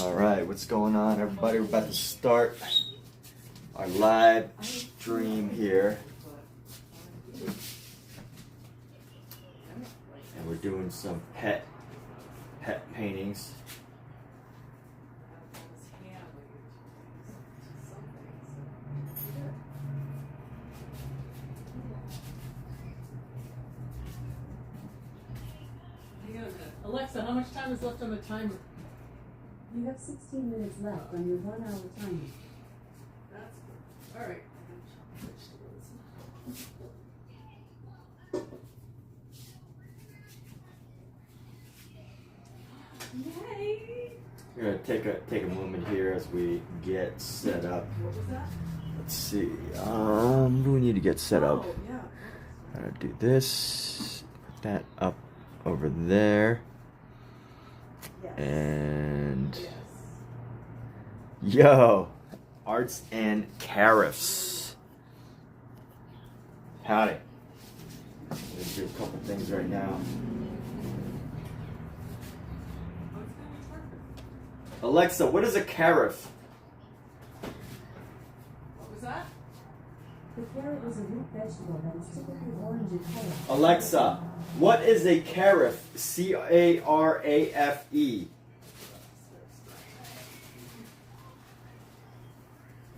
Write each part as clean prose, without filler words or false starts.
Alright, what's going on, everybody? We're about to start our live stream here. And we're doing some pet paintings. Alexa, how much time is left on the timer? You have 16 minutes left on your 1 hour timer. That's good. All right. Yay! We're gonna take a moment here as we get set up. What was that? Let's see. We need to get set up. Oh, yeah. I'm gonna do this. Put that up over there. Yes. And Yes. yo, arts and carifs. Howdy. I'm gonna do a couple things right now. Alexa, what is a carif? What was that? The carrot is a root vegetable that is typically orange in color. Alexa, what is a carif? C-A-R-A-F-E.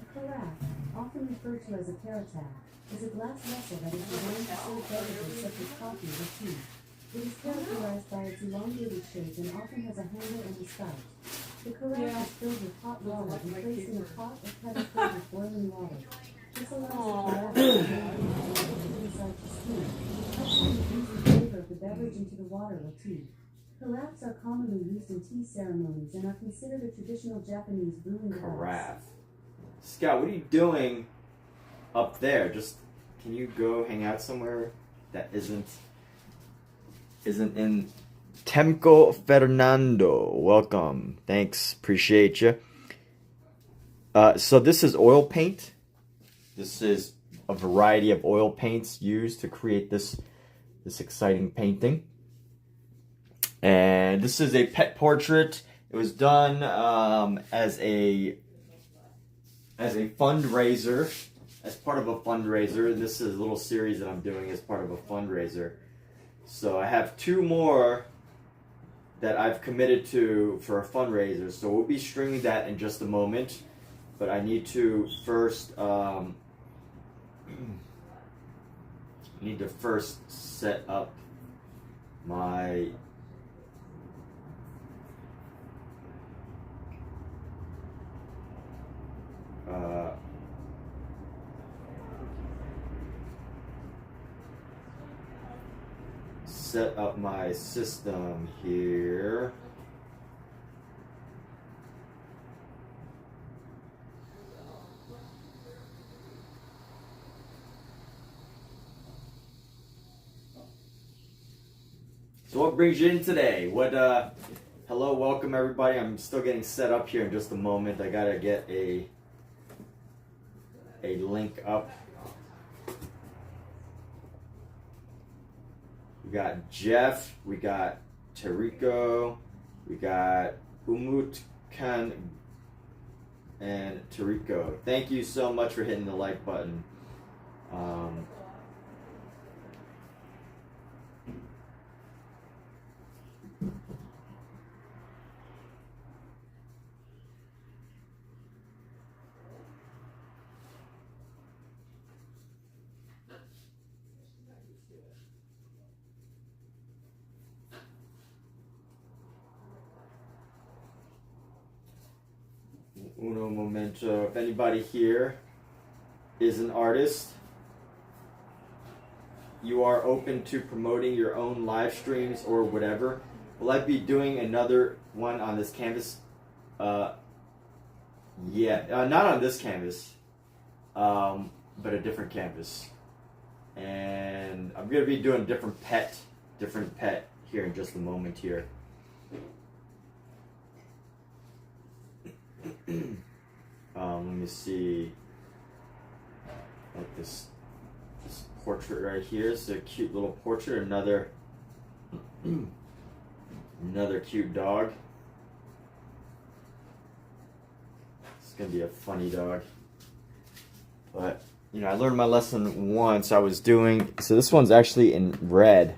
A carafe, often referred to as a carotag, is a glass vessel that is designed to serve beverages such as coffee or tea. It is characterized by its elongated shape and often has a handle and a spout. The carafe is filled with hot water and placed in a pot or kettle filled with boiling water. This allows the carafe to inside to steam, helping infuse the flavor of the beverage into the water or tea. Carafes are commonly used in tea ceremonies and are considered a traditional Japanese brewing device. Carafe. Scout, what are you doing up there? Just, can you go hang out somewhere that isn't in Temco Fernando? Welcome. Thanks. Appreciate you. So this is oil paint. This is a variety of oil paints used to create this exciting painting. And this is a pet portrait. It was done as a fundraiser, as part of a fundraiser. This is a little series that I'm doing as part of a fundraiser. So I have two more that I've committed to for a fundraiser. So we'll be streaming that in just a moment. But I need to first set up my set up my system here. So what brings you in today? Hello, welcome everybody. I'm still getting set up here in just a moment. I gotta get a link up. We got Jeff, we got Tariko, we got Umutkan and Tariko. Thank you so much for hitting the like button. Uno momento. If anybody here is an artist, you are open to promoting your own live streams or whatever. Will I be doing another one on this canvas? Not on this canvas, but a different canvas. And I'm gonna be doing different pet here in just a moment here. Let me see. Like this portrait right here. It's a cute little portrait. Another cute dog. gonna be a funny dog. But, you know, I learned my lesson once. I was doing, so this one's actually in red.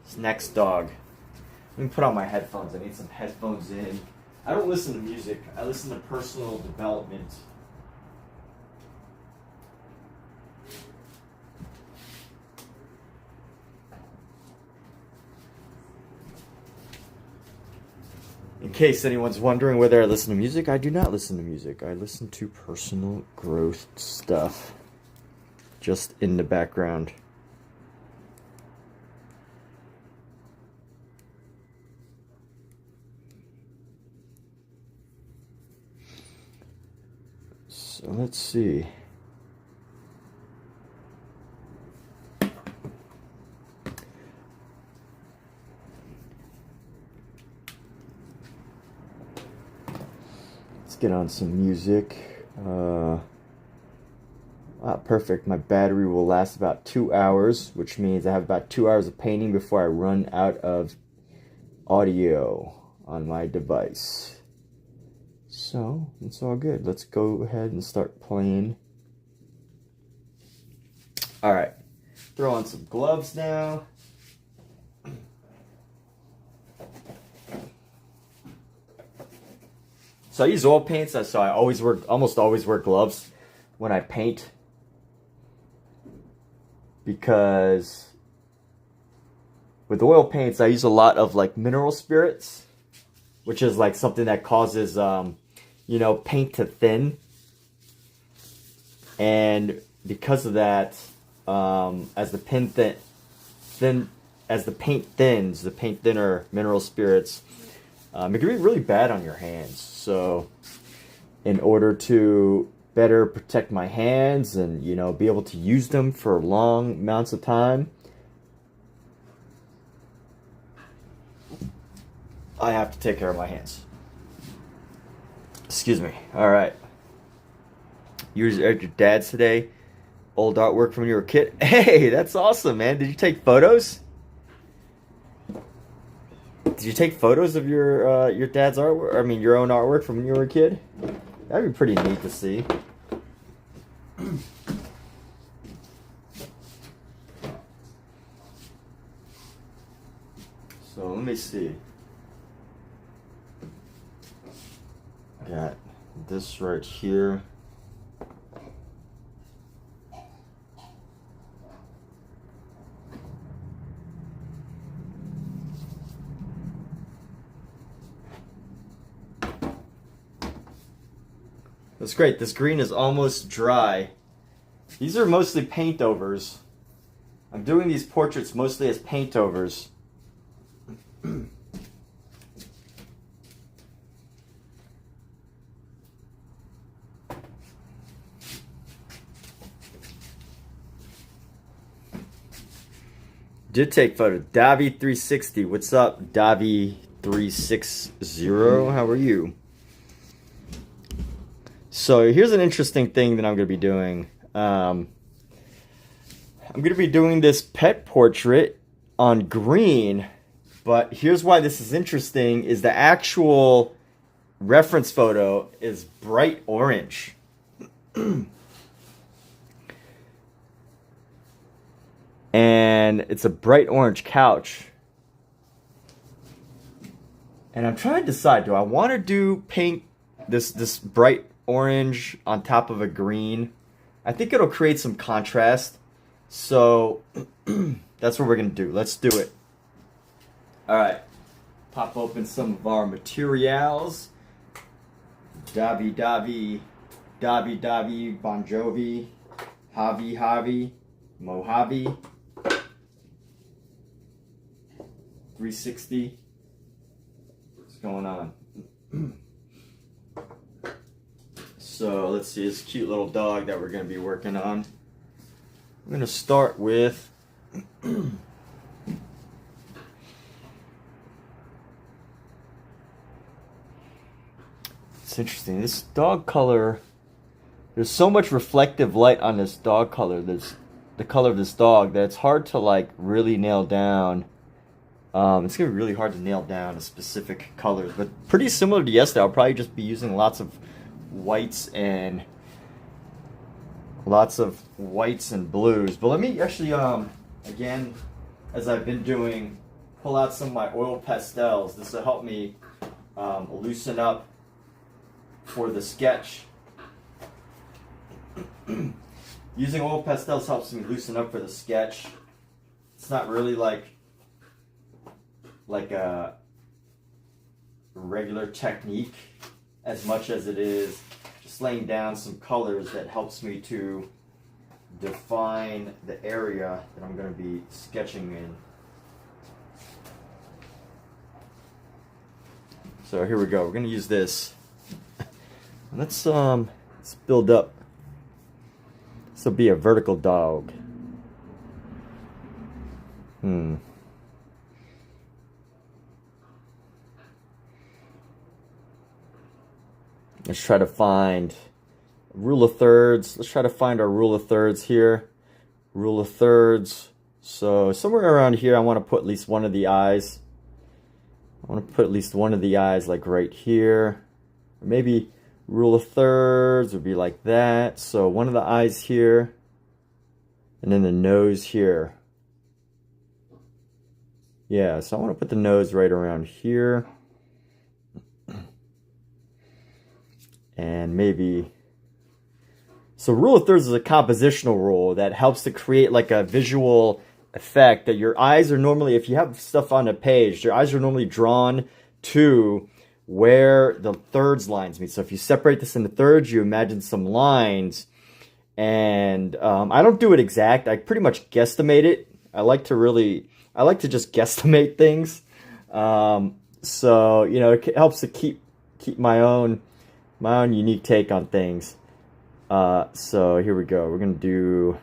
This next dog. Let me put on my headphones. I need some headphones in. I don't listen to music. I listen to personal development. In case anyone's wondering whether I listen to music, I do not listen to music. I listen to personal growth stuff. Just in the background. So let's see. Let's get on some music. Perfect. My battery will last about 2 hours, which means I have about 2 hours of painting before I run out of audio on my device. So, it's all good. Let's go ahead and start playing. Alright. Throw on some gloves now. So I use oil paints, so I almost always wear gloves when I paint. Because with oil paints, I use a lot of like mineral spirits, which is like something that causes, you know, paint to thin. And because of that, as the paint thins, the paint thinner mineral spirits, it can be really bad on your hands. So, in order to better protect my hands and, you know, be able to use them for long amounts of time, I have to take care of my hands. Excuse me. All right. You were at your dad's today. Old artwork from when you were a kid. Hey, that's awesome, man. Did you take photos? Did you take photos of your dad's artwork? I mean, your own artwork from when you were a kid? That'd be pretty neat to see. So let me see. Got this right here. That's great. This green is almost dry. These are mostly paint overs. I'm doing these portraits mostly as paint overs. Did take photo. Davi360. What's up, Davi360? How are you? So here's an interesting thing that I'm going to be doing. I'm going to be doing this pet portrait on green, but here's why this is interesting, is the actual reference photo is bright orange. And it's a bright orange couch. And I'm trying to decide, do I want to paint this bright orange on top of a green? I think it'll create some contrast. So that's what we're going to do. Let's do it. Alright. Pop open some of our materials. Davi, Bon Jovi, Javi, Mojave, 360. What's going on? So let's see this cute little dog that we're going to be working on. I'm going to start with it's interesting. This dog color, there's so much reflective light on this dog color, the color of this dog, that it's hard to like really nail down. It's going to be really hard to nail down a specific colors, but pretty similar to yesterday. I'll probably just be using lots of whites and blues. But let me actually, again, as I've been doing, pull out some of my oil pastels. This will help me loosen up for the sketch. Using oil pastels helps me loosen up for the sketch. It's not really like a regular technique as much as it is just laying down some colors that helps me to define the area that I'm going to be sketching in. So here we go. We're going to use this. Let's build up. This will be a vertical dog. Let's try to find rule of thirds. Let's try to find our rule of thirds here. Rule of thirds. So somewhere around here, I want to put at least one of the eyes. I want to put at least one of the eyes like right here. Or maybe rule of thirds would be like that. So one of the eyes here. And then the nose here. Yeah, so I want to put the nose right around here. And maybe... So rule of thirds is a compositional rule that helps to create like a visual effect that your eyes are normally, if you have stuff on a page, your eyes are normally drawn to where the thirds lines meet. So if you separate this into thirds, you imagine some lines. And I don't do it exact. I pretty much guesstimate it. I like to just guesstimate things. So, you know, it helps to keep my own unique take on things. So here we go. We're gonna do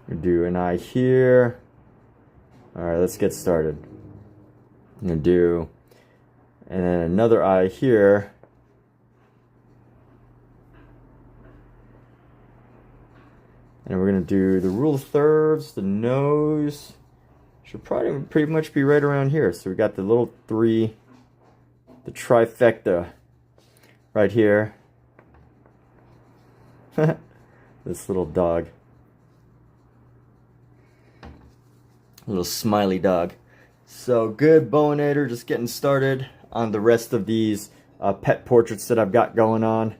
an eye here. All right, let's get started. I'm gonna do, and then another eye here. And we're gonna do the rule of thirds. The nose should probably pretty much be right around here. So we got the little three, the trifecta right here. This little dog. Little smiley dog. So good, Bowinator, just getting started on the rest of these pet portraits that I've got going on.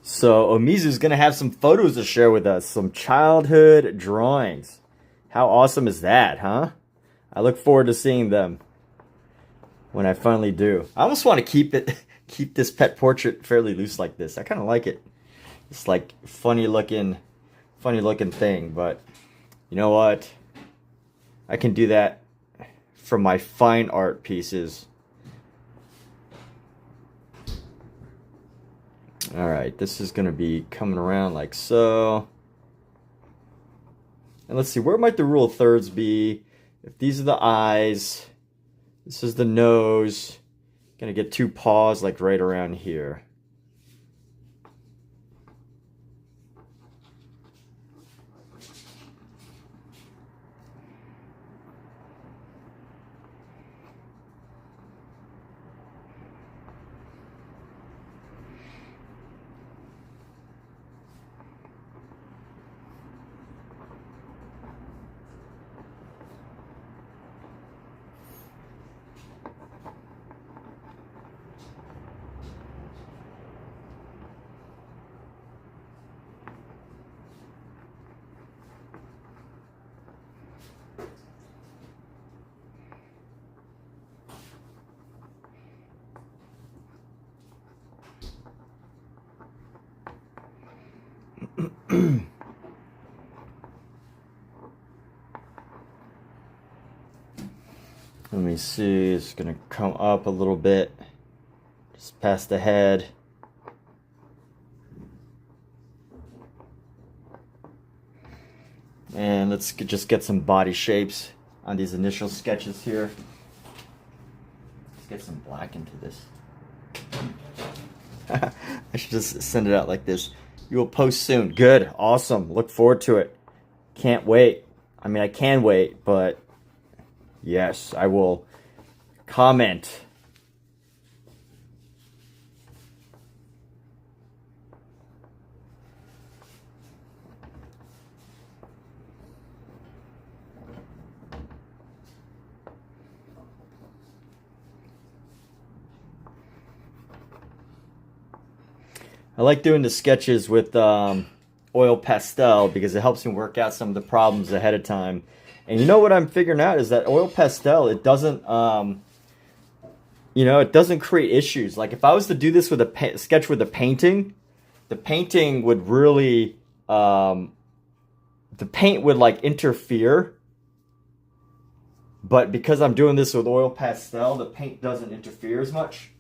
So Omizu's going to have some photos to share with us, some childhood drawings. How awesome is that, huh? I look forward to seeing them when I finally do. I almost want to keep this pet portrait fairly loose like this. I kind of like it. It's like funny looking thing, but you know what? I can do that for my fine art pieces. Alright, this is going to be coming around like so. And let's see, where might the rule of thirds be? If these are the eyes, this is the nose. Going to get two paws like right around here. Let me see, it's gonna come up a little bit, just past the head. And let's just get some body shapes on these initial sketches here. Let's get some black into this. I should just send it out like this. You will post soon. Good, awesome, look forward to it. Can't wait. I mean, I can wait, but yes, I will comment. I like doing the sketches with oil pastel because it helps me work out some of the problems ahead of time. And you know what I'm figuring out is that oil pastel, it doesn't, it doesn't create issues. Like if I was to do this with a sketch with a painting, the painting would really, the paint would like interfere. But because I'm doing this with oil pastel, the paint doesn't interfere as much.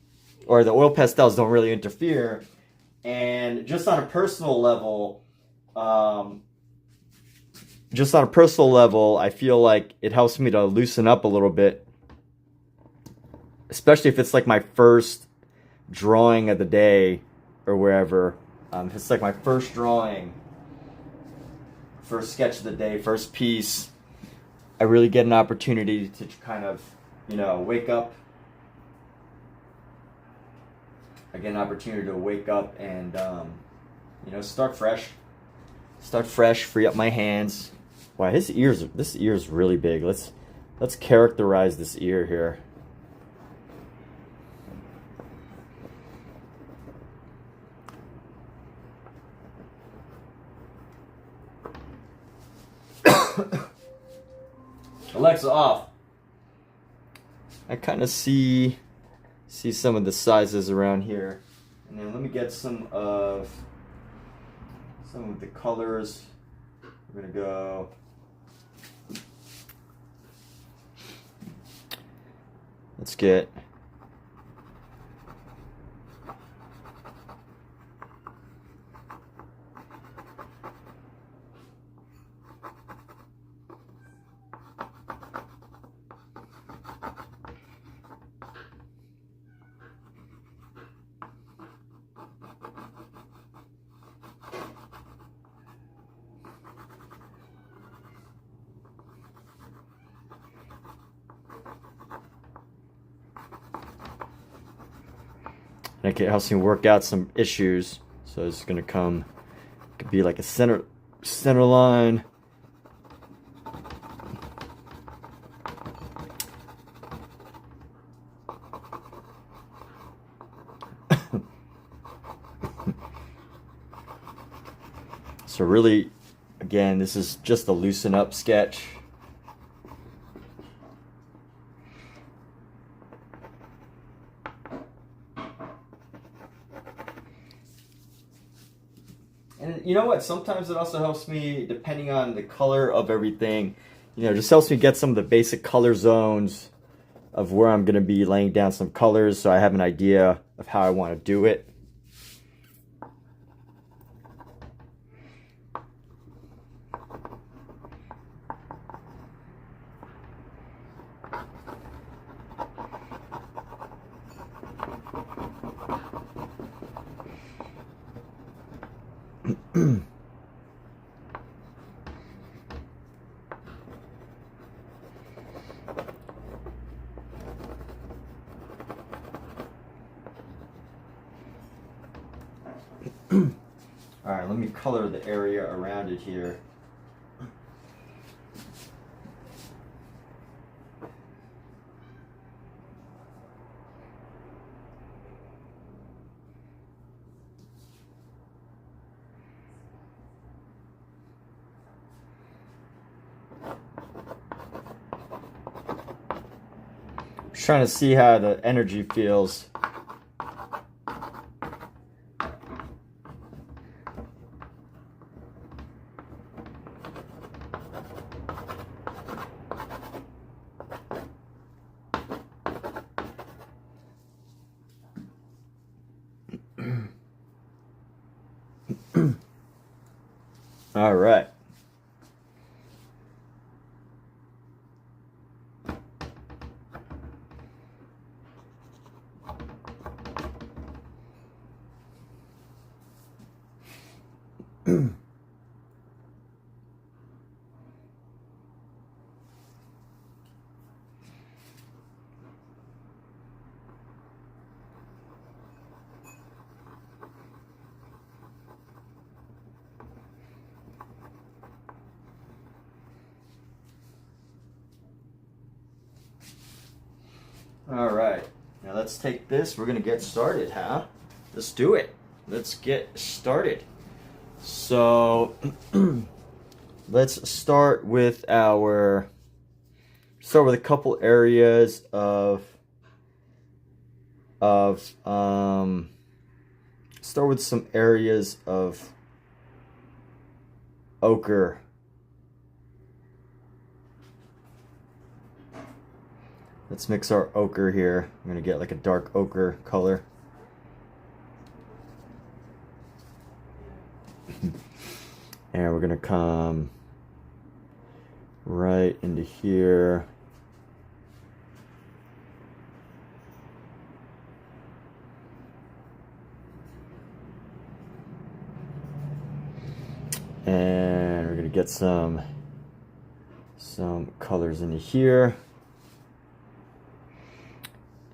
Or the oil pastels don't really interfere. And just on a personal level, I feel like it helps me to loosen up a little bit. Especially if it's like my first drawing of the day or wherever. If it's like my first drawing, first sketch of the day, first piece, I really get an opportunity to kind of, wake up. I get an opportunity to wake up and, start fresh. Start fresh, free up my hands. Wow, this ear's really big. Let's characterize this ear here. Alexa off. I kind of see some of the sizes around here, and then let me get some of the colors. We're gonna go let's get it helps me work out some issues. So it's gonna could be like a center line. So really, again, this is just a loosen up sketch. And you know what? Sometimes it also helps me, depending on the color of everything, just helps me get some of the basic color zones of where I'm going to be laying down some colors so I have an idea of how I want to do it. Alright, let me color the area around it here. Just trying to see how the energy feels. All right. All right, now let's take this. We're gonna get started, huh? Let's do it. Let's get started. So let's start with a couple areas start with some areas of ochre. Let's mix our ochre here. I'm gonna get like a dark ochre color. And we're gonna come right into here. And we're gonna get some colors into here.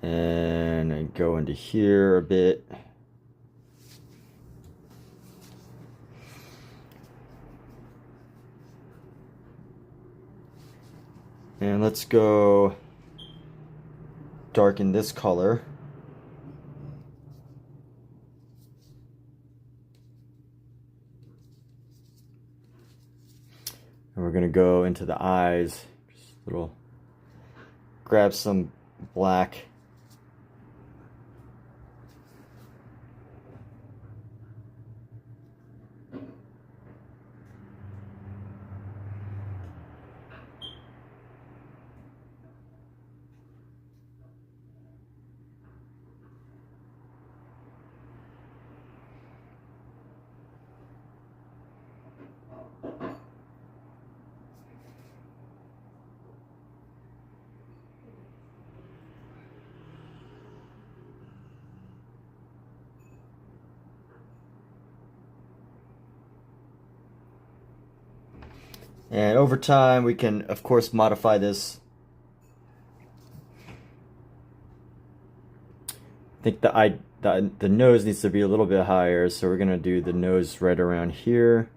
And I go into here a bit. And let's go darken this color. And we're gonna go into the eyes. Just a little, grab some black. And over time, we can, of course, modify this. I think the nose needs to be a little bit higher, so we're going to do the nose right around here.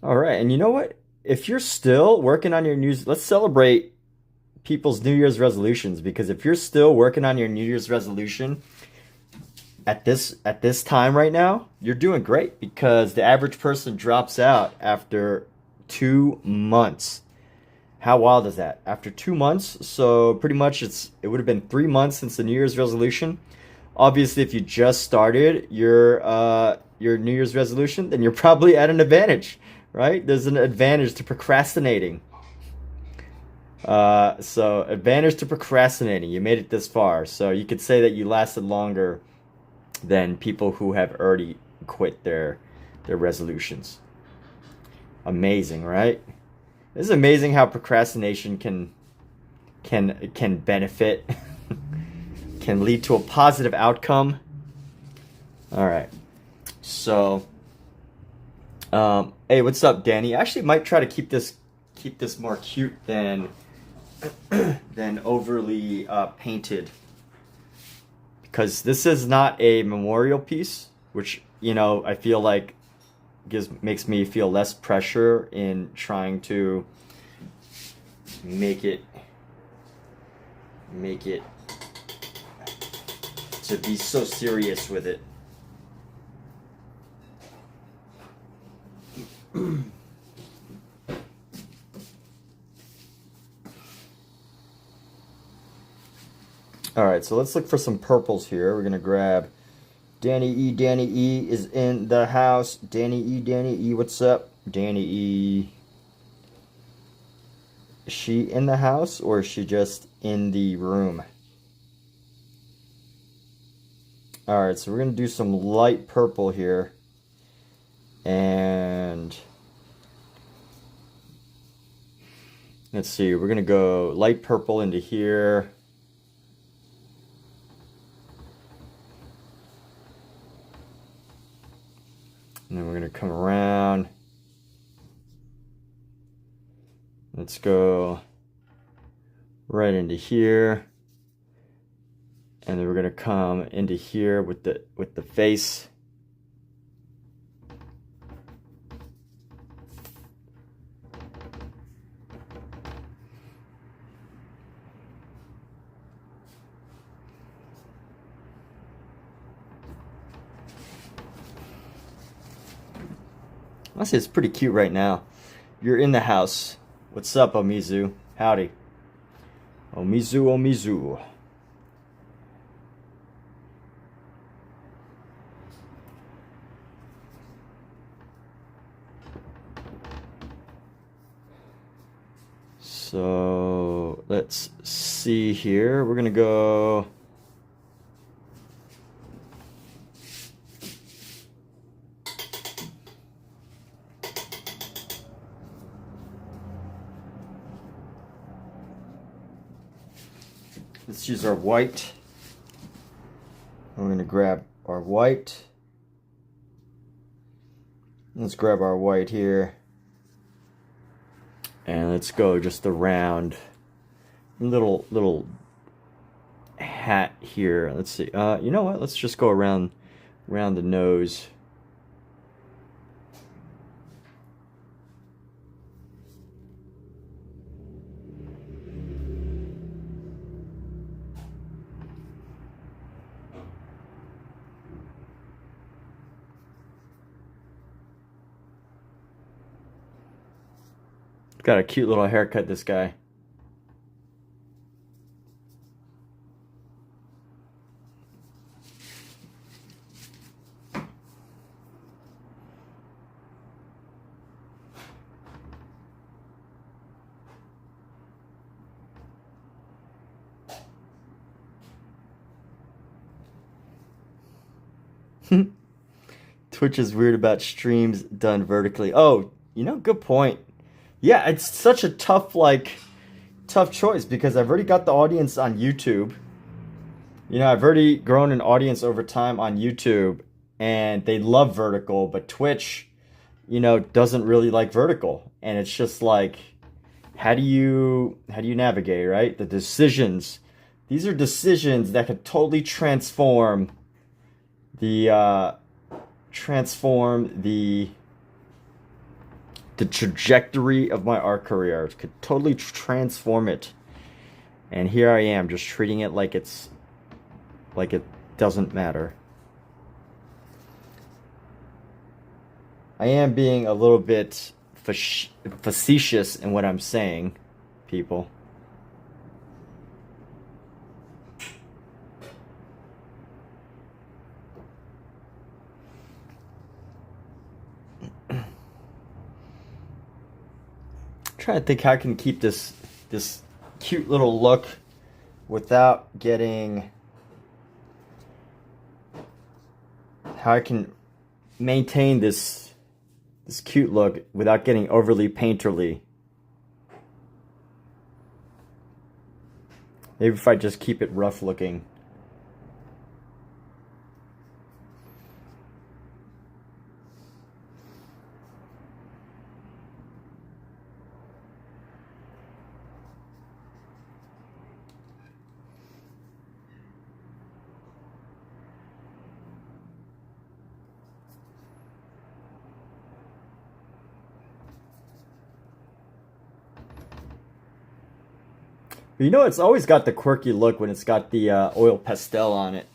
All right, and you know what? If you're still working on your news, let's celebrate people's New Year's resolutions, because if you're still working on your New Year's resolution at this time right now, you're doing great, because the average person drops out after 2 months. How wild is that? After 2 months, so pretty much it would have been 3 months since the New Year's resolution. Obviously, if you just started your New Year's resolution, then you're probably at an advantage, right? There's an advantage to procrastinating. So advantage to procrastinating. You made it this far, so you could say that you lasted longer than people who have already quit their resolutions. Amazing, right? This is amazing how procrastination can benefit, can lead to a positive outcome. All right, so hey, what's up, Danny? I actually might try to keep this more cute than overly painted, because this is not a memorial piece, which, you know, I feel like makes me feel less pressure in trying to make it to be so serious with it. All right, so let's look for some purples here. We're gonna grab Danny E. Danny E is in the house. Danny E. Danny E, what's up? Danny E. Is she in the house or is she just in the room? Alright, so we're going to do some light purple here. And let's see, we're going to go light purple into here. And then we're going to come around. Let's go right into here. And then we're going to come into here with the face. Honestly, it's pretty cute right now. You're in the house. What's up, Omizu? Howdy. Omizu, Omizu. So let's see here. We're gonna go. Let's use our white. We're gonna grab our white. Let's grab our white here. And let's go just around little hat here. Let's see. You know what? Let's just go around the nose. Got a cute little haircut, this guy. Twitch is weird about streams done vertically. Oh, you know, good point. Yeah, it's such a tough choice because I've already got the audience on YouTube. You know, I've already grown an audience over time on YouTube and they love vertical, but Twitch, you know, doesn't really like vertical. And it's just like, how do you navigate, right? The decisions. These are decisions that could totally transform the trajectory of my art career. It could totally transform it. And here I am just treating it like it doesn't matter. I am being a little bit facetious in what I'm saying, people. Trying to think how I can keep this cute little look without getting, how I can maintain this cute look without getting overly painterly. Maybe if I just keep it rough looking. You know, it's always got the quirky look when it's got the oil pastel on it.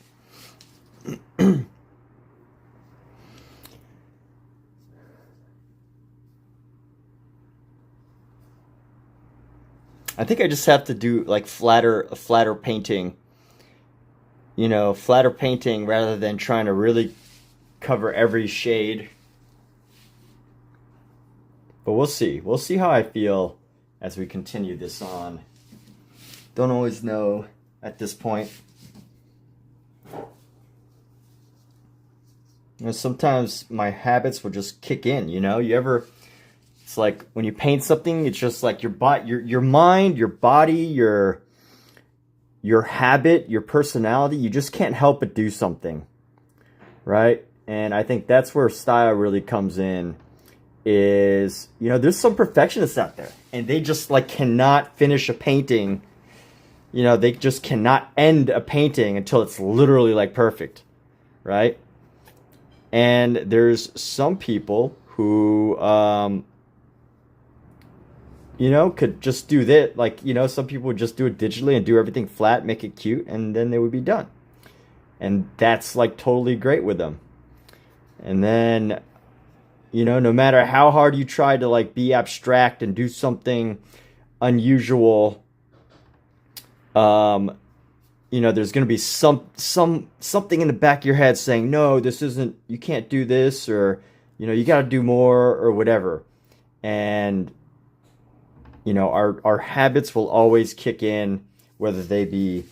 I think I just have to do like flatter painting. You know, flatter painting rather than trying to really cover every shade. But we'll see. We'll see how I feel as we continue this on. Don't always know at this point. You know, sometimes my habits will just kick in, you know? It's like when you paint something, it's just like your mind, your body, your habit, your personality, you just can't help but do something, right? And I think that's where style really comes in, is, you know, there's some perfectionists out there, and they just like cannot finish a painting. You know, they just cannot end a painting until it's literally like perfect, right? And there's some people who, you know, could just do that. Like, you know, some people would just do it digitally and do everything flat, make it cute, and then they would be done. And that's like totally great with them. And then, you know, no matter how hard you try to like be abstract and do something unusual, you know, there's going to be something in the back of your head saying, no, this isn't, you can't do this, or, you know, you got to do more, or whatever. And, you know, our habits will always kick in, whether they be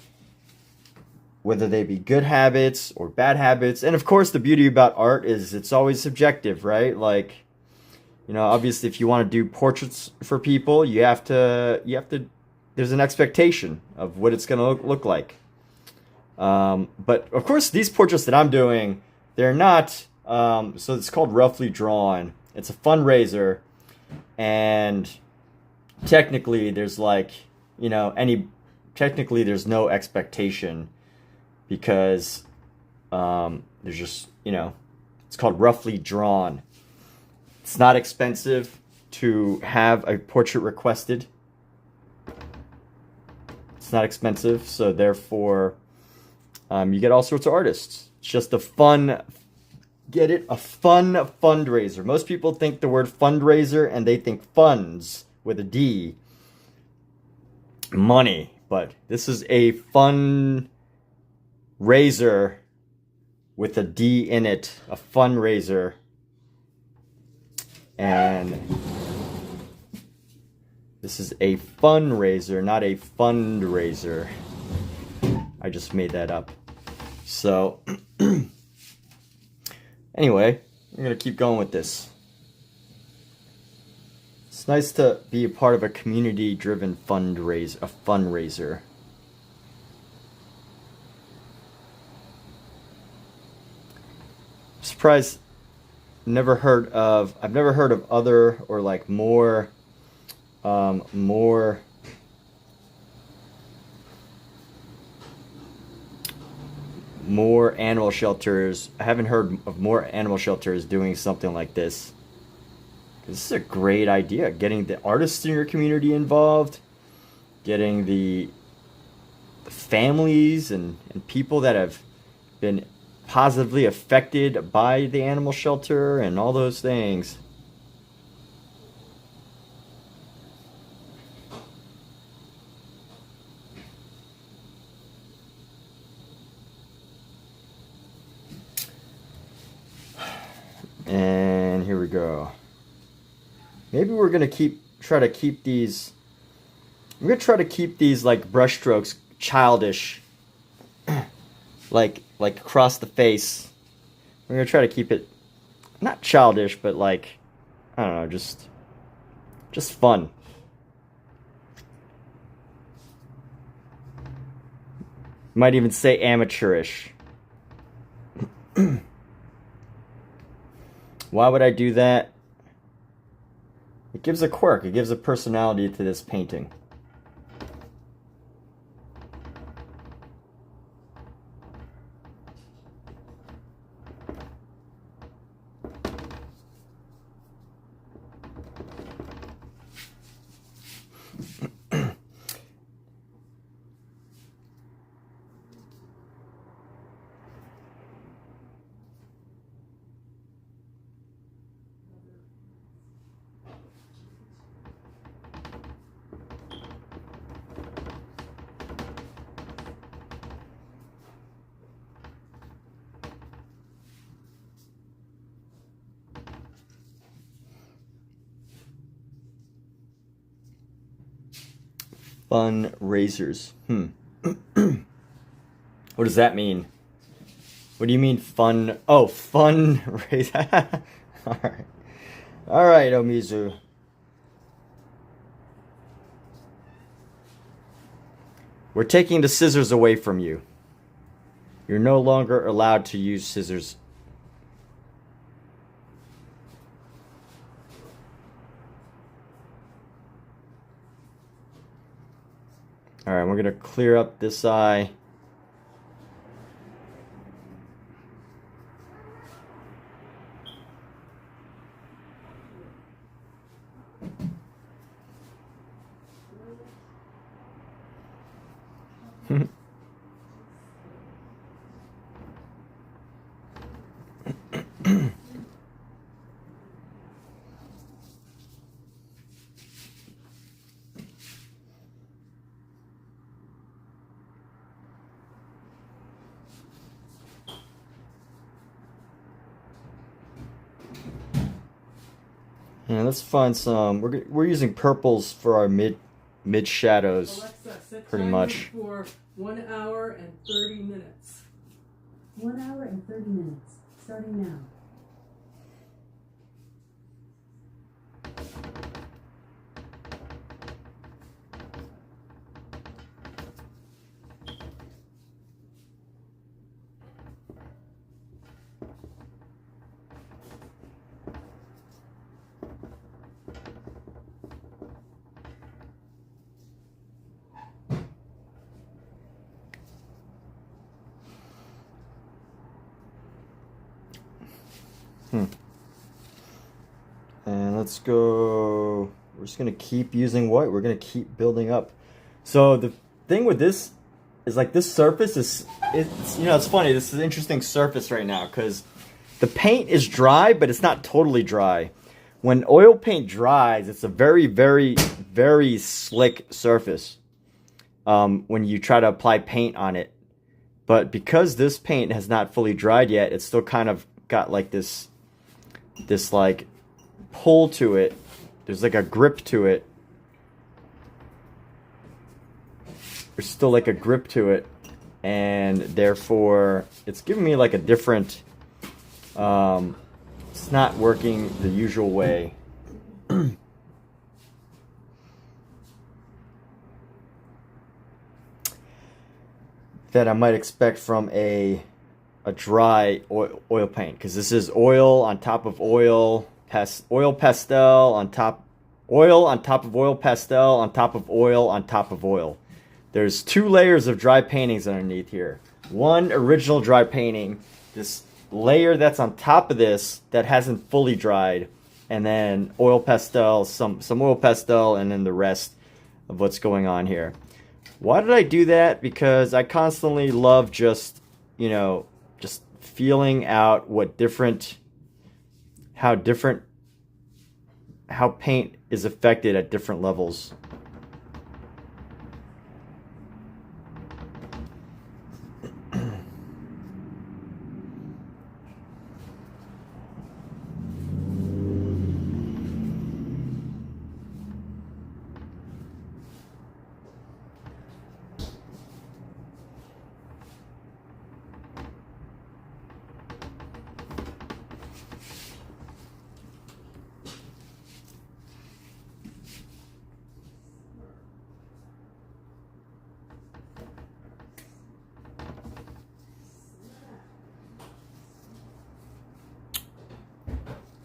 good habits or bad habits. And of course, the beauty about art is it's always subjective, right? Like, you know, obviously if you want to do portraits for people, you have to, there's an expectation of what it's going to look like. But of course, these portraits that I'm doing, they're not, so it's called Roughly Drawn. It's a fundraiser, and technically there's like, you know, technically there's no expectation, because, there's just, you know, it's called Roughly Drawn. It's not expensive to have a portrait requested. It's not expensive, so therefore, you get all sorts of artists. It's just a fun, get it? A fun fundraiser. Most people think the word fundraiser and they think funds with a D. Money. But this is a fun raiser with a D in it. A fundraiser. And this is a fundraiser, not a fundraiser. I just made that up. So, anyway, I'm going to keep going with this. It's nice to be a part of a community-driven fundraiser. I'm surprised I've never heard of other, or like more animal shelters. I haven't heard of more animal shelters doing something like this. This is a great idea. Getting the artists in your community involved, getting the families and people that have been positively affected by the animal shelter and all those things. And here we go. Maybe we're gonna try to keep these like brush strokes childish, like across the face. We're gonna try to keep it not childish, but like, I don't know, just fun. Might even say amateurish. Why would I do that? It gives a quirk, it gives a personality to this painting. Fun razors. What does that mean? What do you mean fun? Oh, fun razor. Alright. Alright, Omizu. We're taking the scissors away from you. You're no longer allowed to use scissors. Alright, we're going to clear up this eye. Yeah, let's find some. We're using purples for our mid shadows, Alexa, set pretty timer much. for 1 hour and 30 minutes. 1 hour and 30 minutes, starting now. And let's go. We're just gonna keep using white. We're gonna keep building up. So the thing with this is like this surface is, it's, you know, it's funny. This is an interesting surface right now because the paint is dry, but it's not totally dry. When oil paint dries, it's a very, very, very slick surface when you try to apply paint on it. But because this paint has not fully dried yet, it's still kind of got like this like pull to it. There's like a grip to it. There's still like a grip to it, and therefore it's giving me like a different it's not working the usual way. That I might expect from a dry oil paint, because this is oil on top of oil, oil pastel on top, oil on top of oil pastel on top of oil on top of oil. There's 2 layers of dry paintings underneath here. One original dry painting, this layer that's on top of this that hasn't fully dried, and then oil pastel, some oil pastel, and then the rest of what's going on here. Why did I do that? Because I constantly love just, you know, just feeling out what how paint is affected at different levels.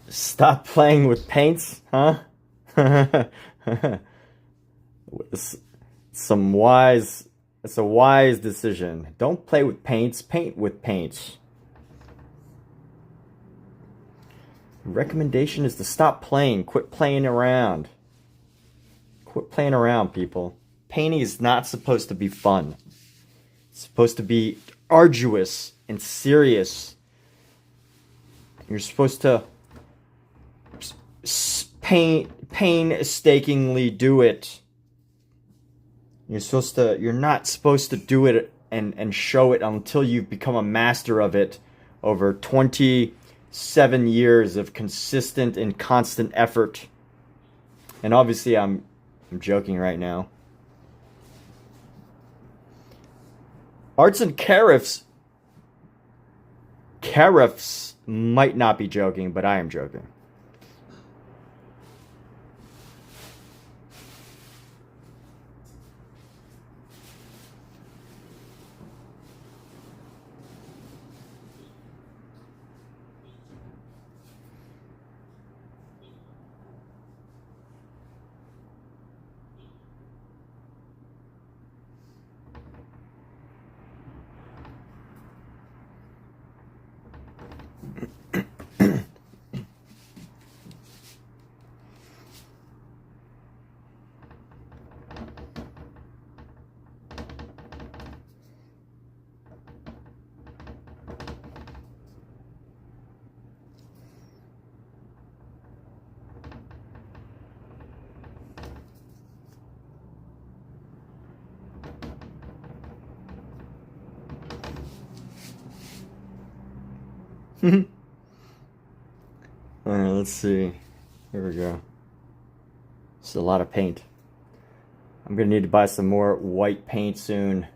Stop playing with paints, huh? It's a wise decision. Don't play with paints, paint with paints. The recommendation is to stop playing, quit playing around. Quit playing around, people. Painting is not supposed to be fun. It's supposed to be arduous and serious. You're supposed to painstakingly do it. You're not supposed to do it and show it until you've become a master of it over 27 years of consistent and constant effort. And obviously I'm joking right now. Arts and Carifs might not be joking, but I am joking. Alright, let's see. Here we go. It's a lot of paint. I'm gonna need to buy some more white paint soon.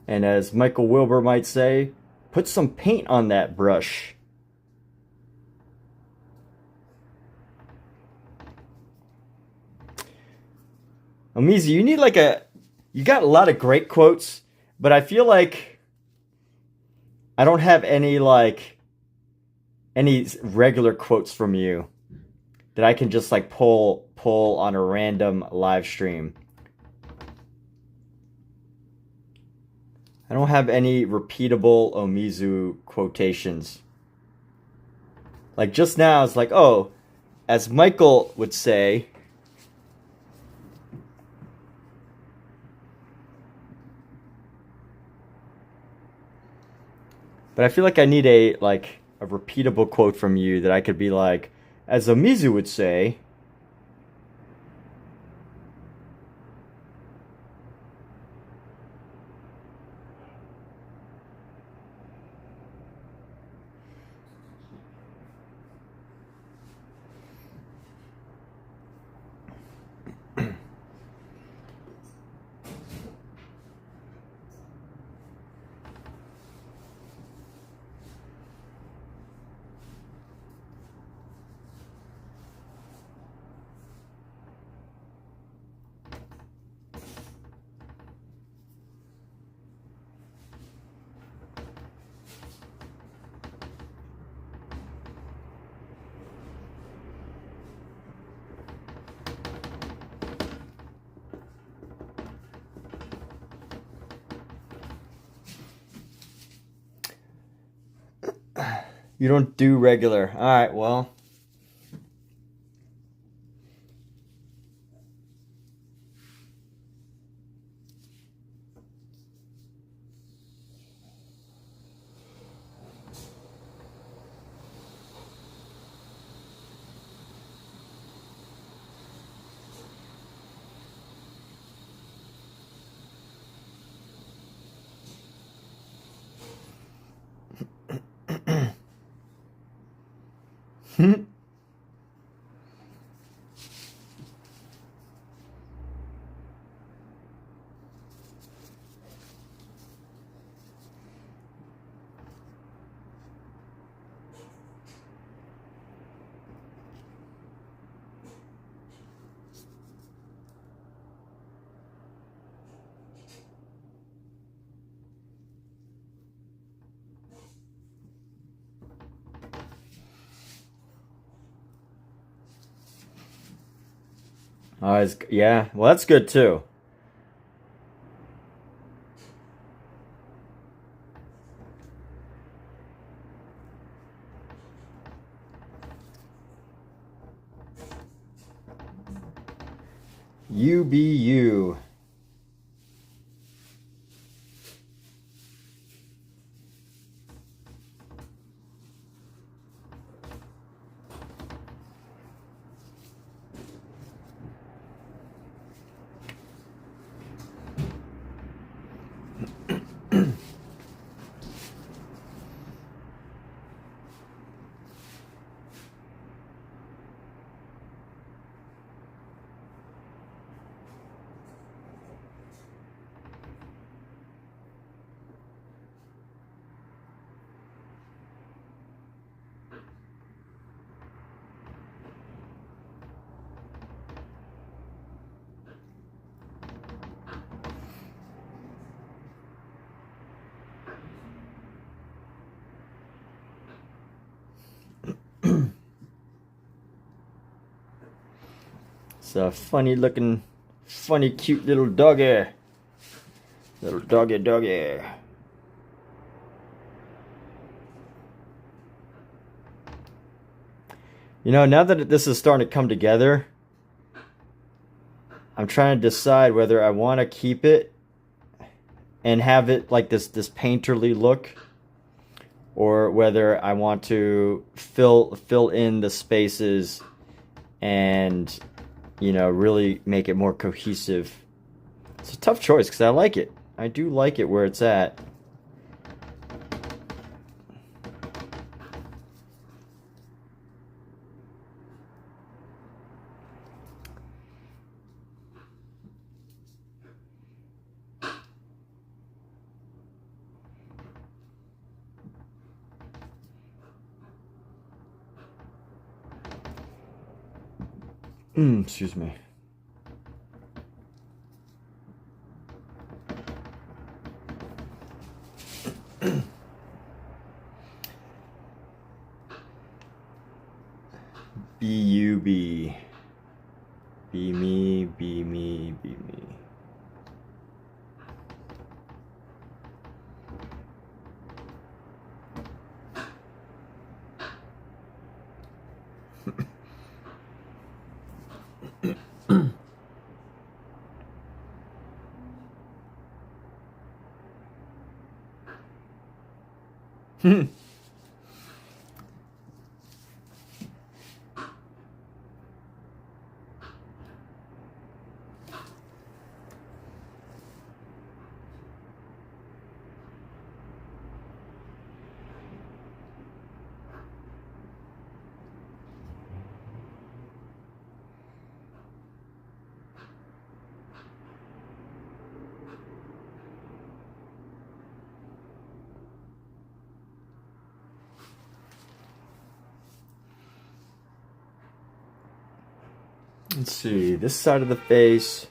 And as Michael Wilbur might say, put some paint on that brush. Omizu, you need like you got a lot of great quotes, but I feel like I don't have any regular quotes from you that I can just like pull on a random live stream. I don't have any repeatable Omizu quotations. Like just now, it's like, oh, as Michael would say. But I feel like I need a repeatable quote from you that I could be like, as Omizu would say. You don't do regular. All right, well. Yeah, well, that's good too. You be you. It's a funny looking, funny, cute little doggy. Little doggy. You know, now that this is starting to come together, I'm trying to decide whether I want to keep it and have it like this painterly look, or whether I want to fill in the spaces and, you know, really make it more cohesive. It's a tough choice because I like it. I do like it where it's at. Excuse me. B-U-B. Be me, be me, be me. Let's see, this side of the face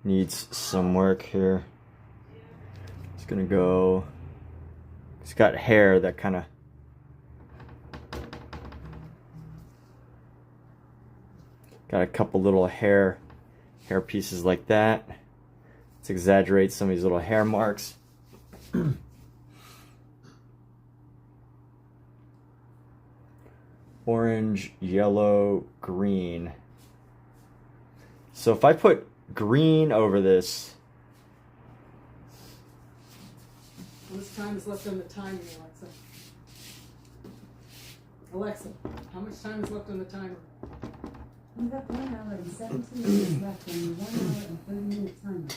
needs some work here. It's gonna go, it's got hair that kind of, got a couple little hair pieces like that. Let's exaggerate some of these little hair marks. Orange, yellow, green. So if I put green over this. How much time is left on the timer, Alexa? Alexa, how much time is left on the timer? You have 1 hour and 17 minutes left on your 1 hour and 30-minute timer.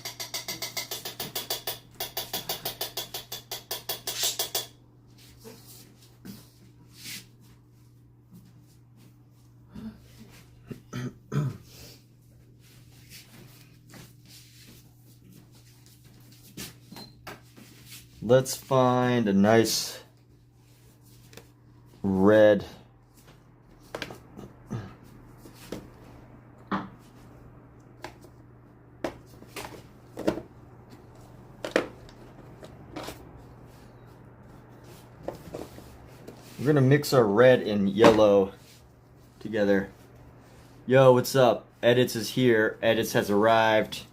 Let's find a nice red. We're gonna mix our red and yellow together. Yo, what's up? Edits is here. Edits has arrived.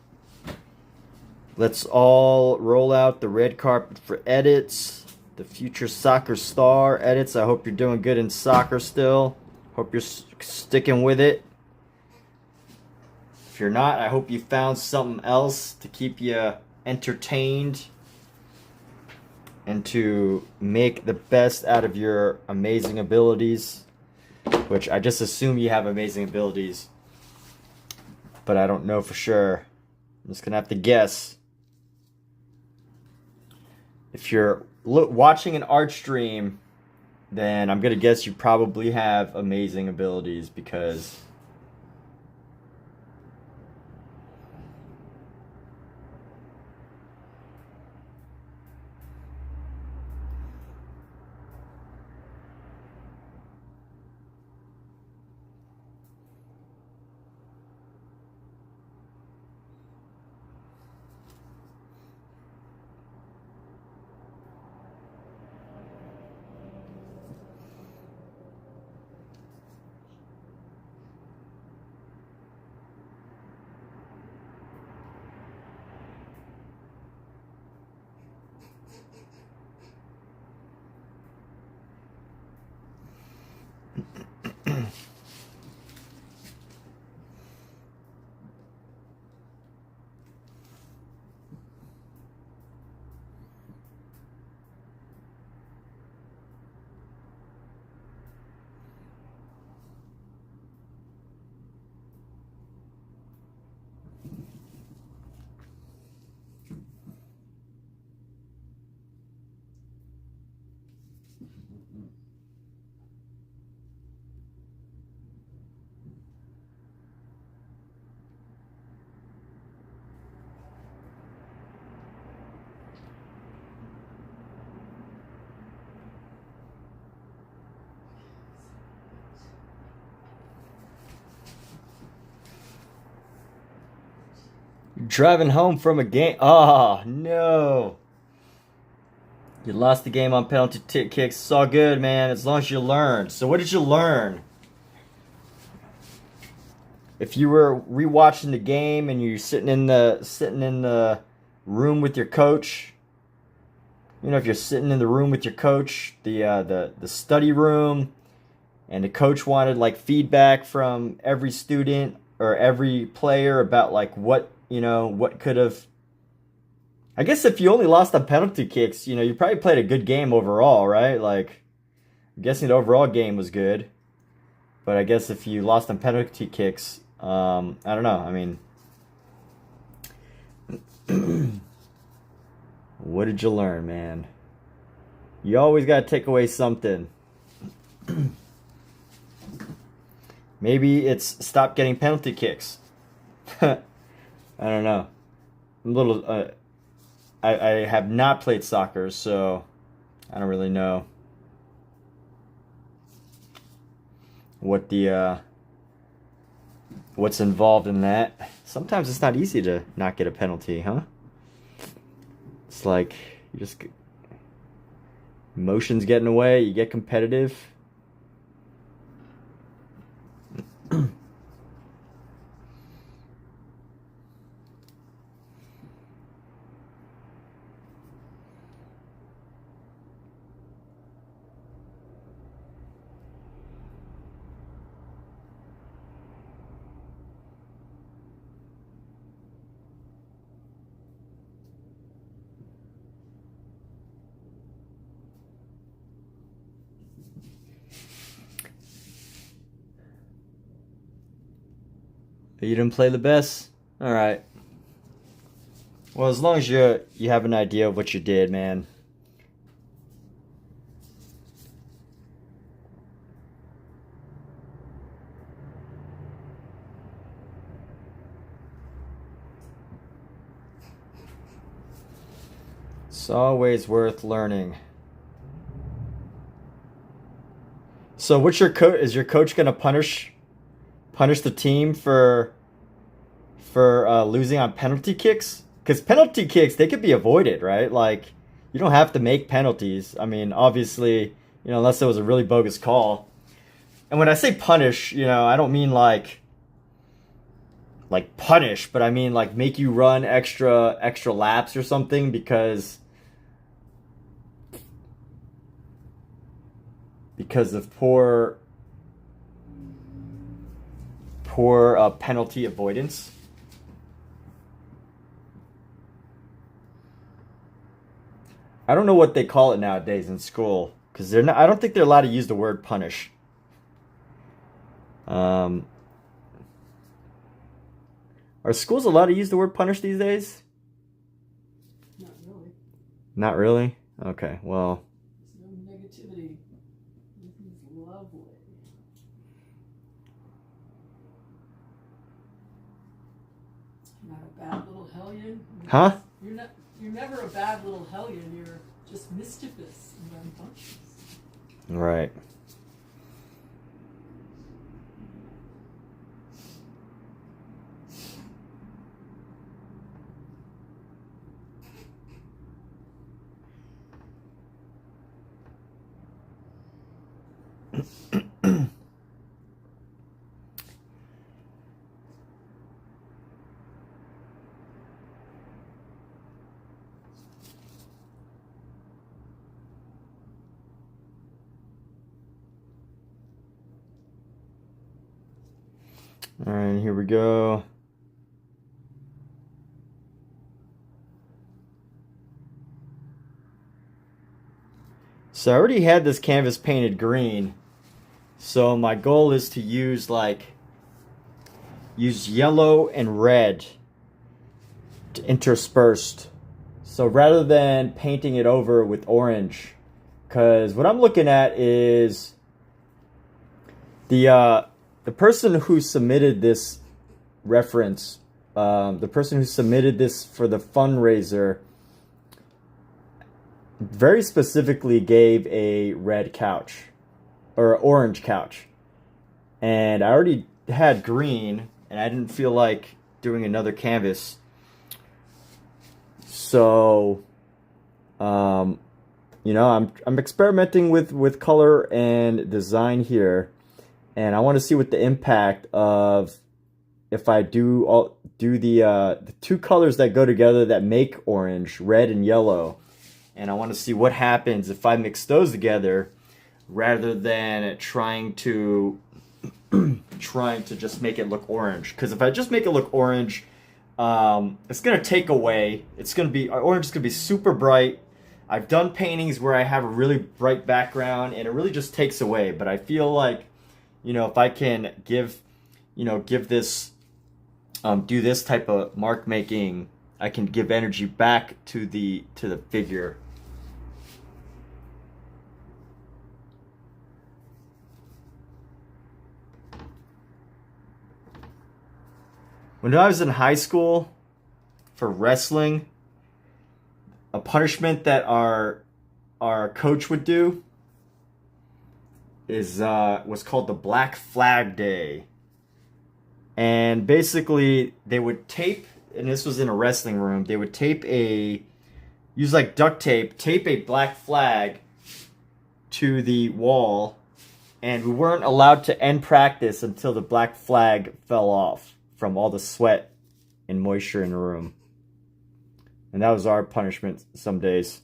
Let's all roll out the red carpet for Edits, the future soccer star. Edits, I hope you're doing good in soccer still. Hope you're sticking with it. If you're not, I hope you found something else to keep you entertained and to make the best out of your amazing abilities, which I just assume you have amazing abilities, but I don't know for sure. I'm just gonna have to guess. If you're watching an art stream, then I'm gonna guess you probably have amazing abilities, because Driving home from a game. Oh, no. You lost the game on penalty kicks. It's all good, man, as long as you learn. So what did you learn? If you were rewatching the game and you're sitting in the room with your coach, you know, if you're sitting in the room with your coach, the study room, and the coach wanted like feedback from every student or every player about like what, you know, what could have. I guess if you only lost on penalty kicks, you know, you probably played a good game overall, right? Like, I'm guessing the overall game was good. But I guess if you lost on penalty kicks, I don't know. I mean, what did you learn, man? You always got to take away something. Maybe it's stop getting penalty kicks. I don't know. I'm a little... I have not played soccer, so I don't really know what the what's involved in that. Sometimes it's not easy to not get a penalty, huh? It's like you just emotions get in the way, you get competitive. You didn't play the best? Alright. Well, as long as you have an idea of what you did, man. It's always worth learning. So what's your coach? Is your coach gonna punish the team for losing on penalty kicks? Because penalty kicks, they could be avoided, right? Like, you don't have to make penalties. I mean, obviously, you know, unless it was a really bogus call. And when I say punish, you know, I don't mean like punish, but I mean like make you run extra laps or something because of poor penalty avoidance. I don't know what they call it nowadays in school because they're not. I don't think they're allowed to use the word punish. Are schools allowed to use the word punish these days? Not really. Not really? Okay, well. There's no negativity. This is lovely. You're not a bad little hellion. Huh? You're never a bad little hellion. You're just mischievous and rambunctious. Right. All right, here we go. So I already had this canvas painted green. So my goal is to use yellow and red to interspersed. So rather than painting it over with orange, because what I'm looking at is the person who submitted this reference, the person who submitted this for the fundraiser, very specifically gave a red couch or orange couch, and I already had green, and I didn't feel like doing another canvas. So, you know, I'm experimenting with color and design here, and I want to see what the impact of if I do the two colors that go together that make orange, red and yellow, and I want to see what happens if I mix those together rather than trying to just make it look orange. Because if I just make it look orange, it's gonna take away. It's gonna be orange is gonna be super bright. I've done paintings where I have a really bright background and it really just takes away. But I feel like, you know, if I can give this, do this type of mark making, I can give energy back to the figure. When I was in high school for wrestling, a punishment that our coach would do is was called the Black Flag Day. And basically they would tape, and this was in a wrestling room, they would use like duct tape, tape a black flag to the wall, and we weren't allowed to end practice until the black flag fell off from all the sweat and moisture in the room. And that was our punishment some days.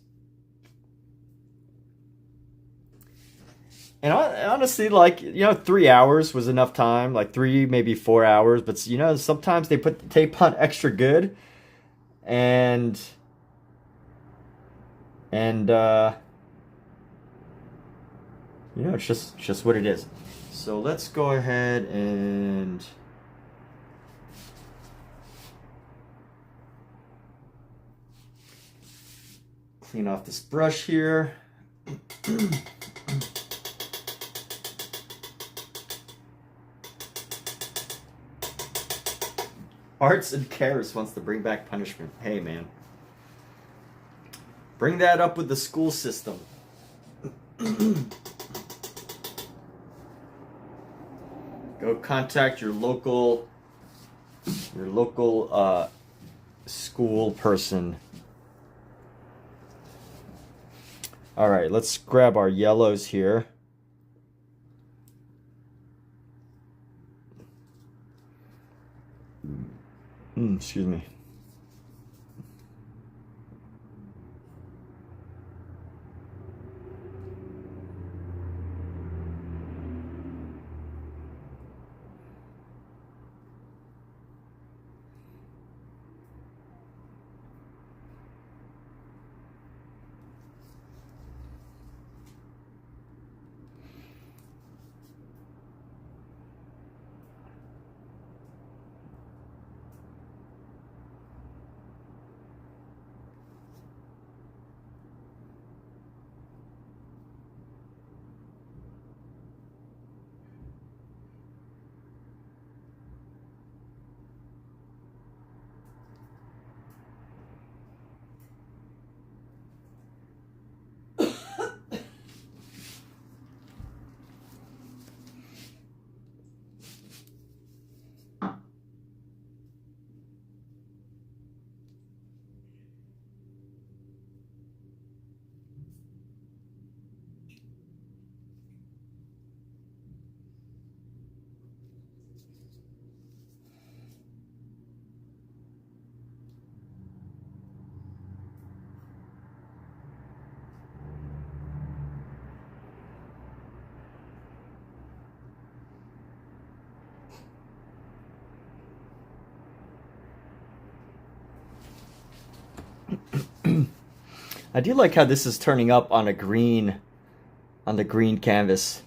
And honestly, like, you know, 3 hours was enough time, like 3, maybe 4 hours. But, you know, sometimes they put the tape on extra good. And you know, it's just what it is. So let's go ahead and clean off this brush here. Arts and Cares wants to bring back punishment. Hey, man. Bring that up with the school system. Go contact your local school person. All right, let's grab our yellows here. Excuse me. I do like how this is turning up on the green canvas.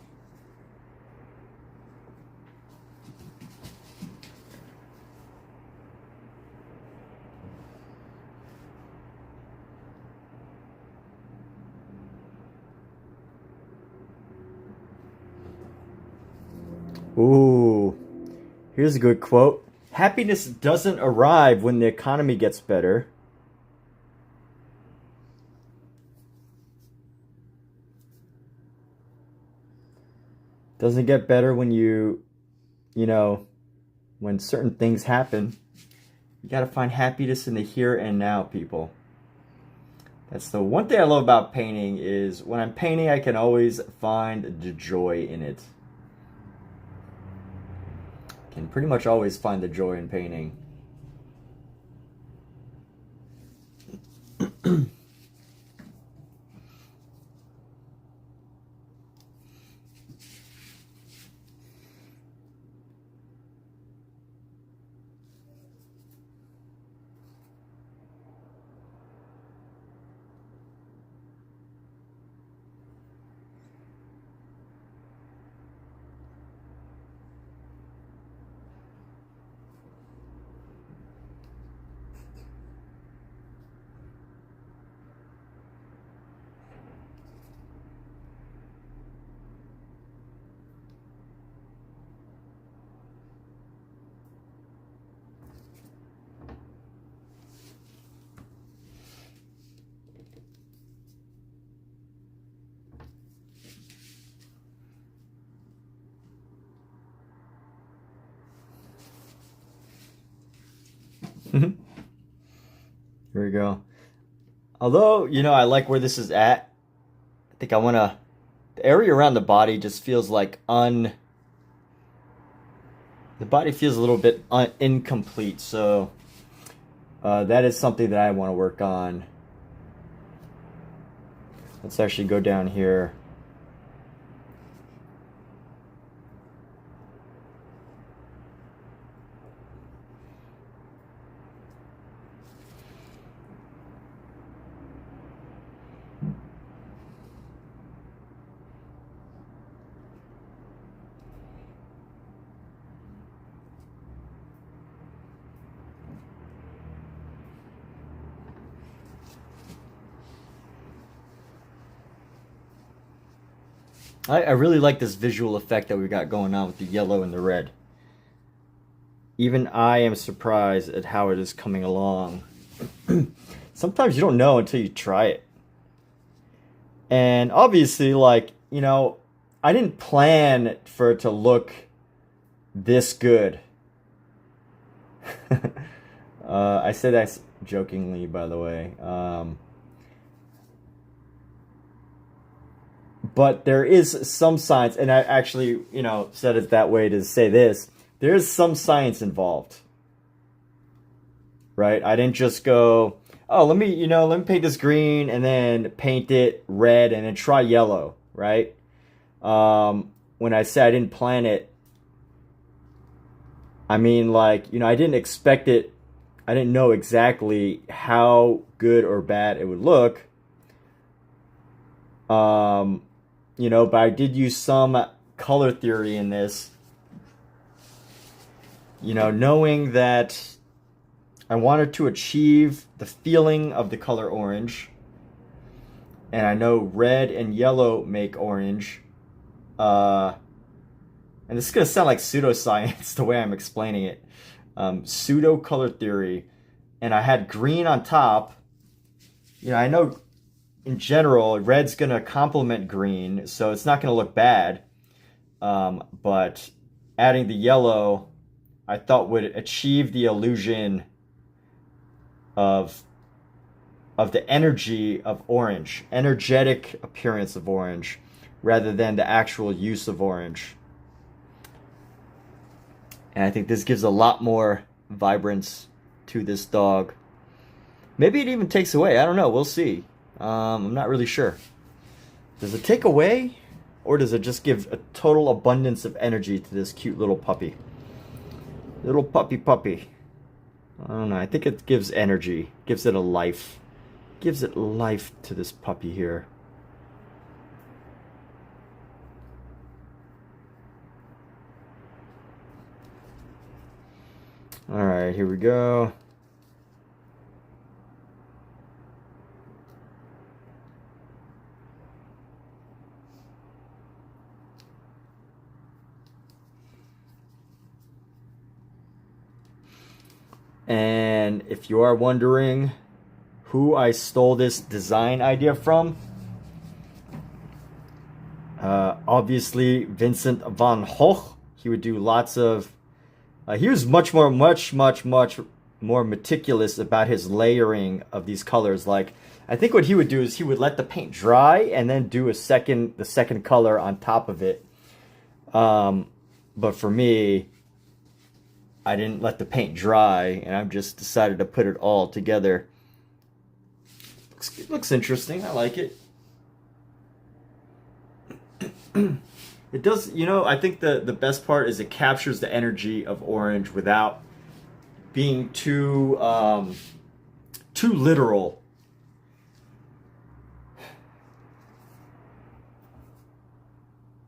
Ooh, here's a good quote. Happiness doesn't arrive when the economy gets better. Doesn't get better when you know, when certain things happen. You gotta find happiness in the here and now, people. That's the one thing I love about painting is when I'm painting, I can always find the joy in it. Can pretty much always find the joy in painting. Here we go. Although, you know, I like where this is at. I think I want to... The area around the body just feels like The body feels a little bit incomplete, so that is something that I want to work on. Let's actually go down here. I really like this visual effect that we got going on with the yellow and the red. Even I am surprised at how it is coming along. Sometimes you don't know until you try it. And obviously, like, you know, I didn't plan for it to look this good. I said that jokingly, by the way. But there is some science, and I actually, you know, said it that way to say this. There is some science involved, right? I didn't just go, oh, let me paint this green and then paint it red and then try yellow, right? When I say I didn't plan it, I mean, like, you know, I didn't expect it. I didn't know exactly how good or bad it would look. You know, but I did use some color theory in this. You know, knowing that I wanted to achieve the feeling of the color orange. And I know red and yellow make orange. And this is going to sound like pseudoscience the way I'm explaining it. Pseudo color theory. And I had green on top. You know, I know... In general, red's going to complement green, so it's not going to look bad. But adding the yellow, I thought would achieve the illusion of the energy of orange, energetic appearance of orange, rather than the actual use of orange. And I think this gives a lot more vibrance to this dog. Maybe it even takes away. I don't know. We'll see. I'm not really sure. Does it take away, or does it just give a total abundance of energy to this cute little puppy? Little puppy. I don't know. I think it gives energy. Gives it a life. Gives it life to this puppy here. Alright, here we go. And if you are wondering who I stole this design idea from, obviously Vincent van Gogh. He would do lots of he was much more meticulous about his layering of these colors. Like, I think what he would do is he would let the paint dry and then do the second color on top of it. But for me, I didn't let the paint dry, and I've just decided to put it all together. Looks interesting. I like it. It does, you know, I think the best part is it captures the energy of orange without being too literal.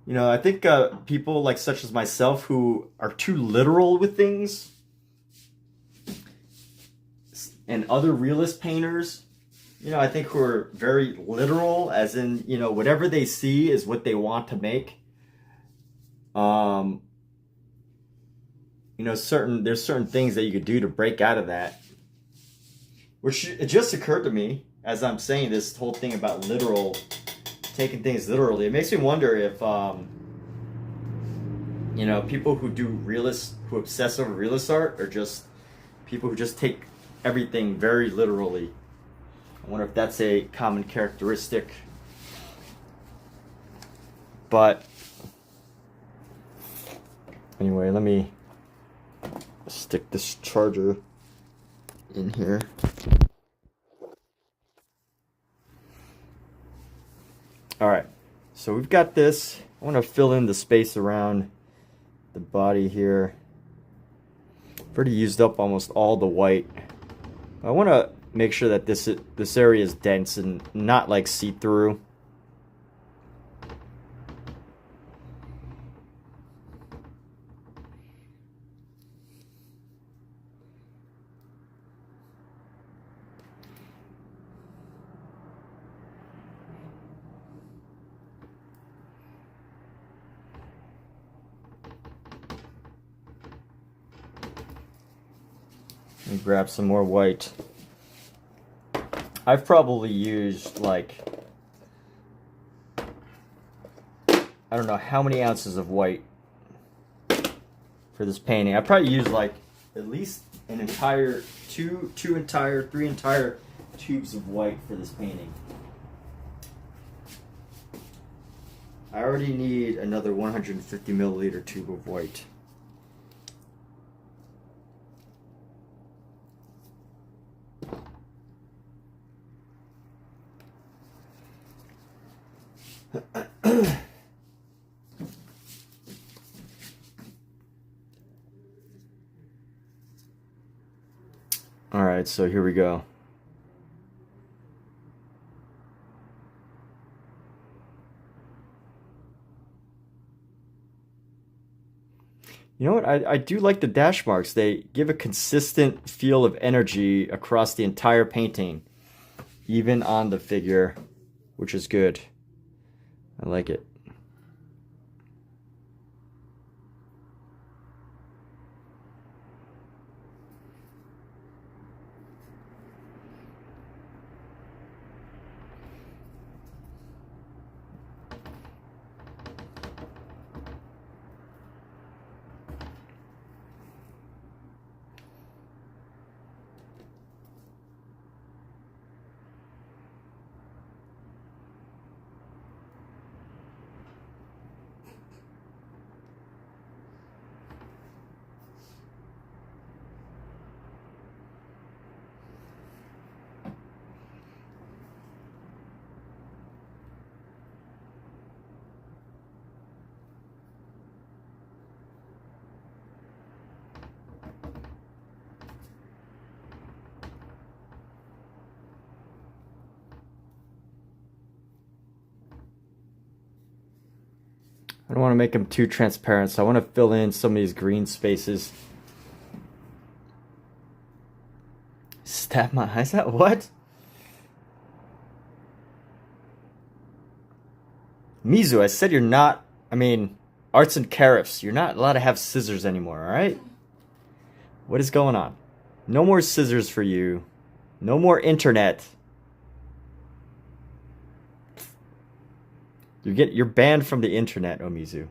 You know, I think people like such as myself who are too literal with things, and other realist painters, you know, I think who are very literal, as in, you know, whatever they see is what they want to make. You know, there's certain things that you could do to break out of that. Which, it just occurred to me as I'm saying this whole thing about taking things literally. It makes me wonder if, you know, people who who obsess over realist art are just people who just take everything very literally. I wonder if that's a common characteristic. But anyway, let me stick this charger in here. Alright, so we've got this. I want to fill in the space around the body here. I've already used up almost all the white. I want to make sure that this area is dense and not like see-through. Let me grab some more white. I've probably used like, I don't know how many ounces of white for this painting. I probably used like at least an entire three entire tubes of white for this painting. I already need another 150 milliliter tube of white. All right, so here we go. You know what? I do like the dash marks. They give a consistent feel of energy across the entire painting, even on the figure, which is good. I like it. I don't want to make them too transparent, so I want to fill in some of these green spaces. Stab my eyes out? What? Mizu, I said you're not, arts and crafts, you're not allowed to have scissors anymore, alright? What is going on? No more scissors for you. No more internet. You're banned from the internet, Omizu.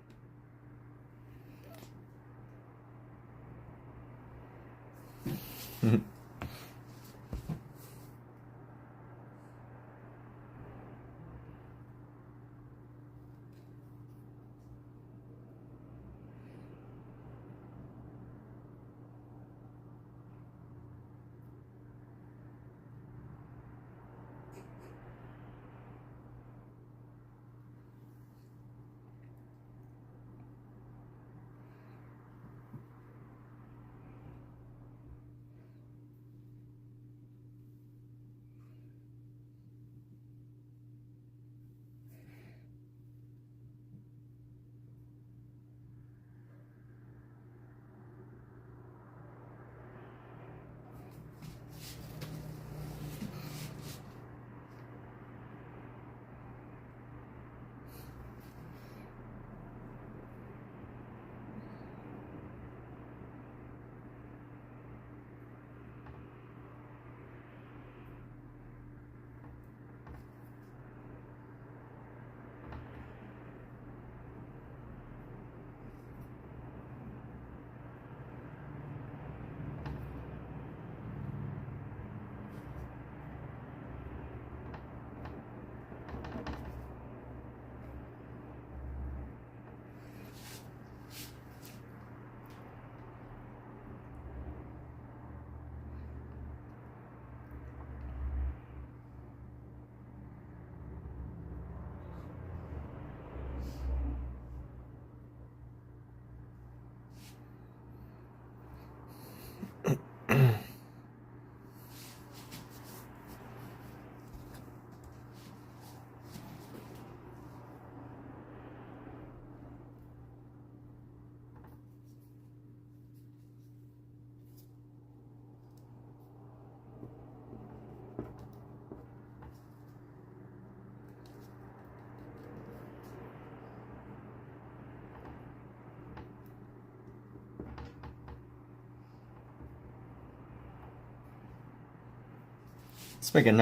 Let's make a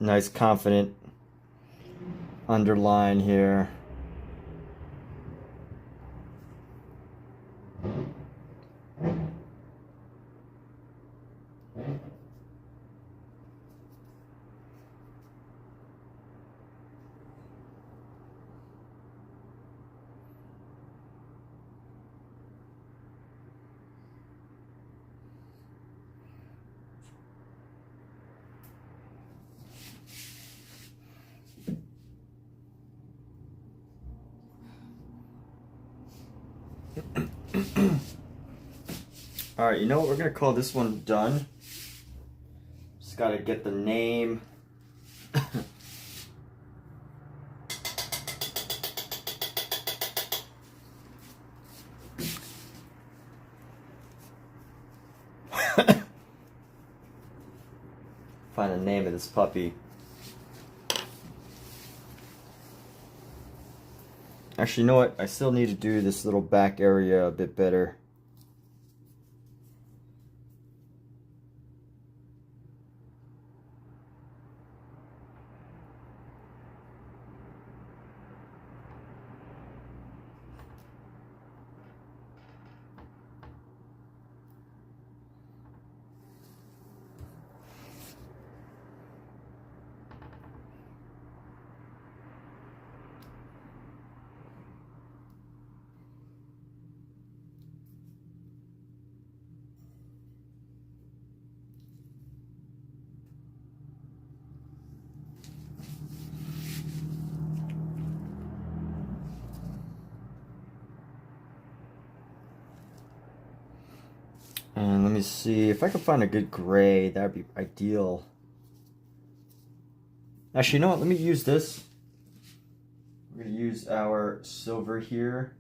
nice confident underline here. All right, you know what? We're gonna call this one done. Just gotta get the name. Find the name of this puppy. Actually, you know what? I still need to do this little back area a bit better. And let me see if I can find a good gray. That would be ideal. Actually, you know what? Let me use this. We're going to use our silver here.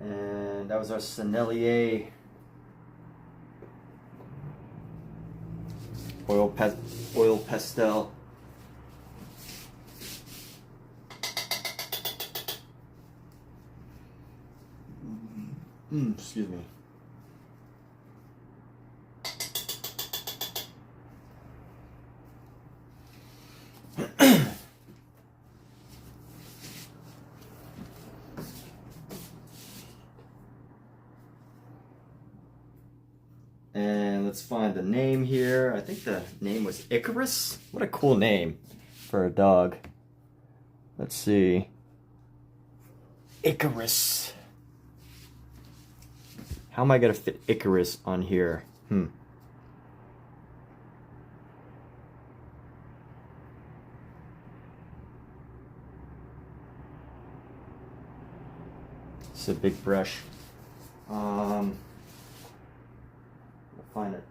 And that was our Sennelier Oil oil pastel. Excuse me. And let's find the name here. I think the name was Icarus. What a cool name for a dog. Let's see. Icarus. How am I going to fit Icarus on here? It's a big brush. We'll find a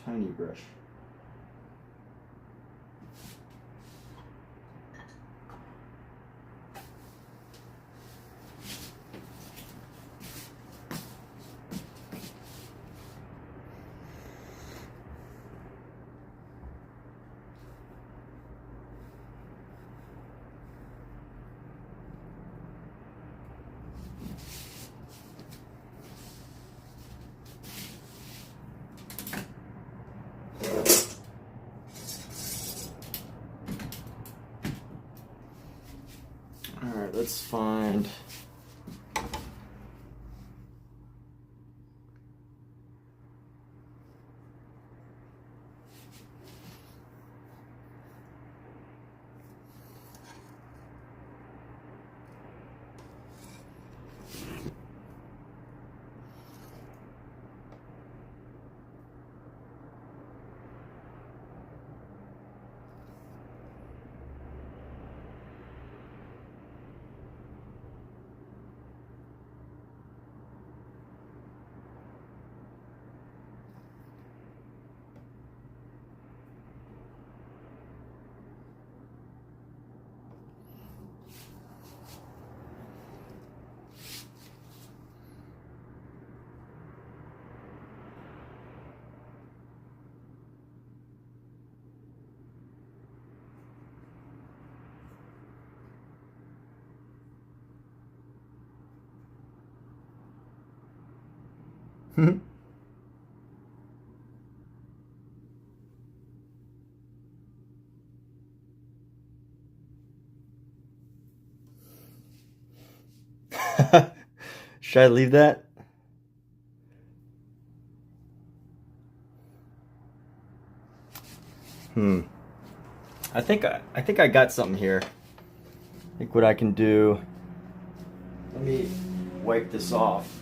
tiny brush. Alright, let's find... Should I leave that? I think I got something here. I think what I can do. Let me wipe this off.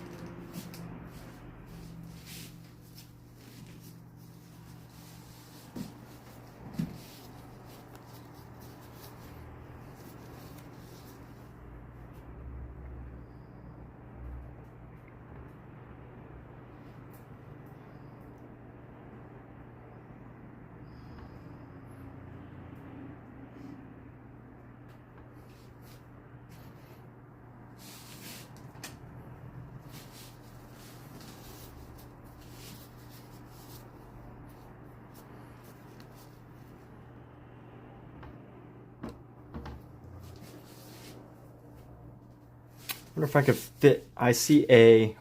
I wonder if I could fit ICARUS.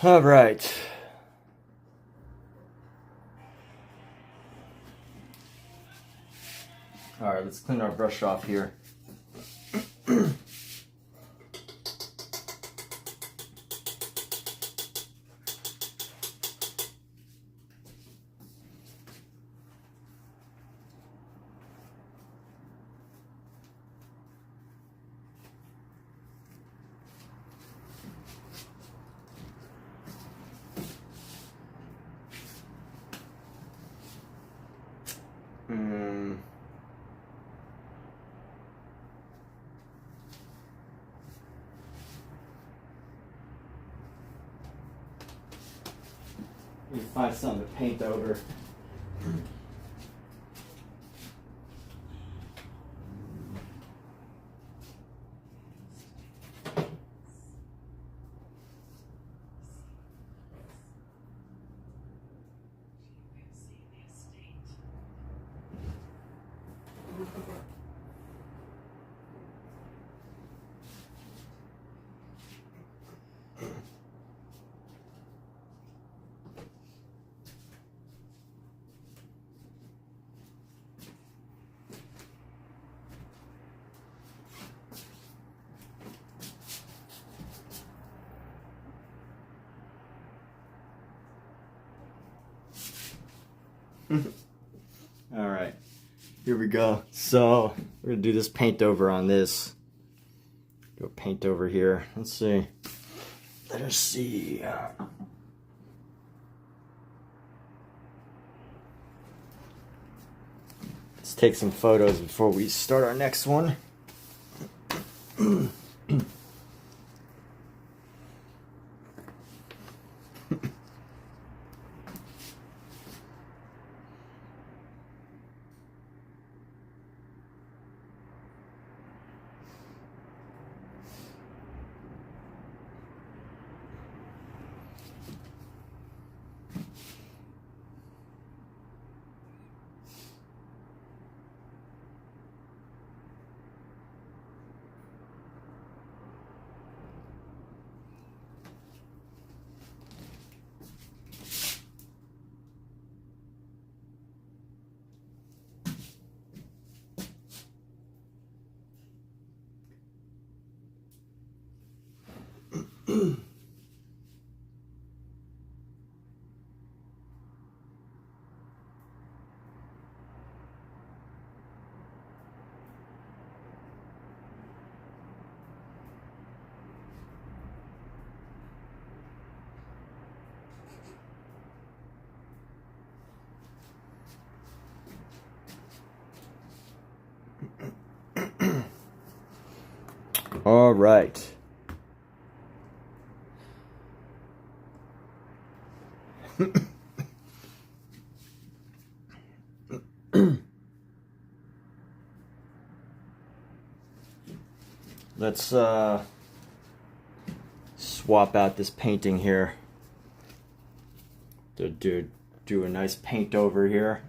All right. Alright, let's clean our brush off here. Need to find something to paint over. All right, here we go. So we're gonna do this paint over on this. Do a paint over here. Let's see. Let us see. Let's take some photos before we start our next one. All right. Let's swap out this painting here. Do a nice paint over here.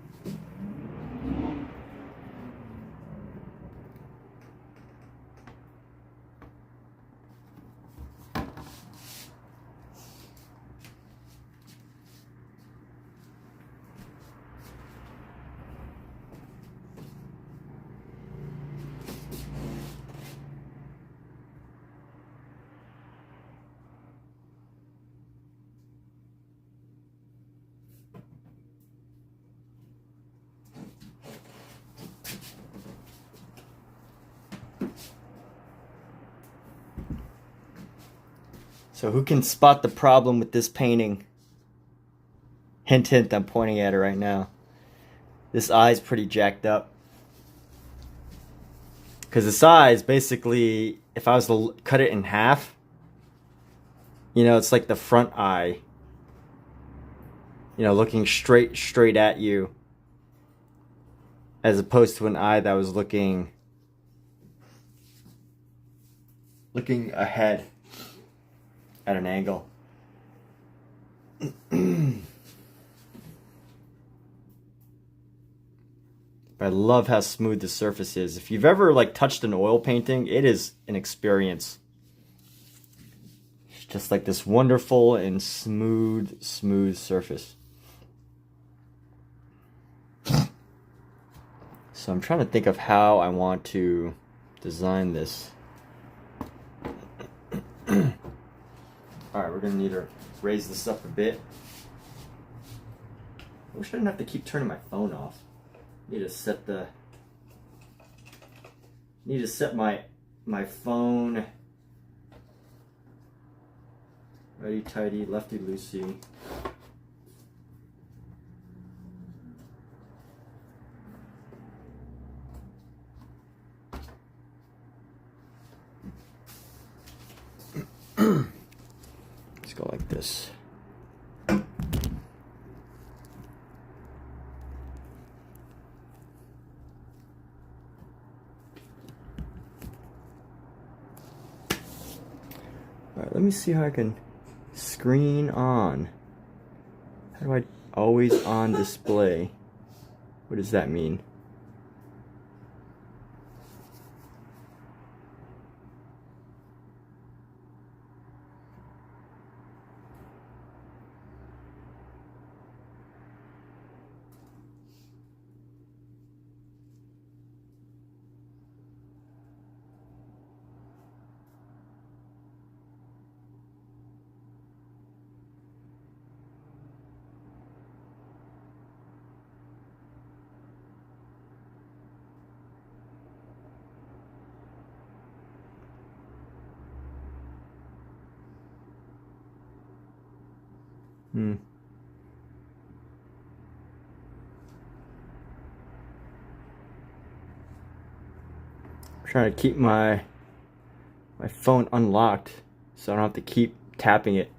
So who can spot the problem with this painting? Hint, hint, I'm pointing at it right now. This eye's pretty jacked up. Because this eye is basically, if I was to cut it in half, you know, it's like the front eye. You know, looking straight at you. As opposed to an eye that was looking ahead. At an angle. But I love how smooth the surface is. If you've ever like touched an oil painting, it is an experience. It's just like this wonderful and smooth surface. So I'm trying to think of how I want to design this. Alright, we're going to need to raise this up a bit. I wish I didn't have to keep turning my phone off. Need to set my phone righty tighty, lefty loosey. Let's go like this. Alright, let me see how I can screen on. How do I always on display? What does that mean? I'm trying to keep my phone unlocked so I don't have to keep tapping it.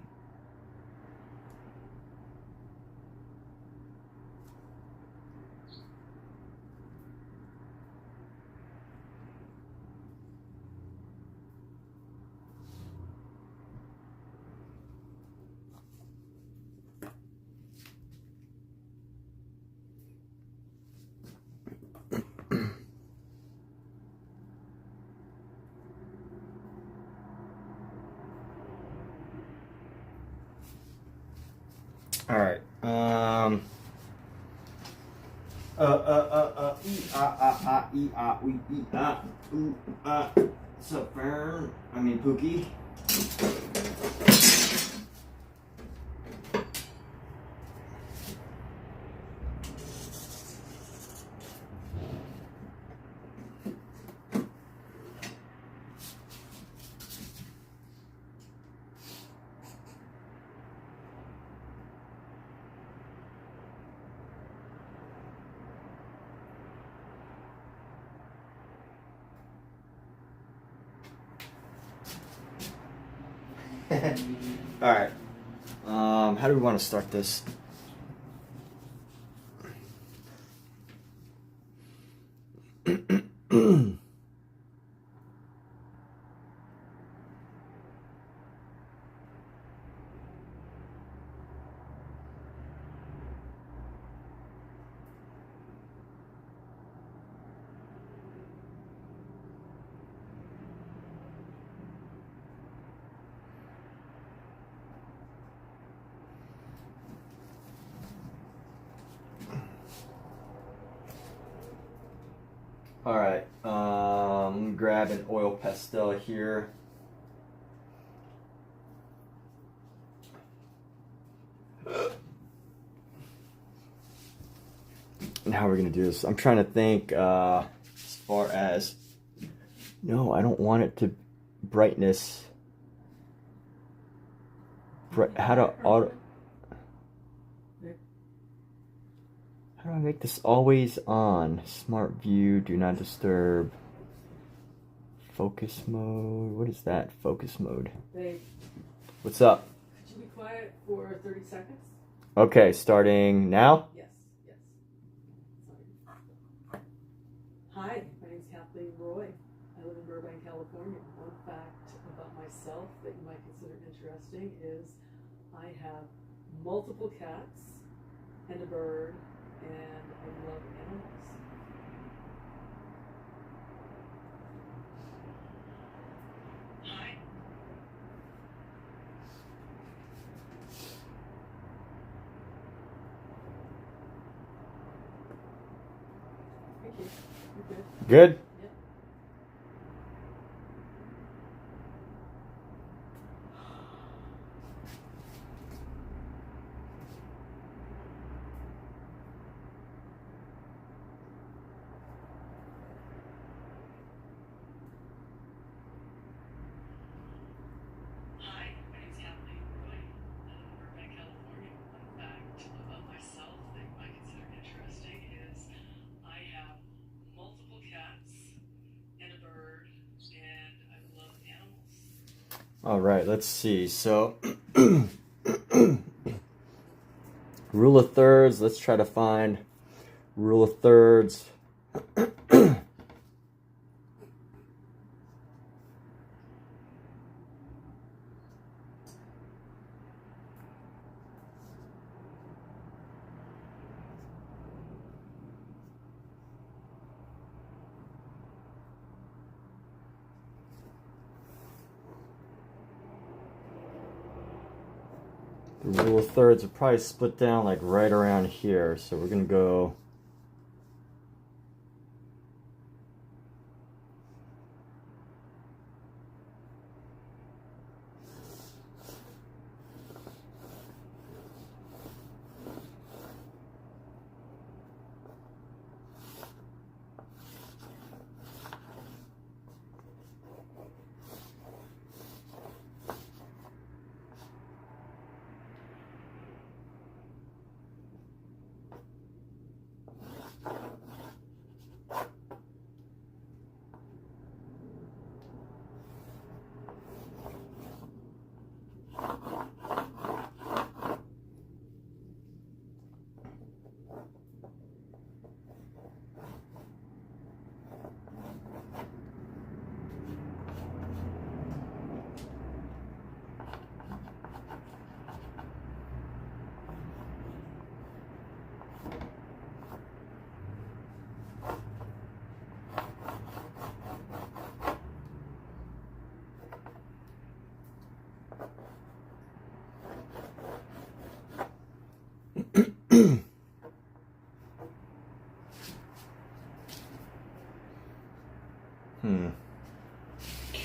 All right. What's up, Fern? I mean, Pookie. All right. How do we want to start this? Alright, let me grab an oil pastel here. And how we're going to do this. I'm trying to think as far as... No, I don't want it to brightness. How to auto... How do I make this always on? Smart view, do not disturb. Focus mode. What is that? Focus mode. Babe, What's up? could you be quiet for 30 seconds? Okay, starting now? Yes, yes. Sorry. Hi, my name's Kathleen Roy. I live in Burbank, California. One fact about myself that you might consider interesting is I have multiple cats and a bird, and I love animals. Hi. Thank you. good. Good? Yep. Hi, my name's Kathleen Roy. I live in Burbank, California. One fact about myself that you might consider interesting is I have multiple cats and a bird, and I love animals. All right, let's see. So, rule of thirds. Let's try to find rule of thirds. The rule of thirds are probably split down like right around here. So we're going to go.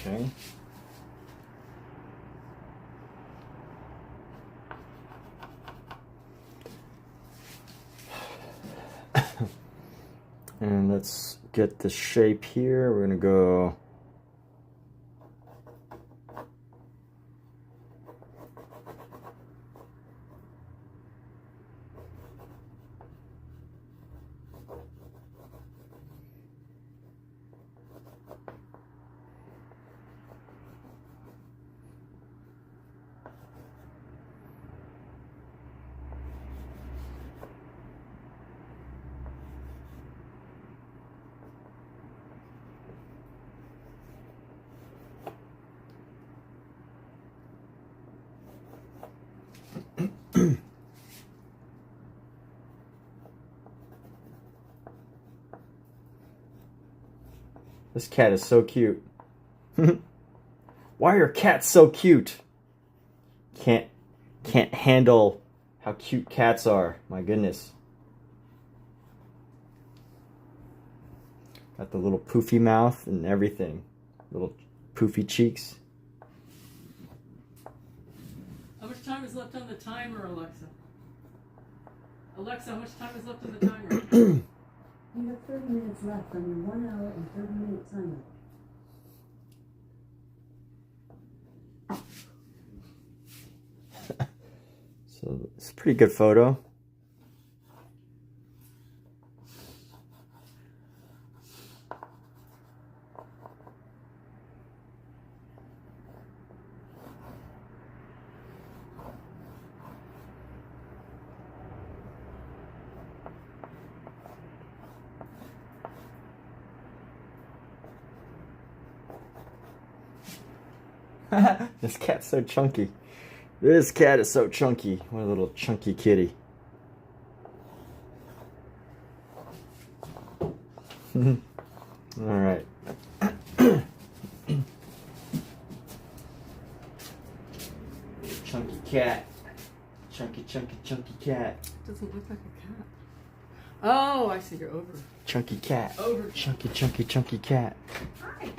Okay. And let's get the shape here. We're going to go. This cat is so cute. Why are cats so cute? Can't handle how cute cats are. My goodness. Got the little poofy mouth and everything. Little poofy cheeks. How much time is left on the timer, Alexa? Alexa, how much time is left on the timer? You have 30 minutes left on your 1 hour and 30-minute timer. So it's a pretty good photo. This cat's so chunky. This cat is so chunky. What a little chunky kitty. Alright. Chunky cat. Chunky cat. Doesn't look like a cat. Oh, I see. You're over. Chunky cat. Over. Chunky, chunky, chunky cat. Hi.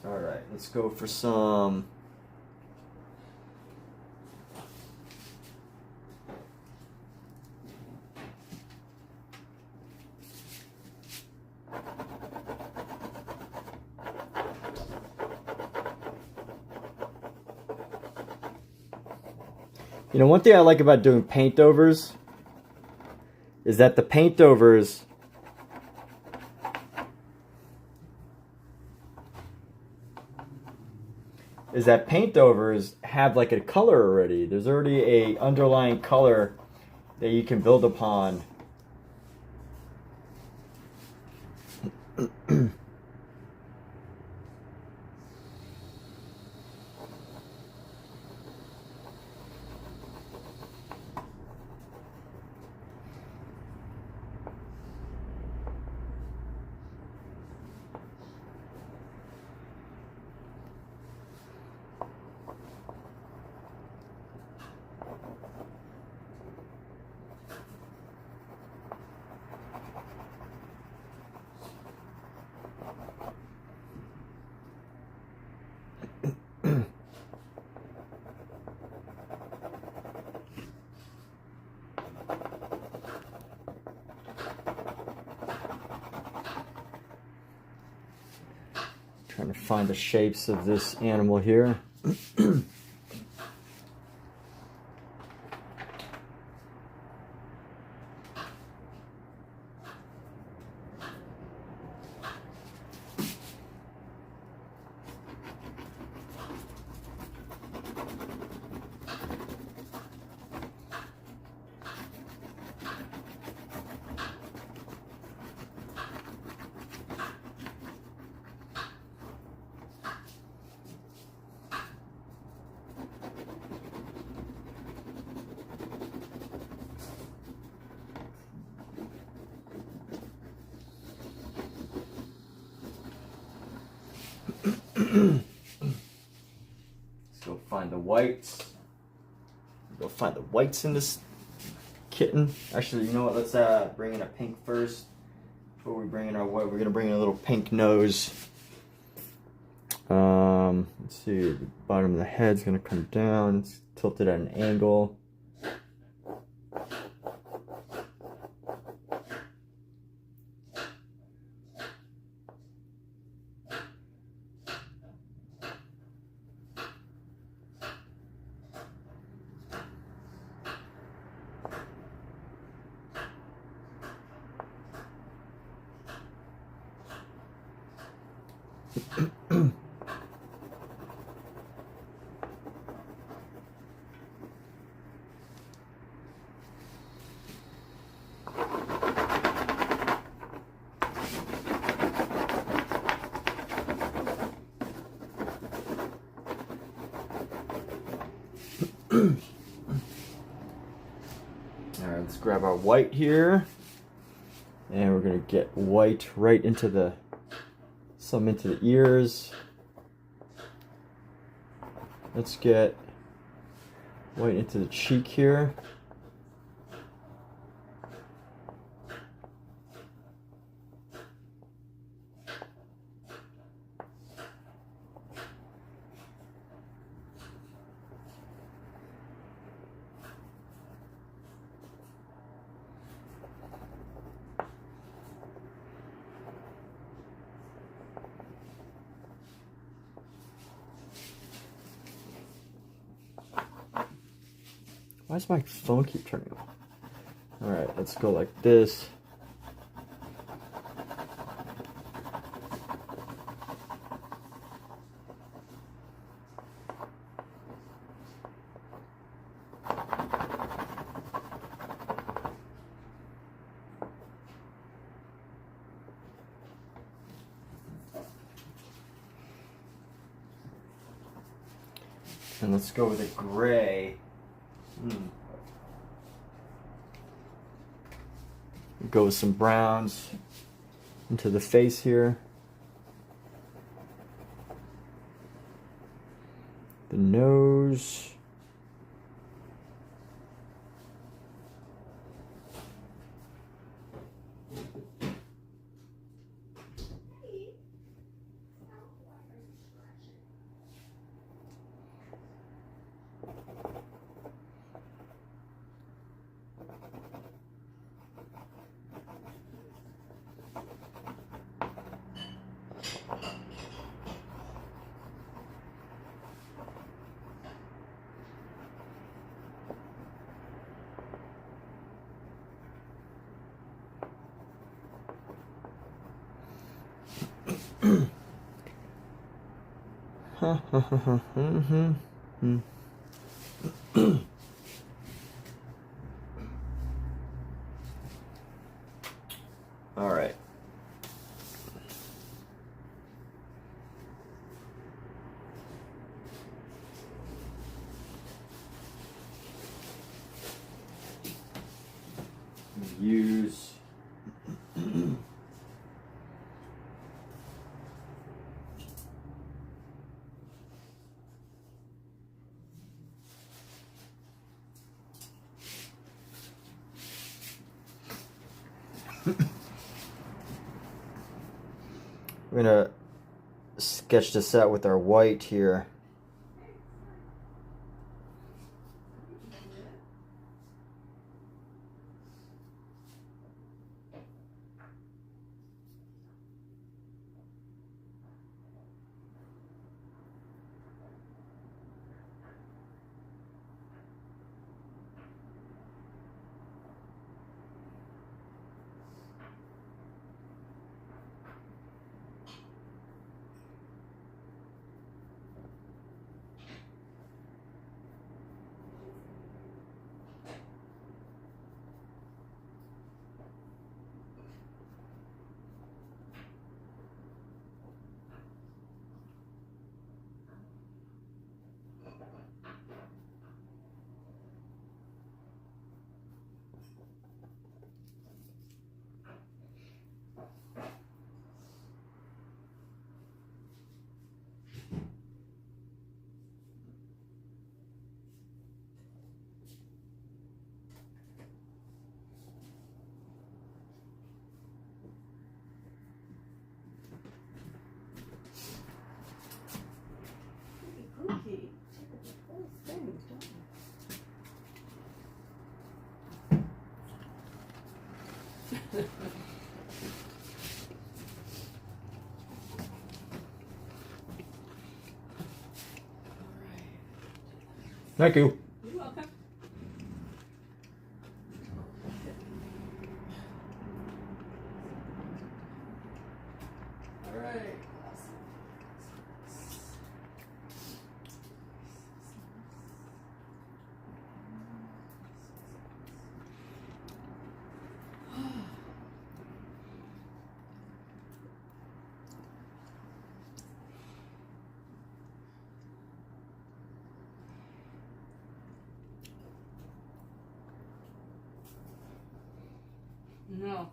All right, let's go for some. You know, one thing I like about doing paint overs is that the paint overs have like a color already. There's already a underlying color that you can build upon. Trying to find the shapes of this animal here. Let's go find the whites. Go find the whites in this kitten. Actually, you know what? Let's bring in a pink first before we bring in our white. We're gonna bring in a little pink nose. Let's see. The bottom of the head's gonna come down. It's tilted at an angle. Alright, let's grab our white here. And we're going to get white right into some into the ears. Let's get white into the cheek here. Why does my phone keep turning off? Alright, let's go like this. And let's go with a gray. Go with some browns into the face here. The nose. All right. Use we're gonna sketch this out with our white here. Thank you. You're welcome. All right. No.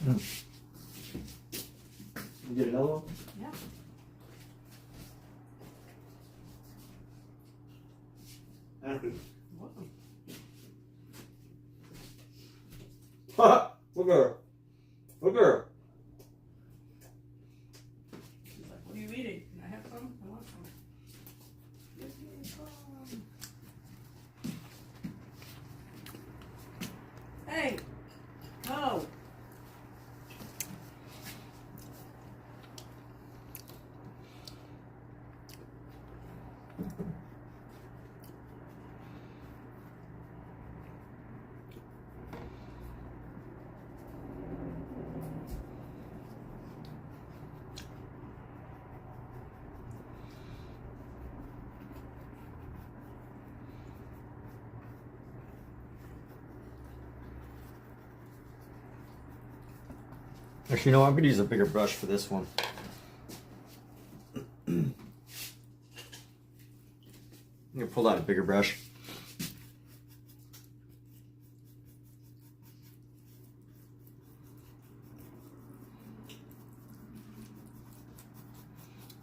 You get another one? Yeah. Welcome. Look at her. Look at her. She's like, what are you eating? Can I have some? I want some. Give me some. Hey, go. Actually, no, I'm going to use a bigger brush for this one. I'm going to pull out a bigger brush.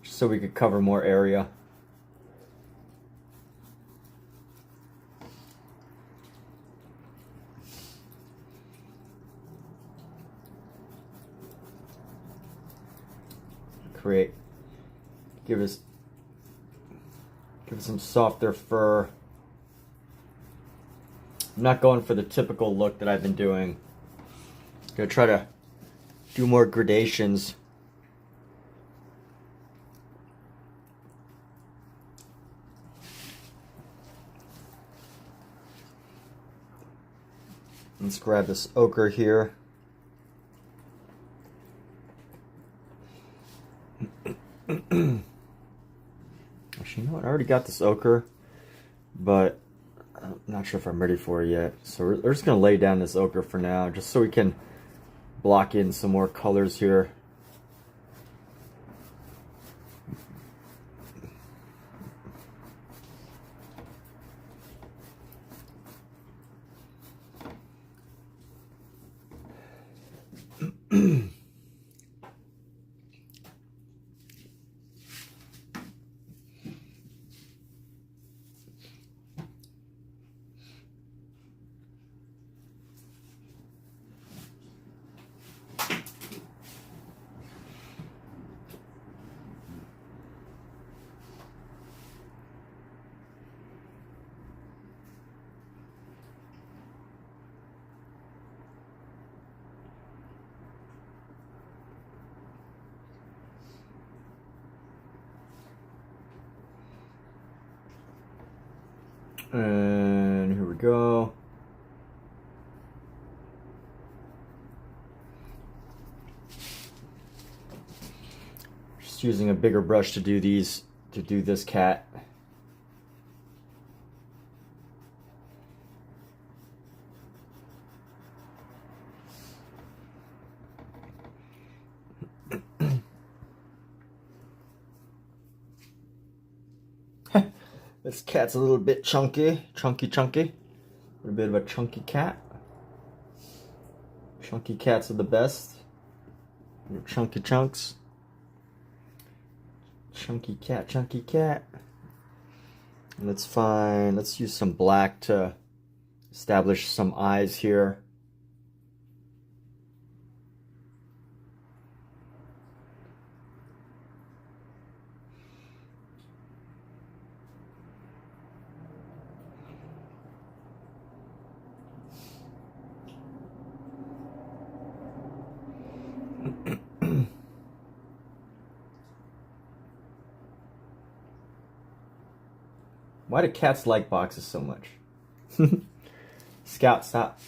Just so we could cover more area. Give us some softer fur. I'm not going for the typical look that I've been doing. Gonna try to do more gradations. Let's grab this ochre here. Actually, you know what? I already got this ochre, but I'm not sure if I'm ready for it yet. So we're just going to lay down this ochre for now, just so we can block in some more colors here. And here we go. Just using a bigger brush to do these, to do this cat. This cat's a little bit chunky. A little bit of a chunky cat. Chunky cats are the best. Little chunky chunks. Chunky cat. And let's use some black to establish some eyes here. Why do cats like boxes so much? Scout, stop.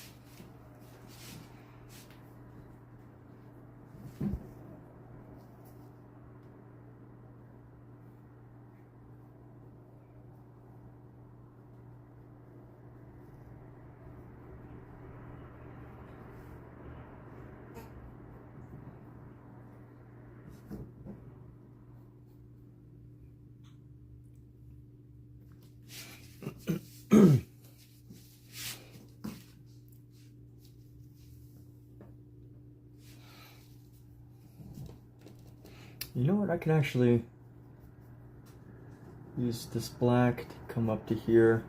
You know what? I can actually use this black to come up to here.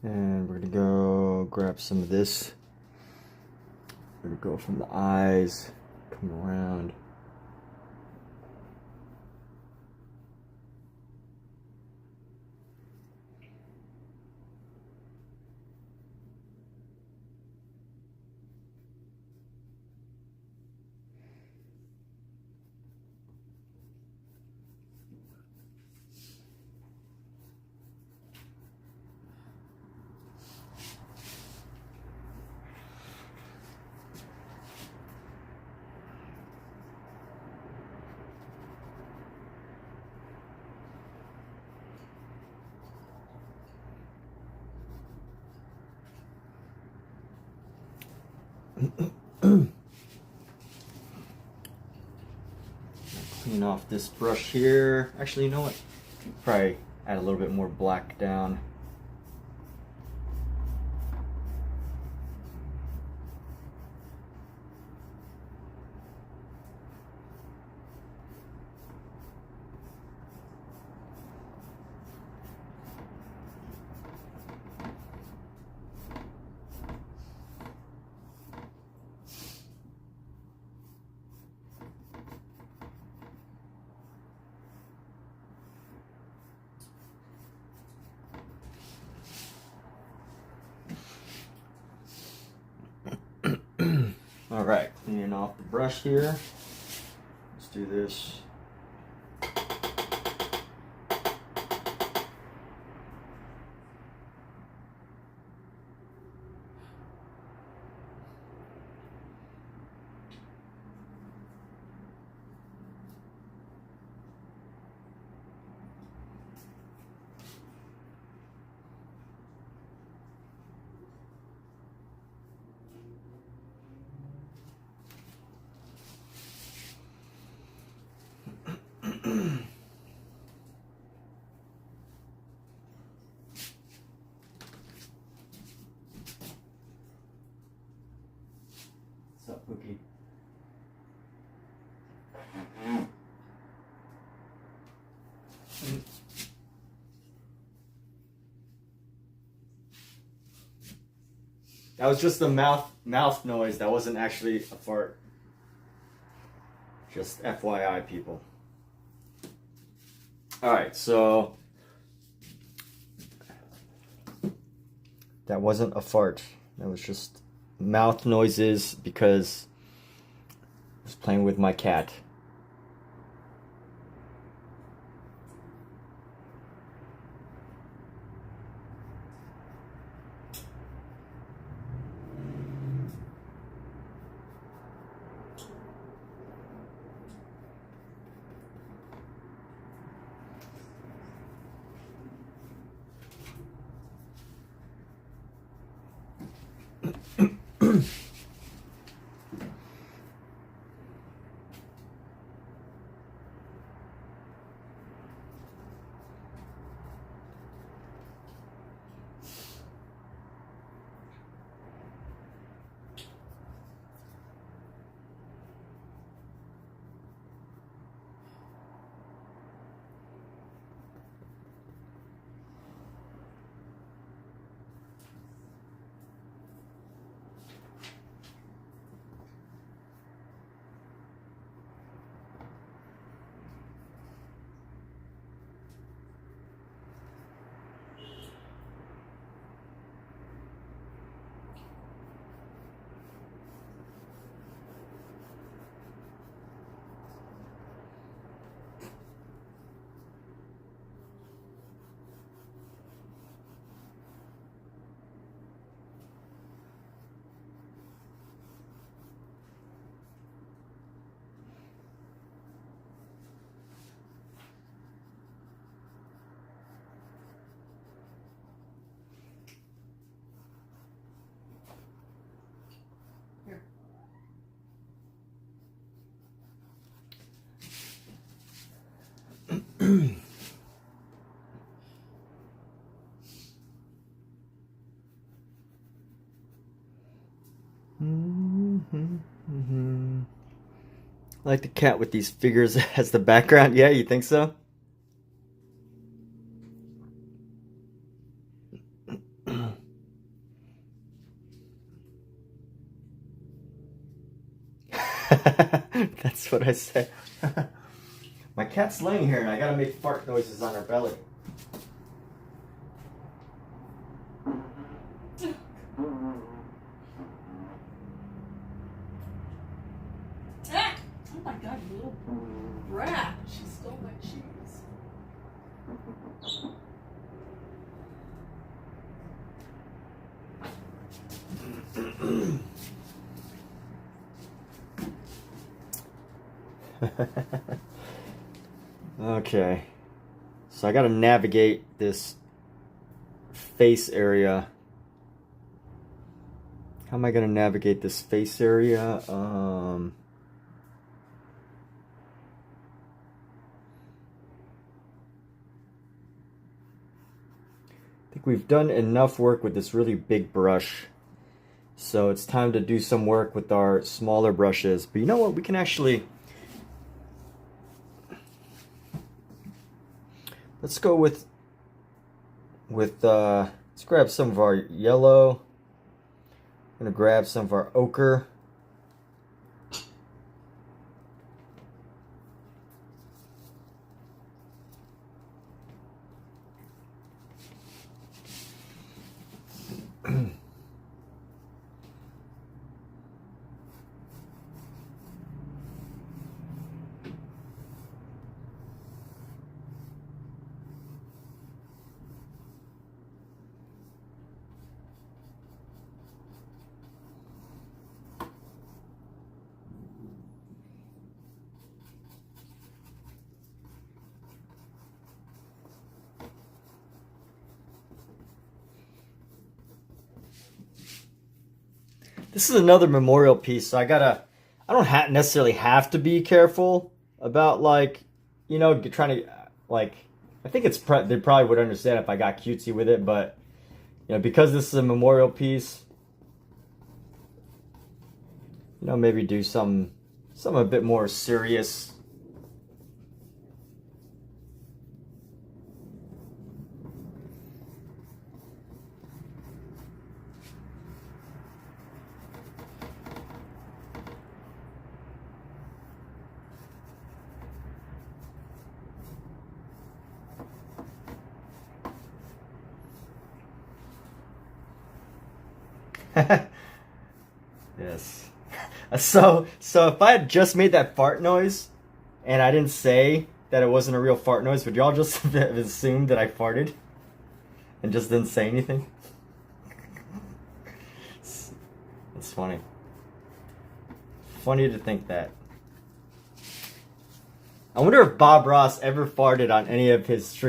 And we're gonna go grab some of this. We're gonna go from the eyes, come around. Clean off this brush here. Actually, you know what? Probably add a little bit more black down. All right, cleaning off the brush here. Let's do this. What's up, Cookie? That was just the mouth noise. That wasn't actually a fart. Just FYI, people. All right, so that wasn't a fart. That was just mouth noises because I was playing with my cat. I like the cat with these figures as the background. Yeah, you think so? That's what I said. My cat's laying here and I gotta make fart noises on her belly. Oh my god, you little brat. She stole my cheese. Okay, so I gotta navigate this face area. How am I gonna navigate this face area? I think we've done enough work with this really big brush. So it's time to do some work with our smaller brushes. But you know what? We can actually... Let's go with let's grab some of our yellow. I'm gonna grab some of our ochre. This is another memorial piece, so I don't necessarily have to be careful about, like, you know, trying to, like, I think they probably would understand if I got cutesy with it, but, you know, because this is a memorial piece, you know, maybe do some a bit more serious. Yes. So if I had just made that fart noise and I didn't say that it wasn't a real fart noise, would y'all just have assumed that I farted and just didn't say anything? It's funny. Funny to think that. I wonder if Bob Ross ever farted on any of his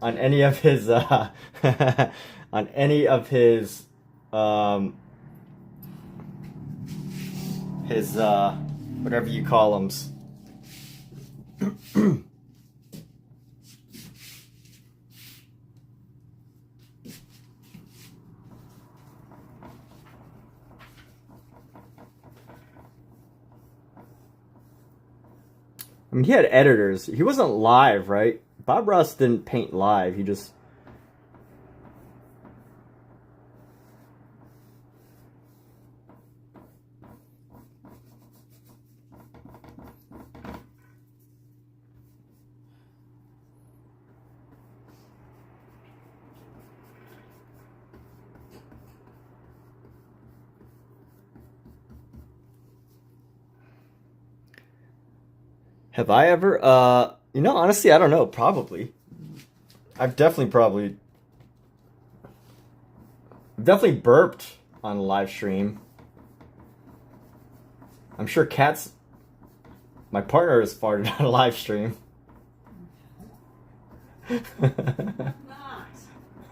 on any of his on any of his his whatever you call them. I mean, he had editors. He wasn't live, right? Bob Ross didn't paint live. He just... Have I ever, you know, honestly, I don't know, probably. I've definitely burped on a live stream. I'm sure Kat's, my partner has farted on a live stream.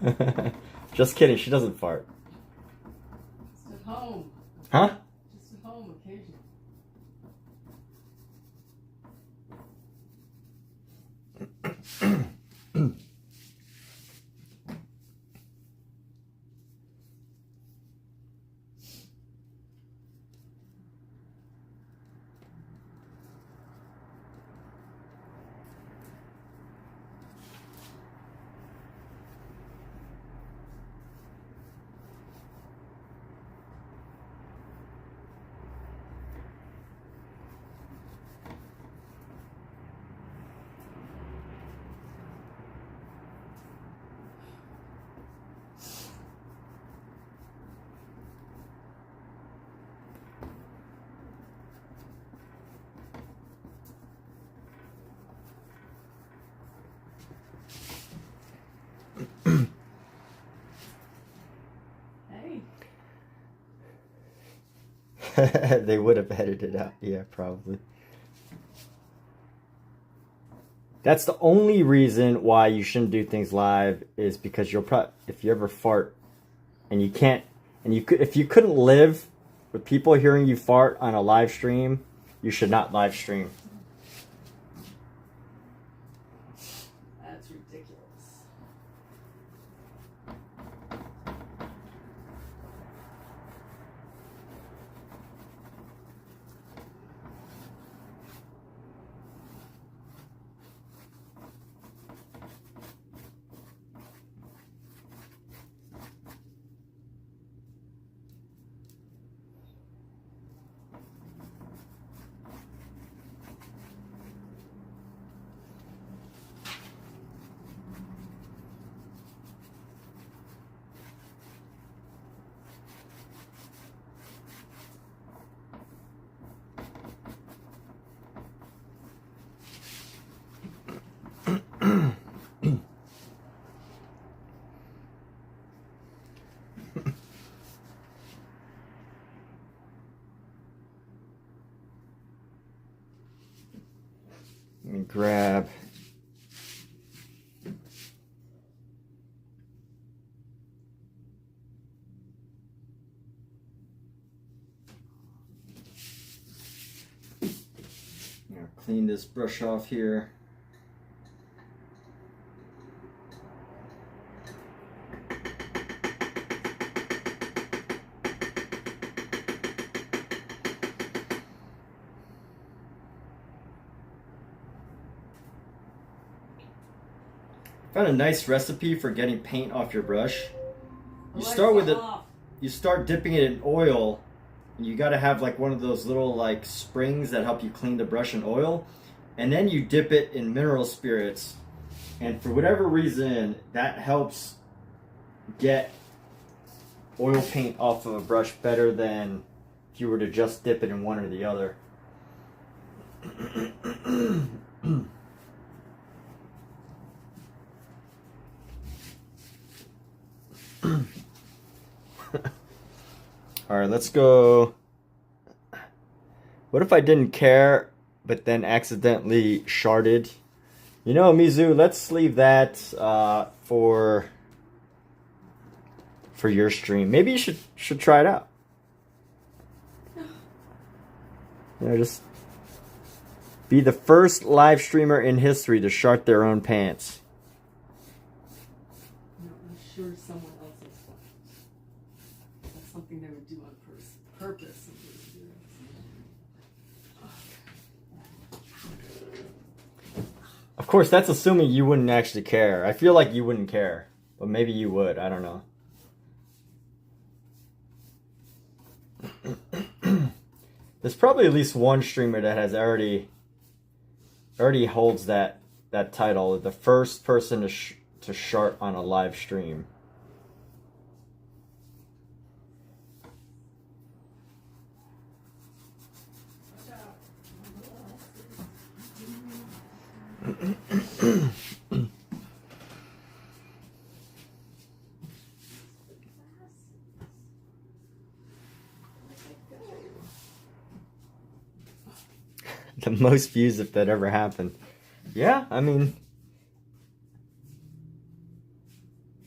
Not. Just kidding, she doesn't fart. Just at home. Huh? Just at home occasionally. They would have edited it out. Yeah, probably. That's the only reason why you shouldn't do things live, is because you'll probably, if you ever fart and you can't, and you could, if you couldn't live with people hearing you fart on a live stream, you should not live stream. That's ridiculous. Let me grab. Now clean this brush off here. Found a nice recipe for getting paint off your brush. You start with it. You start dipping it in oil, and you got to have like one of those little like springs that help you clean the brush in oil, and then you dip it in mineral spirits, and for whatever reason that helps get oil paint off of a brush better than if you were to just dip it in one or the other. All right, let's go. What if I didn't care, but then accidentally sharded? You know, Mizu, let's leave that for your stream. Maybe you should try it out. You know, just be the first live streamer in history to shart their own pants. No, I'm sure someone else has done it. That's something they would do on purpose. Of course, that's assuming you wouldn't actually care. I feel like you wouldn't care, but maybe you would. I don't know. There's probably at least one streamer that has already holds that title, the first person to shart on a live stream. The most views if that ever happened. Yeah, I mean,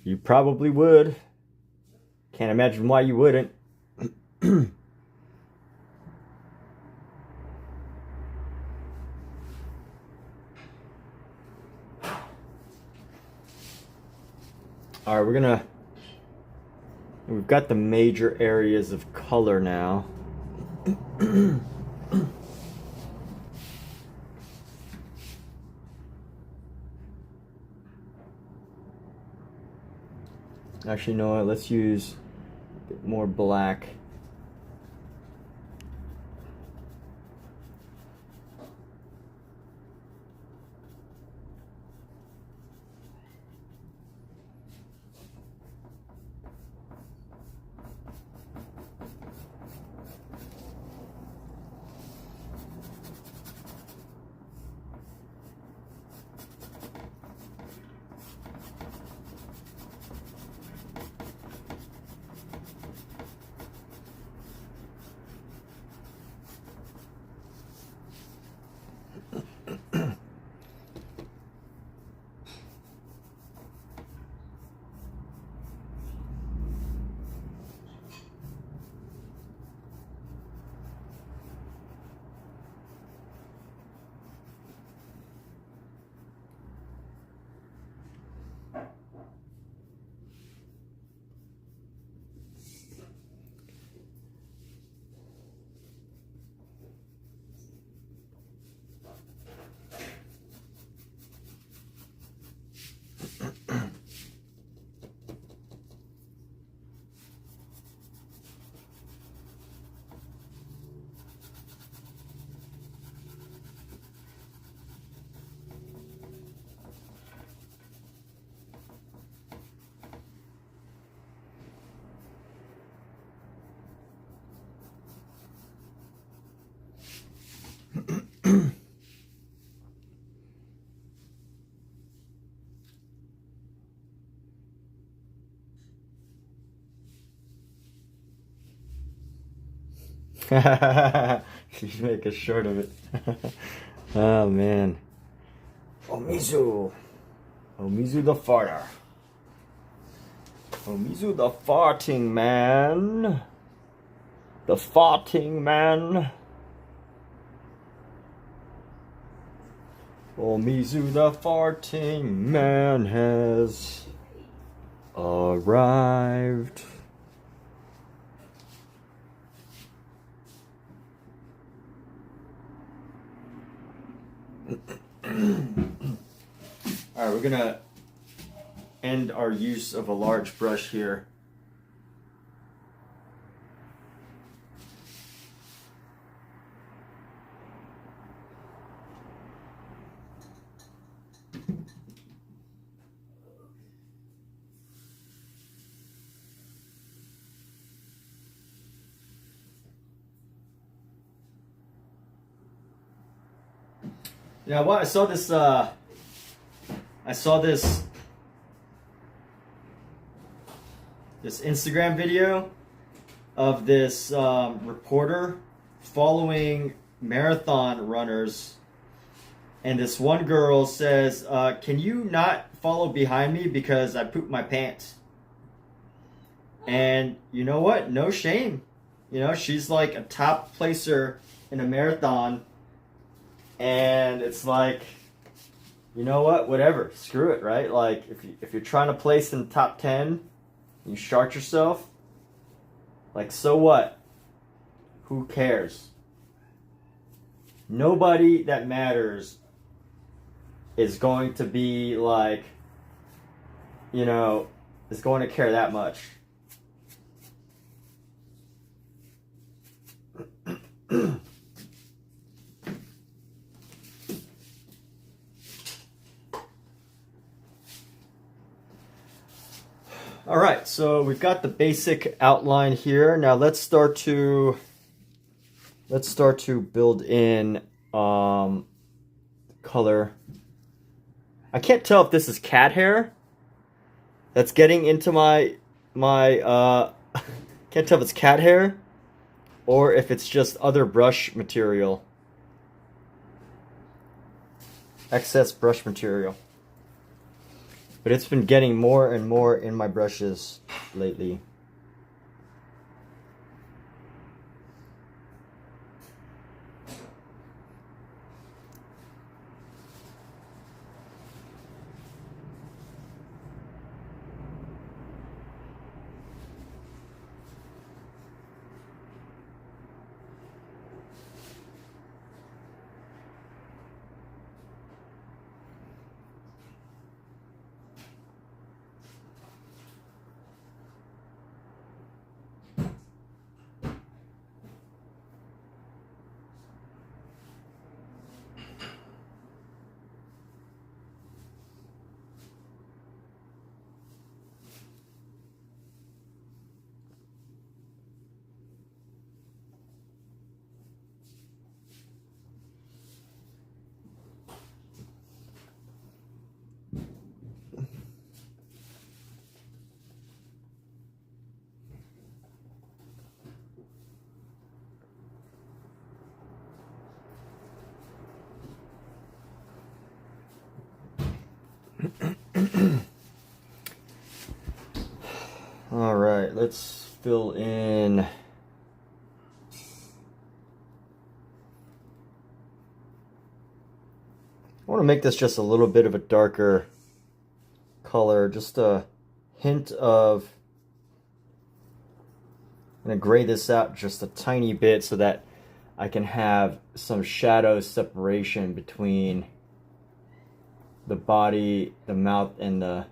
you probably would. Can't imagine why you wouldn't. All right, we've got the major areas of color now. Actually, no, let's use a bit more black. You make a short of it. Oh man. Omizu the farter. Omizu the farting man. The farting man. Omizu the farting man has arrived. Alright, we're gonna end our use of a large brush here. Yeah, well, I saw this Instagram video of this reporter following marathon runners, and this one girl says, can you not follow behind me because I pooped my pants? And you know what? No shame. You know, she's like a top placer in a marathon, and it's like, you know what? Whatever. Screw it, right? Like, if you're trying to place in the top 10, you shart yourself, like, so what? Who cares? Nobody that matters is going to be like, you know, is going to care that much. All right, so we've got the basic outline here. Now let's start to build in color. I can't tell if this is cat hair that's getting into my can't tell if it's cat hair or if it's just other brush material, excess brush material. But it's been getting more and more in my brushes lately. All right, let's fill in. I want to make this just a little bit of a darker color, just a hint of, I'm going to gray this out just a tiny bit so that I can have some shadow separation between the body, the mouth, and the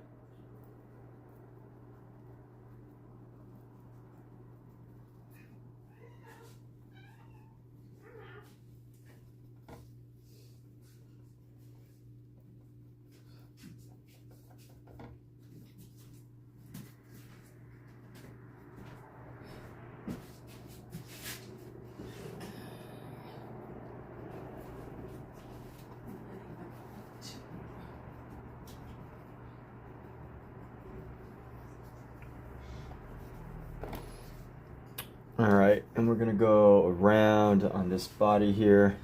all right, and we're gonna go around on this body here.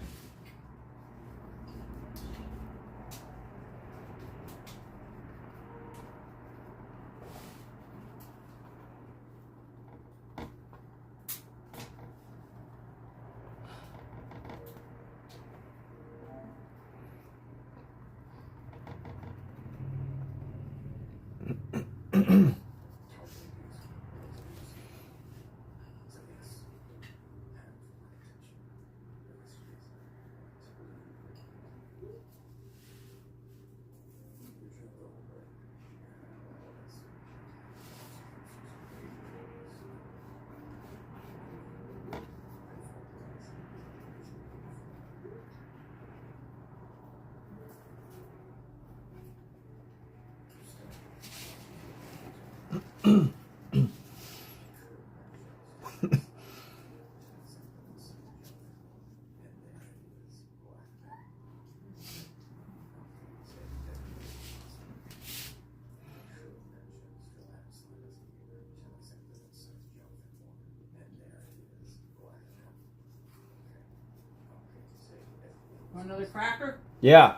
Want another cracker? Yeah,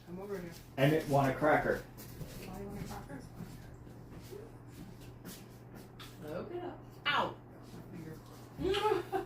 Come over here. and it want a cracker. Why you want a cracker? Open up. Ow! My finger.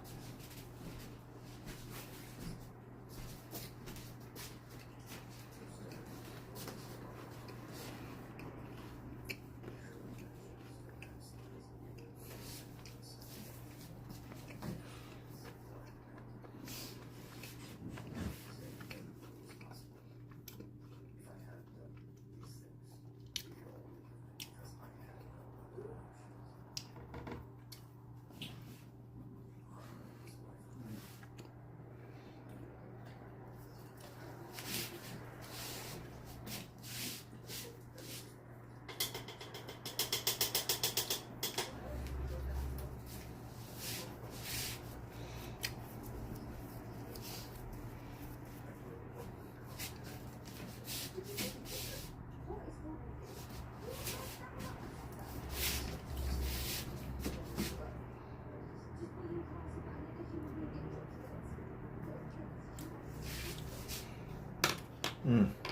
I'm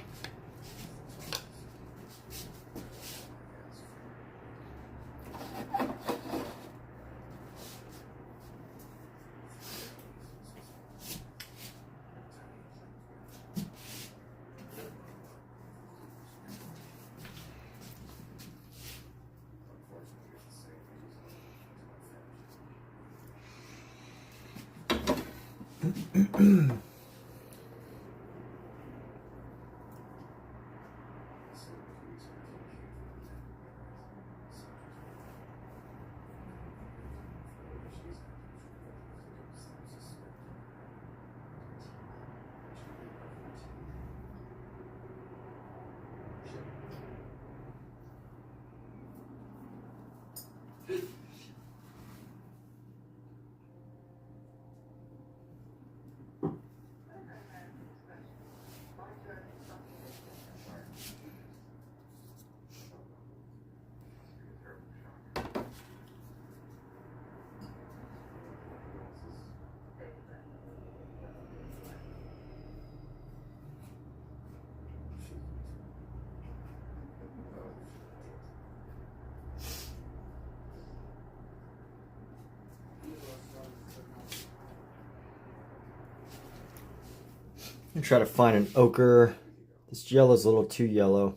try to find an ochre. This yellow's a little too yellow.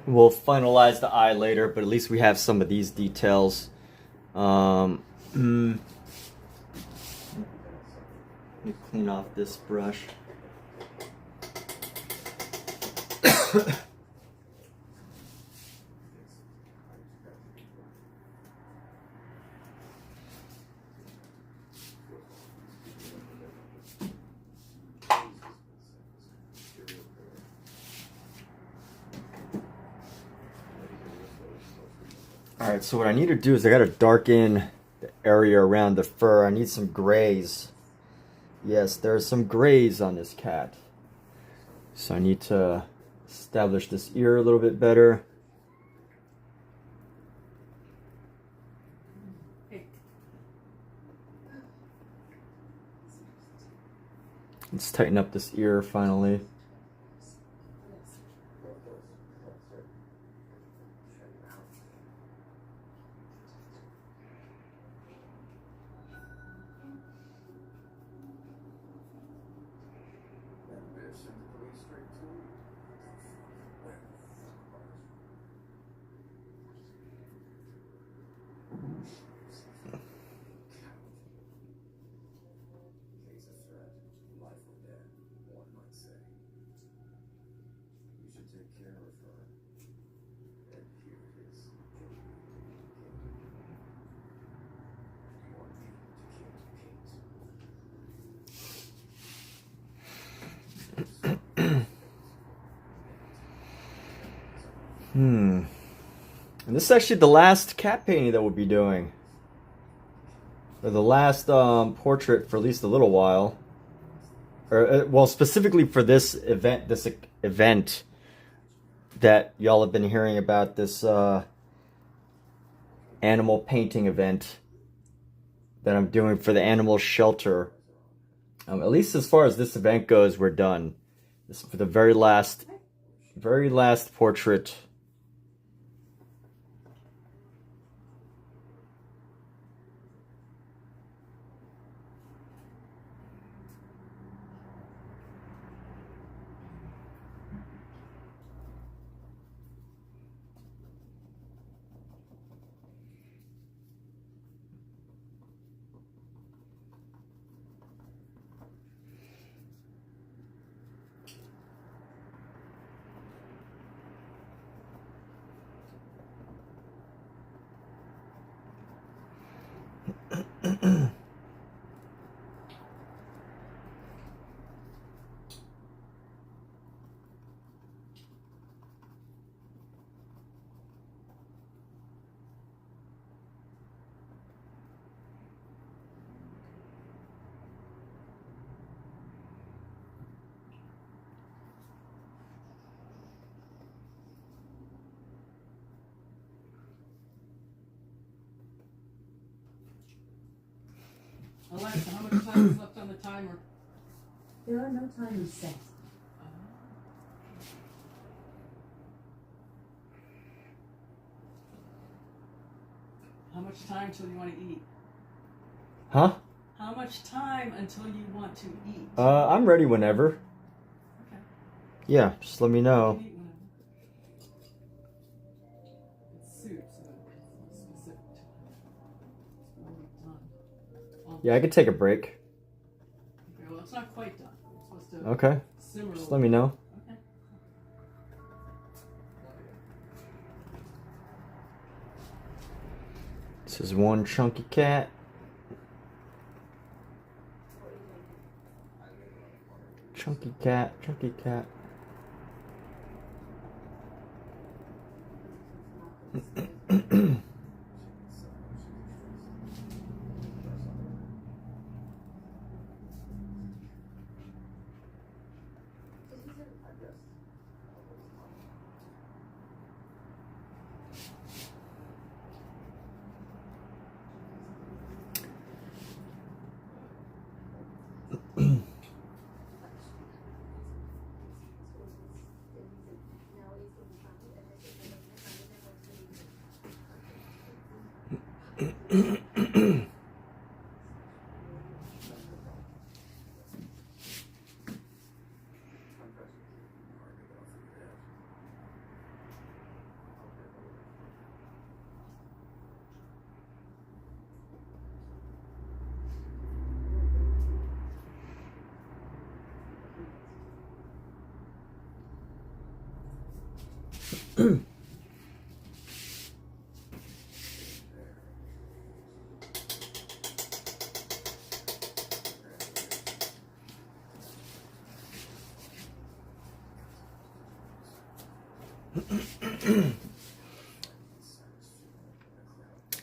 We'll finalize the eye later, but at least we have some of these details. Let me clean off this brush. Alright, so what I need to do is I gotta darken the area around the fur. I need some grays. Yes, there's some grays on this cat. So I need to establish this ear a little bit better. Let's tighten up this ear finally. And this is actually the last cat painting that we'll be doing. Or the last portrait for at least a little while. Or, well, specifically for this event that y'all have been hearing about, this animal painting event that I'm doing for the animal shelter. At least as far as this event goes, we're done. This is for the very last portrait. Alexa, how much time is left on the timer? There are no timers set. How much time till you want to eat? Huh? How much time until you want to eat? I'm ready whenever. Okay. Yeah, just let me know. You can eat whenever. It's soup, so it's specific time. It's already done. Yeah, I could take a break. Okay, well, it's not quite done. It's supposed to Okay. simmer. Just let me know. Okay. This is one chunky cat. Chunky cat, chunky cat.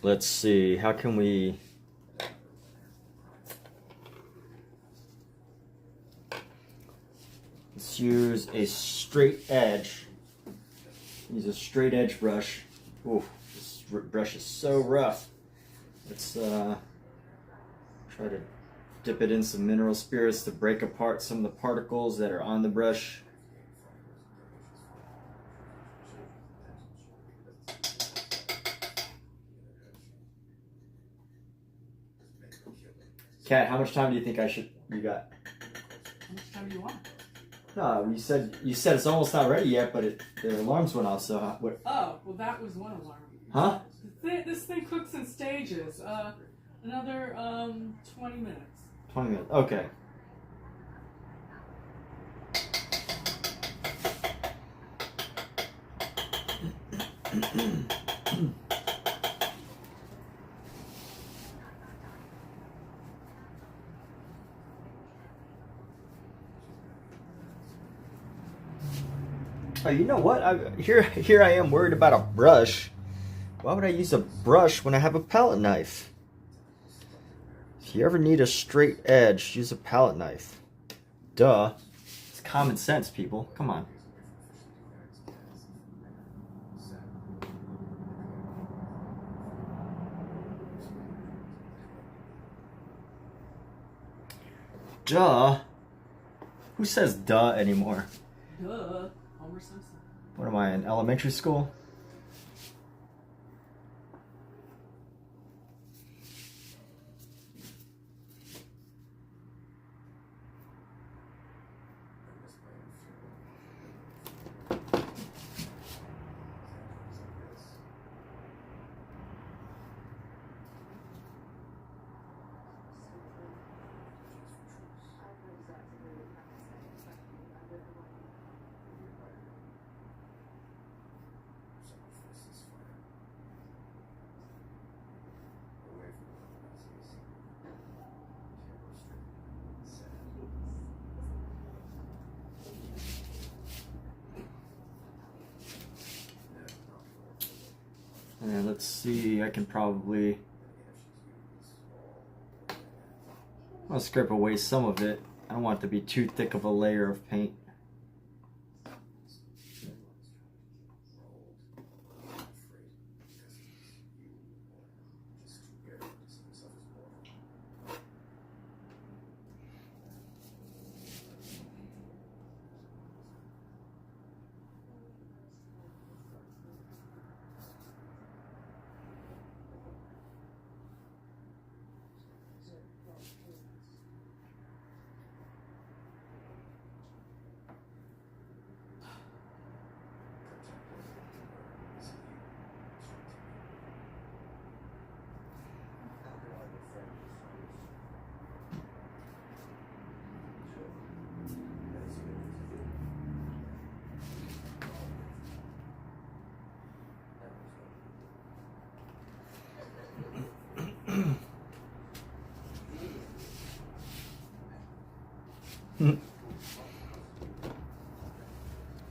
Let's see, how can we... Let's use a straight edge. Use a straight edge brush. Ooh, this brush is so rough. Let's try to dip it in some mineral spirits to break apart some of the particles that are on the brush. Kat, how much time do you think you got? How much time do you want? No, you said it's almost not ready yet, but the alarms went off. So what? Oh, well, that was one alarm. Huh? This thing cooks in stages. Another 20 minutes. 20 minutes. Okay. Oh, you know what? Here I am worried about a brush. Why would I use a brush when I have a palette knife? If you ever need a straight edge, use a palette knife. Duh. It's common sense, people. Come on. Duh. Who says duh anymore? Duh. Homer Simpson. What am I, in elementary school? And let's see, I can probably, I'll scrape away some of it. I don't want it to be too thick of a layer of paint.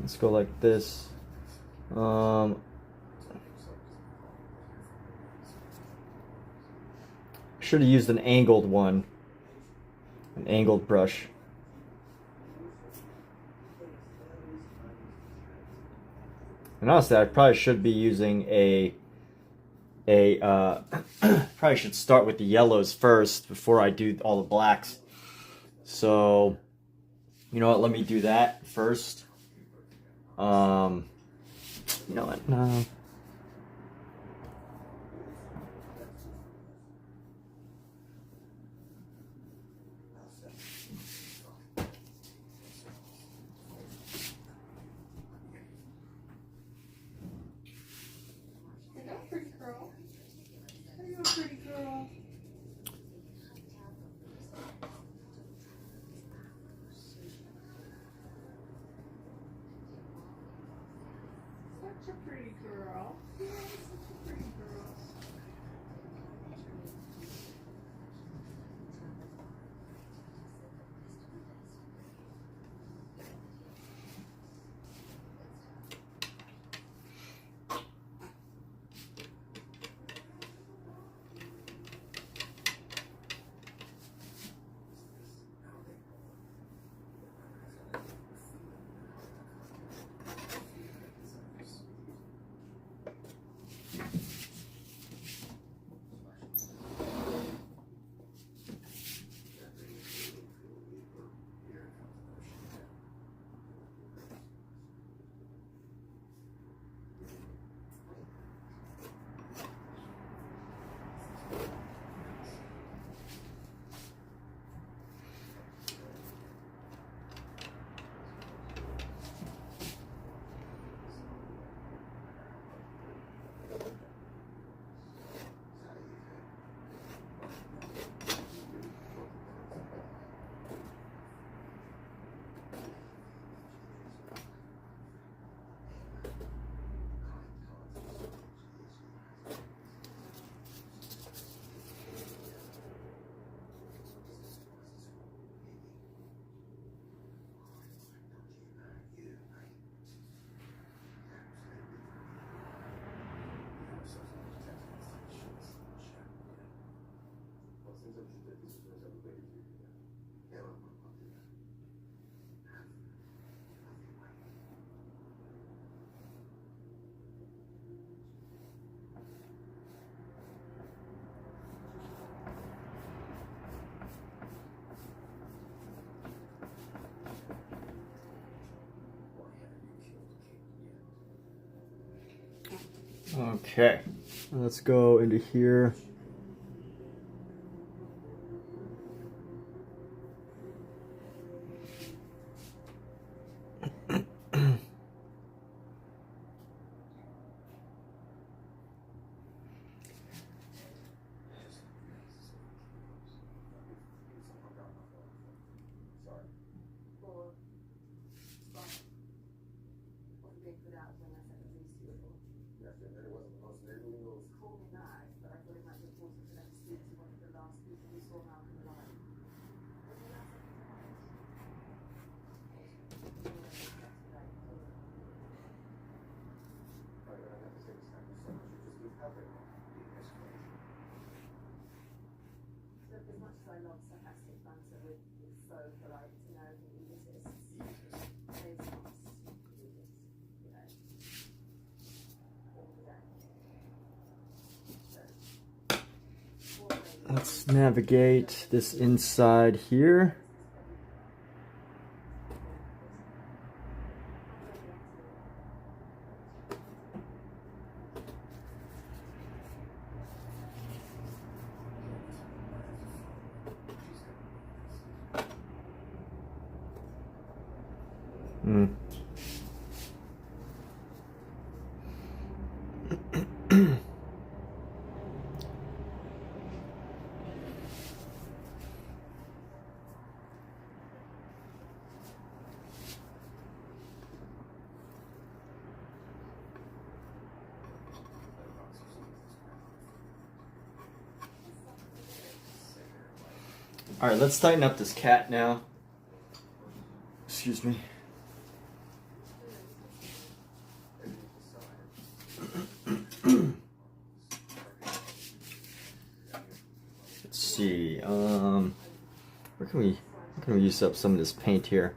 Let's go like this. Should have used an angled one, an angled brush. And honestly, I probably should be using probably should start with the yellows first before I do all the blacks. So, you know what? Let me do that first. You know what? No. Pretty girl. Are you a pretty girl? Such a pretty girl. Yeah, such a pretty girl. Okay, let's go into here. lots of has to banter with faux polite to know he exists. Face mask, you know, all the day. So, Let's navigate this inside here. All right, let's tighten up this cat now. Excuse me. Let's see. Where can we use up some of this paint here?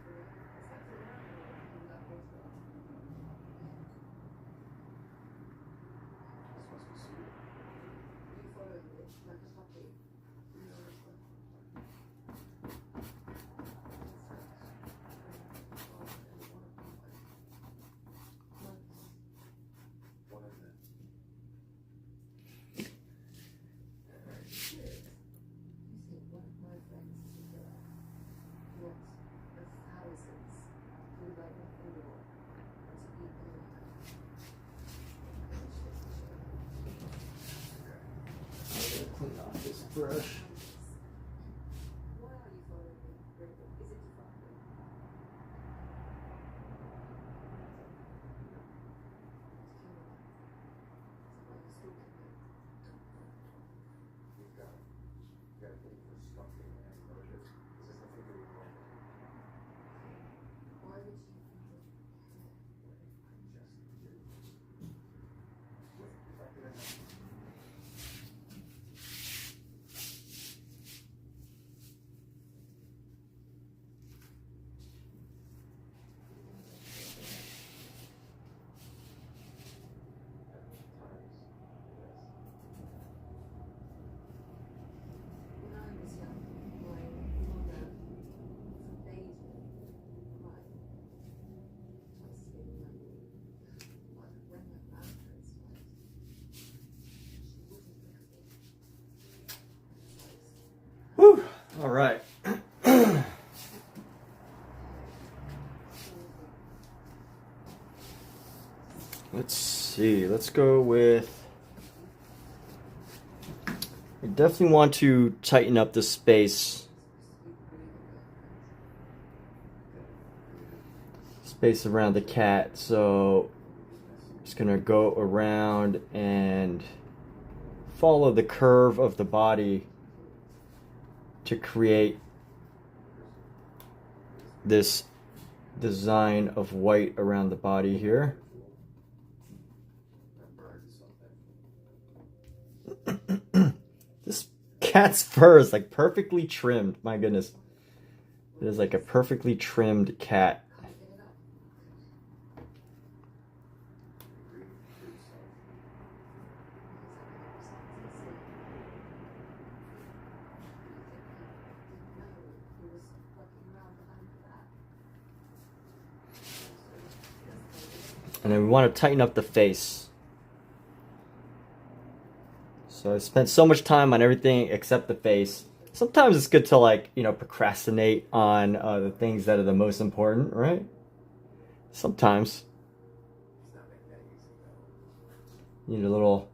Clean off this brush. Whew. All right. Let's see. Let's go with... I definitely want to tighten up the space. Space around the cat. So I'm just gonna go around and follow the curve of the body to create this design of white around the body here. This cat's fur is like perfectly trimmed. My goodness. It is like a perfectly trimmed cat. And then we want to tighten up the face. So I spent so much time on everything except the face. Sometimes it's good to, like, you know, procrastinate on the things that are the most important, right? Sometimes. You need a little...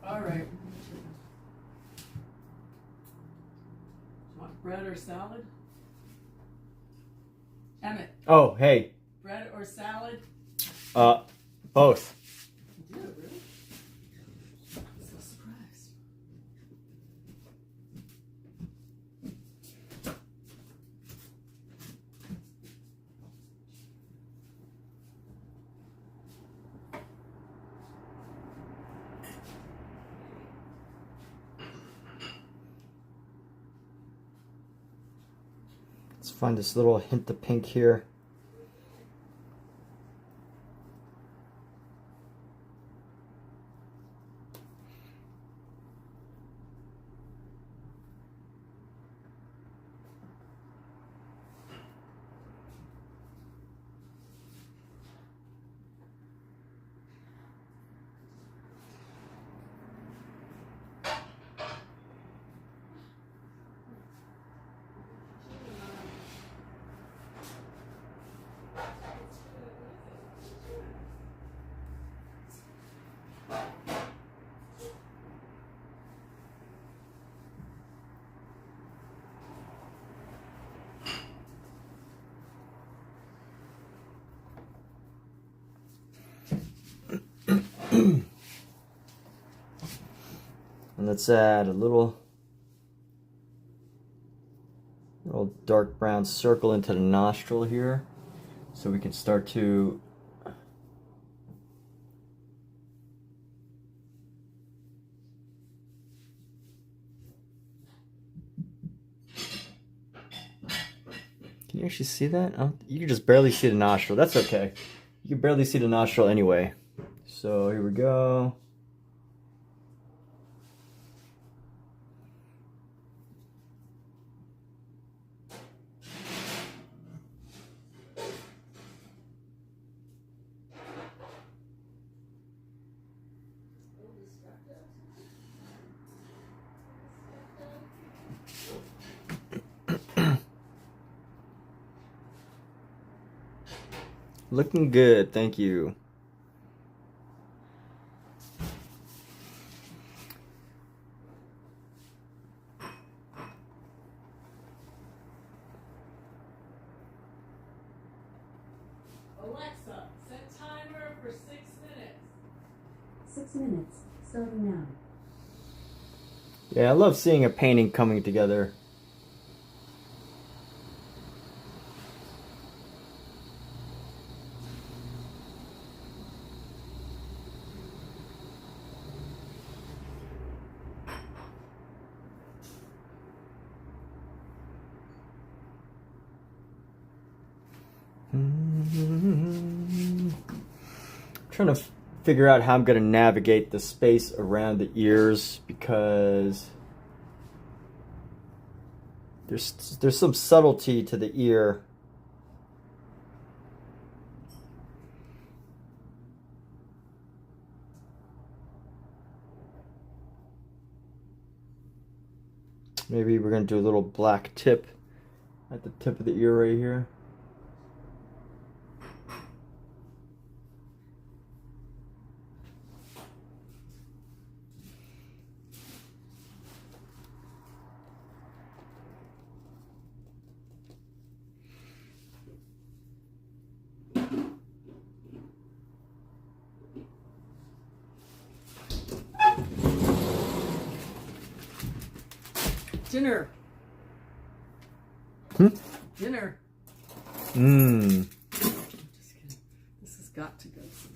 All right. Want bread or salad? Emmett, Oh, hey. bread or salad? Both. Yeah, really? I'm so surprised. Let's find this little hint of pink here. And let's add a little dark brown circle into the nostril here, so we can start to Can you actually see that? Oh, you can just barely see the nostril. That's okay. You can barely see the nostril anyway. So here we go. Looking good, thank you. Alexa, set timer for 6 minutes. 6 minutes, starting now. Yeah, I love seeing a painting coming together. Trying to figure out how I'm going to navigate the space around the ears, because there's some subtlety to the ear. Maybe we're going to do a little black tip at the tip of the ear right here. Dinner. Hmm? Dinner. Mmm. Just kidding. This has got to go somewhere.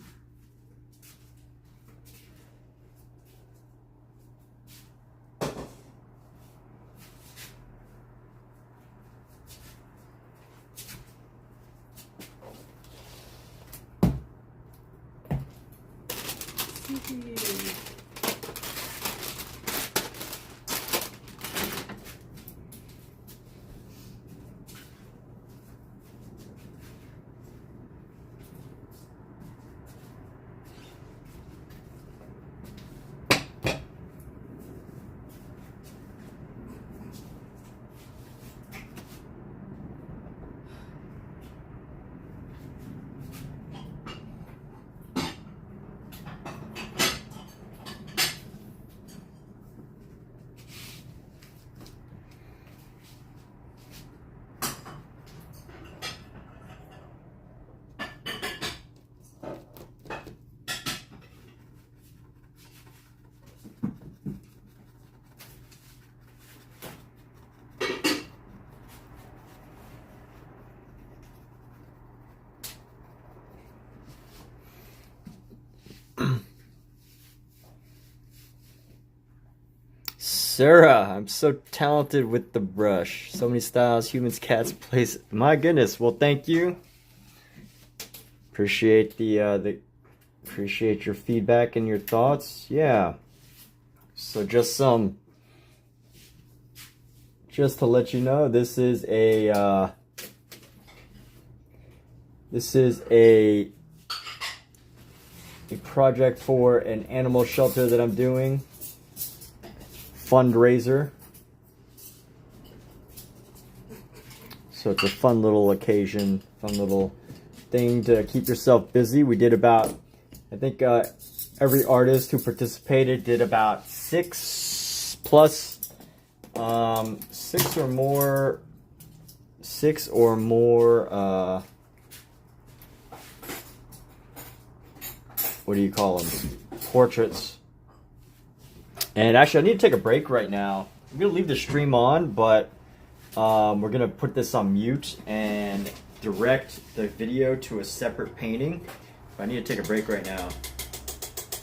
Sarah, I'm so talented with the brush. So many styles, humans, cats, places. My goodness. Well, thank you. Appreciate appreciate your feedback and your thoughts. Yeah. So just to let you know, this is a project for an animal shelter that I'm doing. Fundraiser. So it's a fun little occasion, fun little thing to keep yourself busy. We did about, I think every artist who participated did about 6 or more what do you call them? Portraits. And actually, I need to take a break right now. I'm going to leave the stream on, but we're going to put this on mute and direct the video to a separate painting. But I need to take a break right now.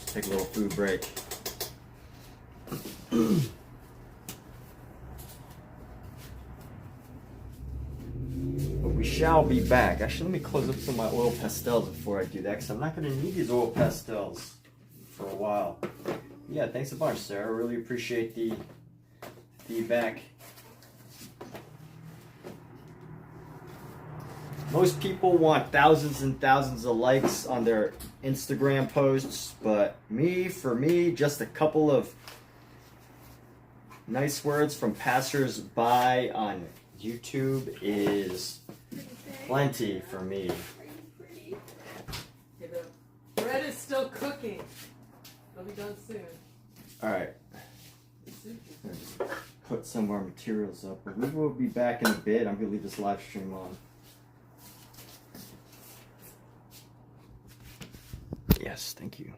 Take a little food break. But we shall be back. Actually, let me close up some of my oil pastels before I do that, because I'm not going to need these oil pastels for a while. Yeah, thanks a bunch, Sarah. Really appreciate the feedback. Most people want thousands and thousands of likes on their Instagram posts, but for me, just a couple of nice words from passers-by on YouTube is plenty for me. Okay, the bread is still cooking. It'll be done soon. Alright. Put some more materials up, but we will be back in a bit. I'm going to leave this live stream on. Yes, thank you.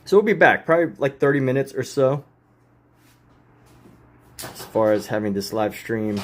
So we'll be back, probably like 30 minutes or so, as far as having this live stream.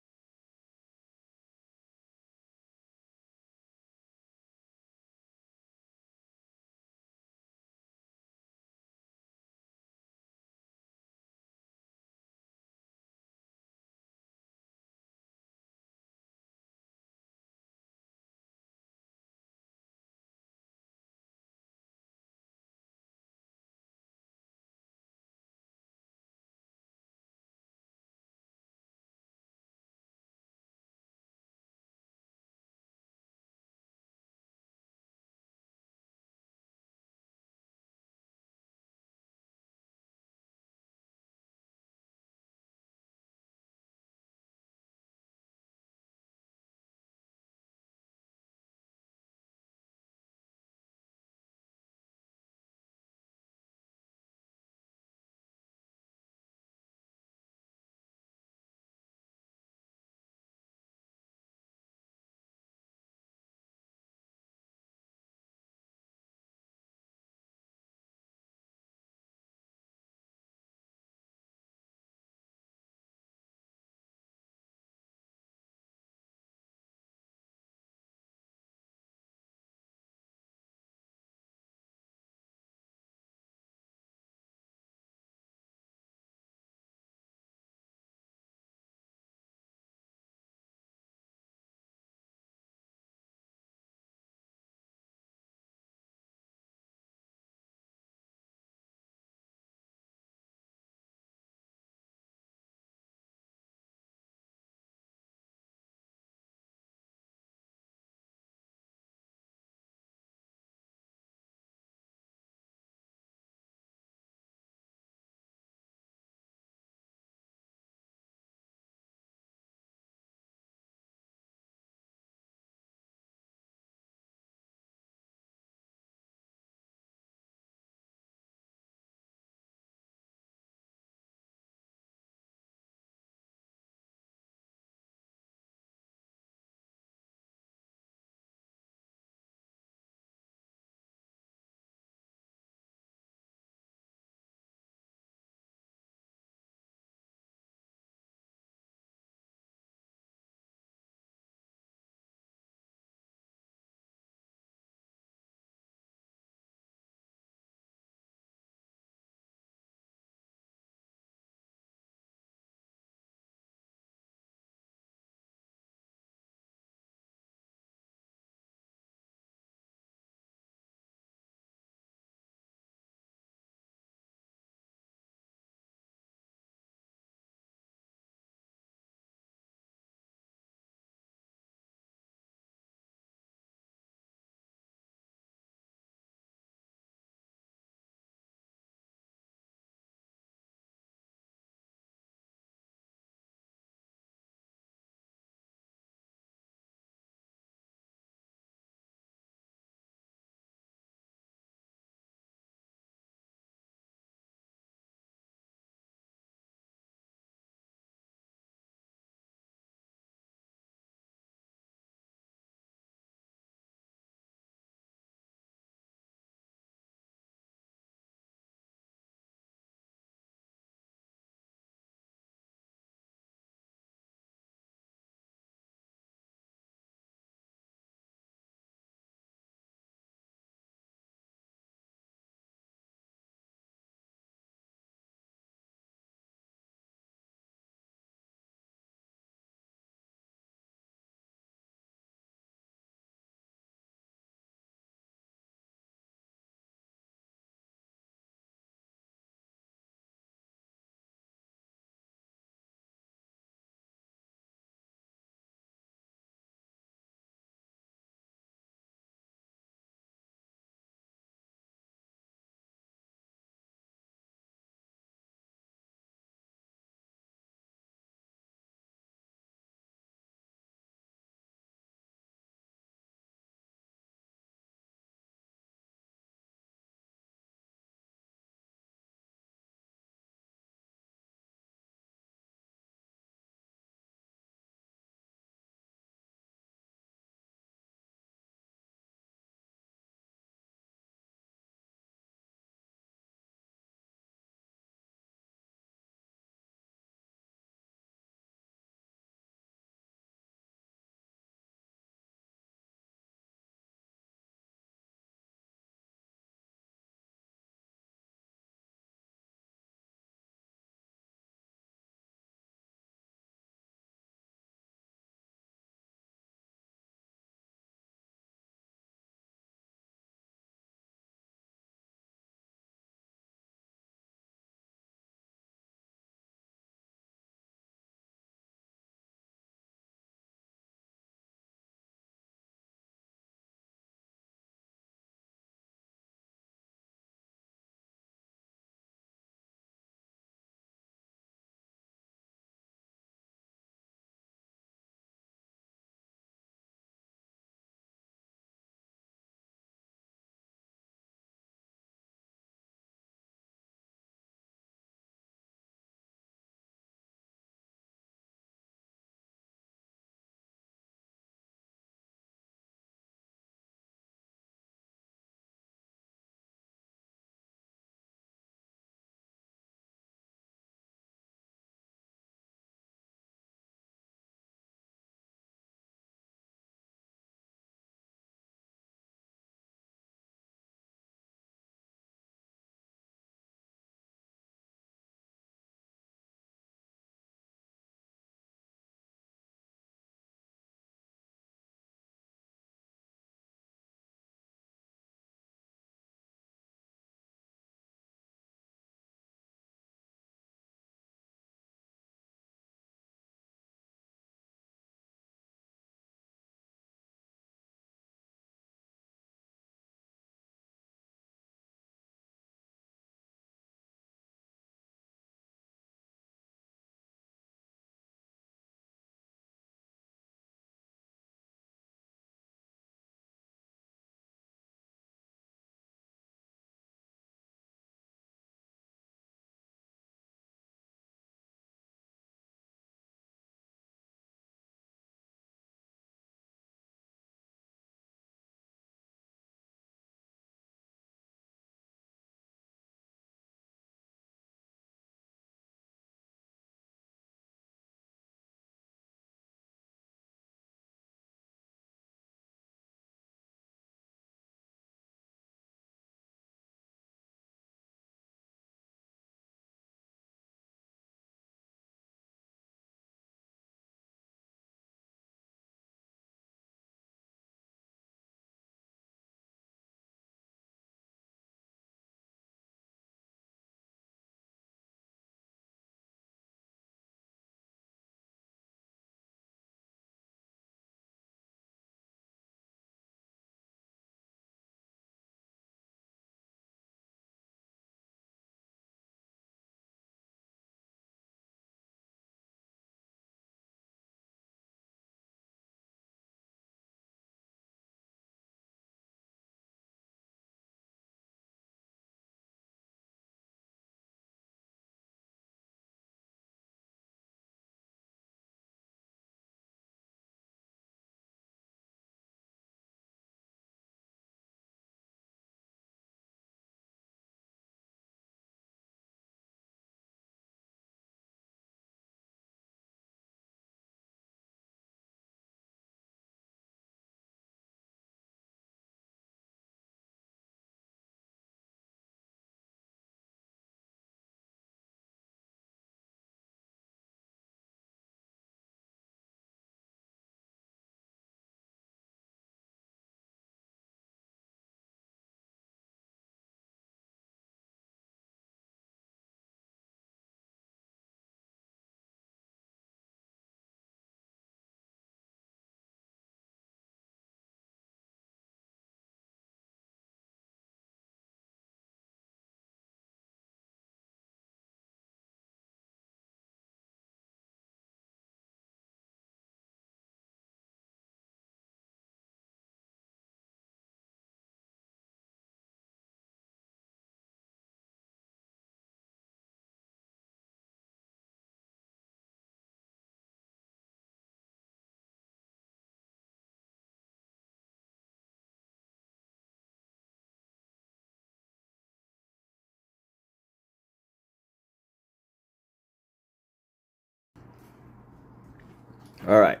All right.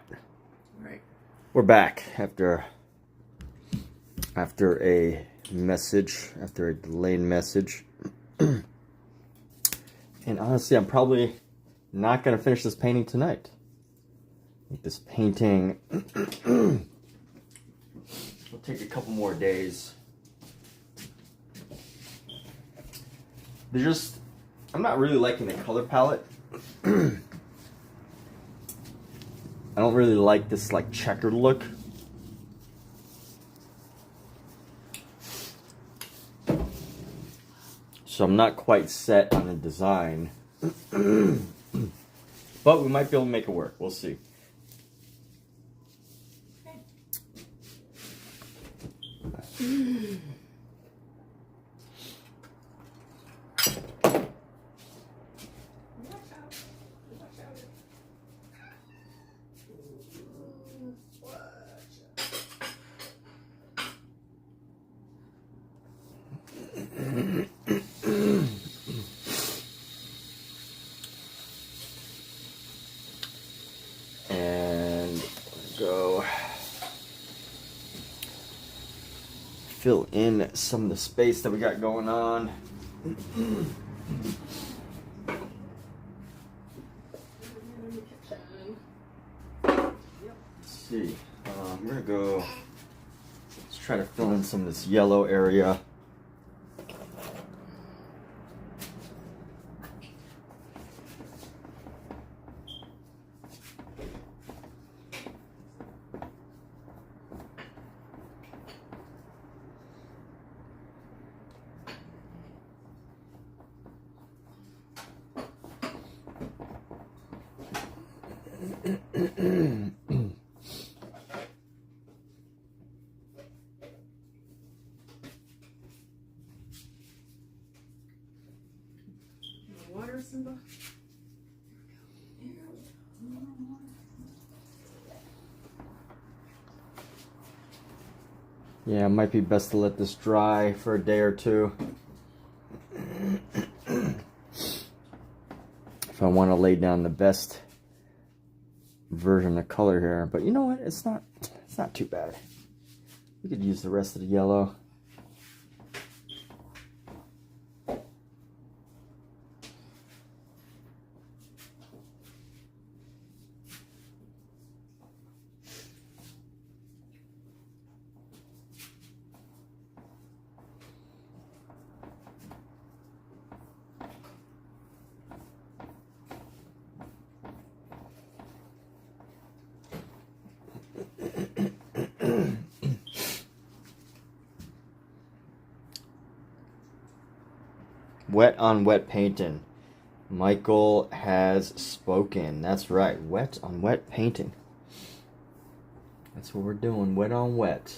Right. We're back after a message, after a delayed message. And honestly, I'm probably not going to finish this painting tonight. This painting will take a couple more days. I'm not really liking the color palette. I don't really like this like checkered look. So I'm not quite set on the design. But we might be able to make it work. We'll see. And go fill in some of the space that we got going on. Let's see. We're gonna go. Let's try to fill in some of this yellow area. Water, Simba? Yeah, it might be best to let this dry for a day or two. If I want to lay down the best version of color here. But you know what? It's not too bad. We could use the rest of the yellow. Wet on wet painting. Michael has spoken. That's right. Wet on wet painting. That's what we're doing. Wet on wet.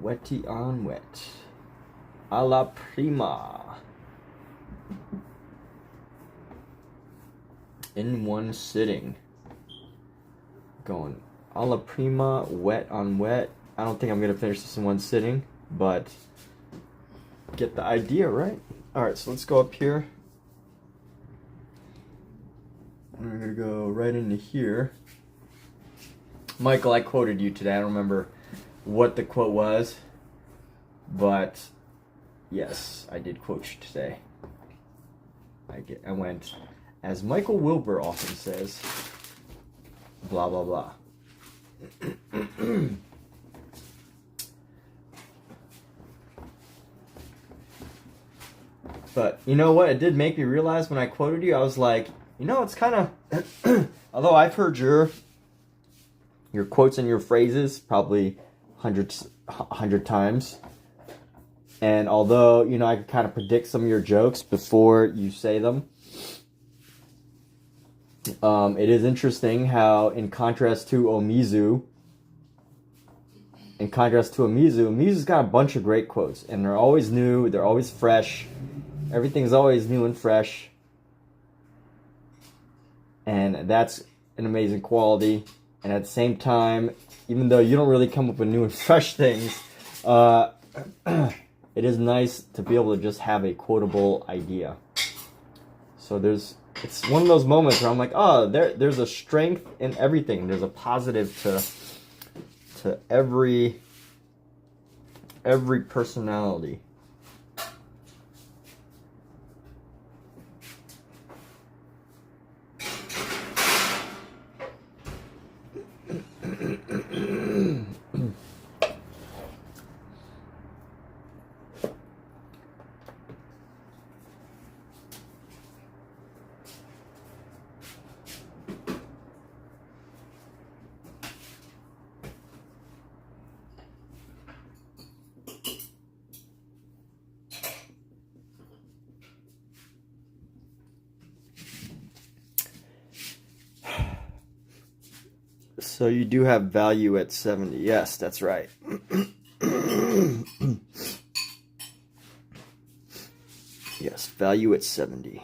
Wetty on wet. A la Prima. In one sitting. Going a la Prima, wet on wet. I don't think I'm going to finish this in one sitting, but get the idea, right? Alright, so let's go up here. And we're going to go right into here. Michael, I quoted you today. I don't remember what the quote was, but yes, I did quote you today. I went, as Michael Wilbur often says, blah, blah, blah. But you know what? It did make me realize when I quoted you, I was like, you know, it's kind of, although I've heard your quotes and your phrases probably 100 times. And although, you know, I could kind of predict some of your jokes before you say them. It is interesting how, in contrast to Omizu's got a bunch of great quotes. And they're always new, they're always fresh. Everything's always new and fresh. And that's an amazing quality. And at the same time, even though you don't really come up with new and fresh things, it is nice to be able to just have a quotable idea. So there's it's one of those moments where I'm like, oh, there's a strength in everything. There's a positive to every personality. So you do have value at 70. Yes, that's right. Yes, value at 70.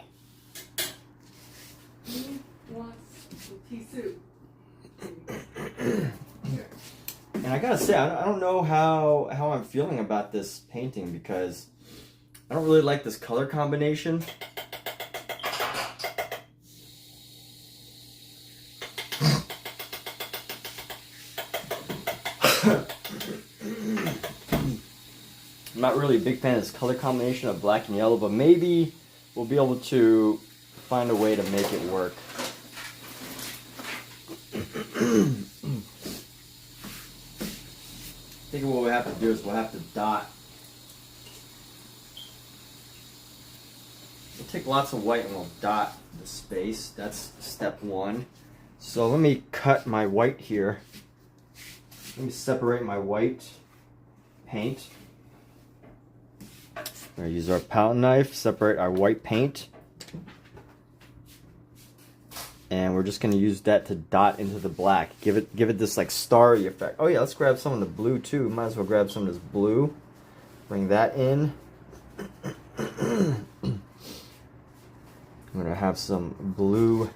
Who wants some tea soup? And I gotta say, I don't know how I'm feeling about this painting because I don't really like this color combination. I'm not really a big fan of this color combination of black and yellow, but maybe we'll be able to find a way to make it work. I think what we have to do is we'll have to dot. We'll take lots of white and we'll dot the space. That's step one. So let me cut my white here. Let me separate my white paint. We're going to use our palette knife, separate our white paint. And we're just going to use that to dot into the black. Give it this like starry effect. Oh yeah, let's grab some of the blue too. Might as well grab some of this blue. Bring that in. I'm going to have some blue.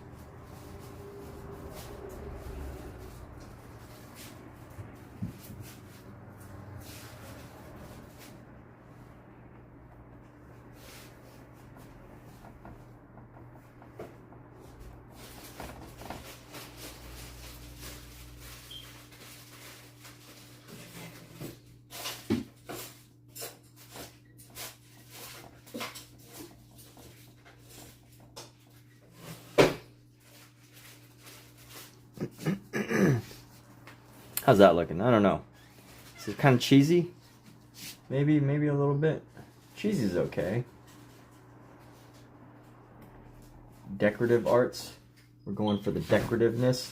How's that looking? I don't know. Is it kind of cheesy? Maybe a little bit. Cheesy's okay. Decorative arts. We're going for the decorativeness.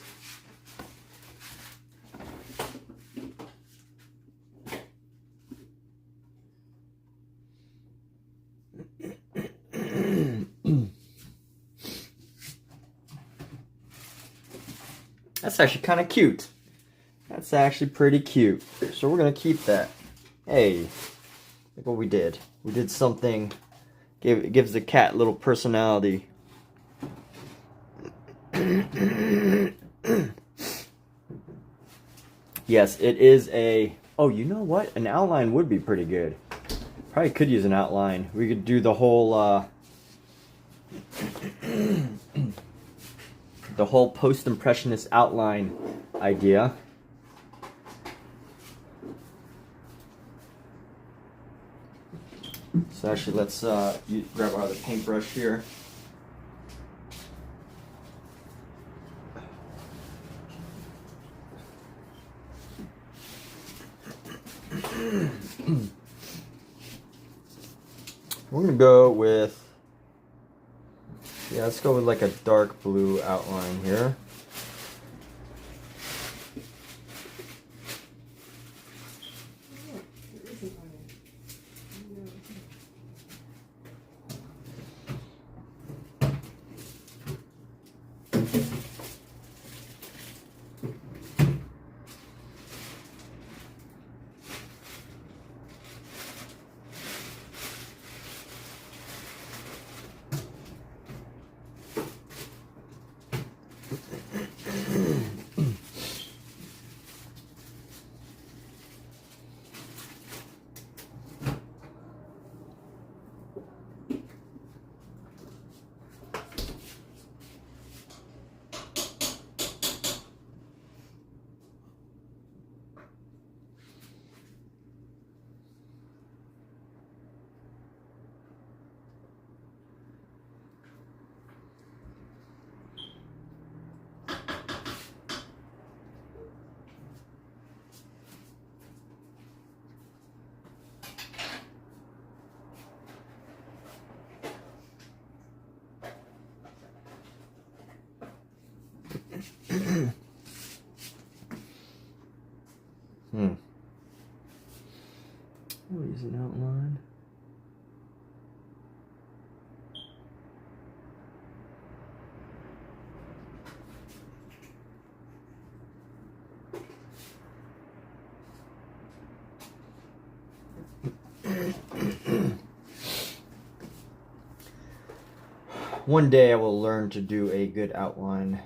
That's actually kind of cute. That's actually pretty cute. So we're going to keep that. Hey, look what we did. We did something. It gives the cat a little personality. Yes, it is a... Oh, you know what? An outline would be pretty good. Probably could use an outline. We could do the whole... the whole post-impressionist outline idea. So actually, let's grab our other paintbrush here. We're gonna go with, yeah, let's go with like a dark blue outline here. I'll use an outline. One day I will learn to do a good outline.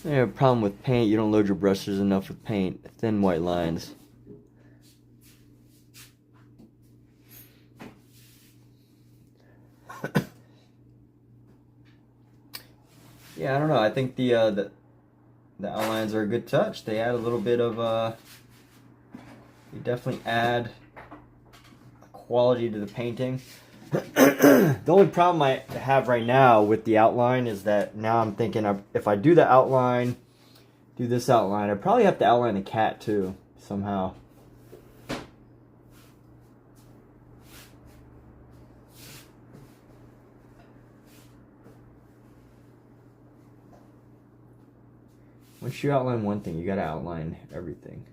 I have a problem with paint. You don't load your brushes enough with paint. Thin white lines. Yeah, I don't know. I think the outlines are a good touch. They add a little bit of they definitely add quality to the painting. The only problem I have right now with the outline is that now I'm thinking if I do the outline, do this outline, I probably have to outline the cat too, somehow. Once you outline one thing, you gotta outline everything.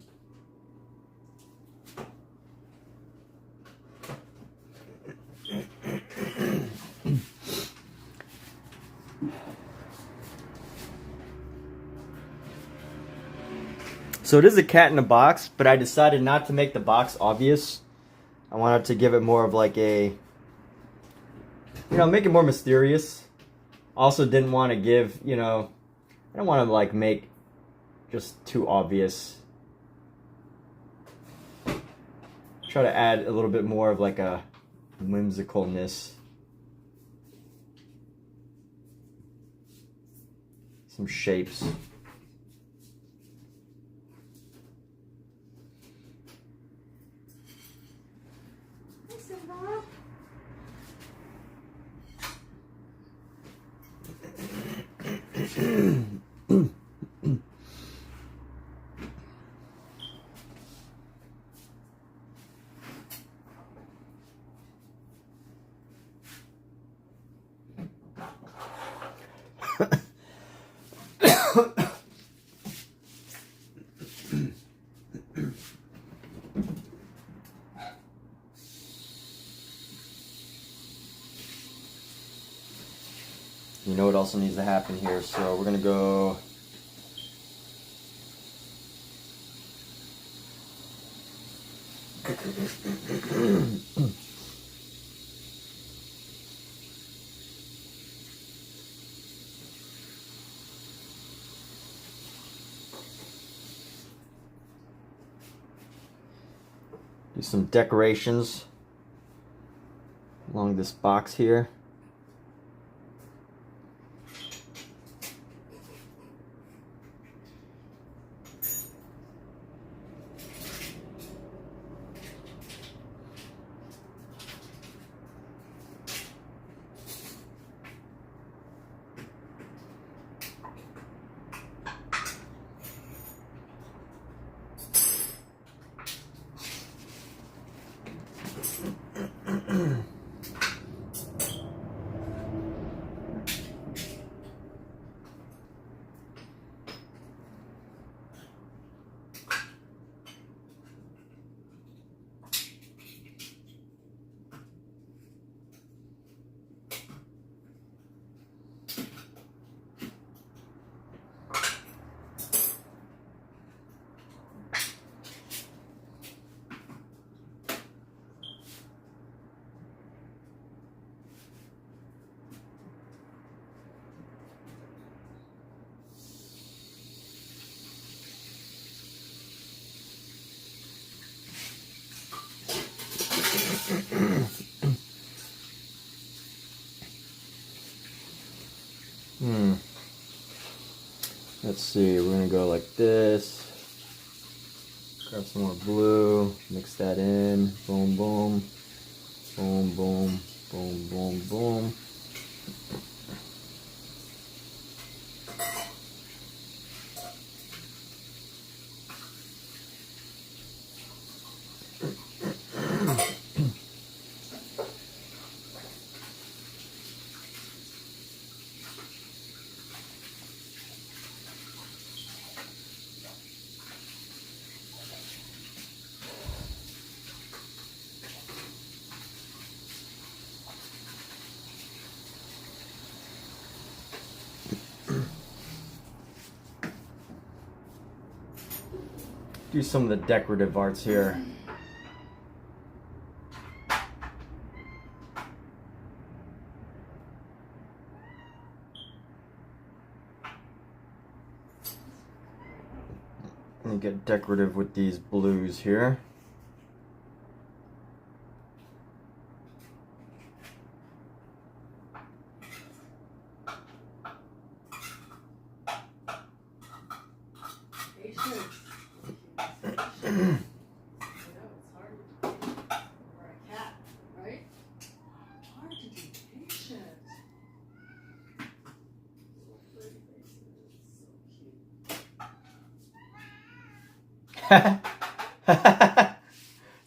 So it is a cat in a box, but I decided not to make the box obvious. I wanted to give it more of like a, make it more mysterious. Also didn't want to give, I don't want to like make just too obvious. Try to add a little bit more of like a whimsicalness. Some shapes. You know what also needs to happen here, so we're gonna go do some decorations along this box here. Let's see, we're gonna go like this. Grab some more blue, mix that in. Boom, boom, boom, boom, boom, boom, boom. Do some of the decorative arts here. And get decorative with these blues here.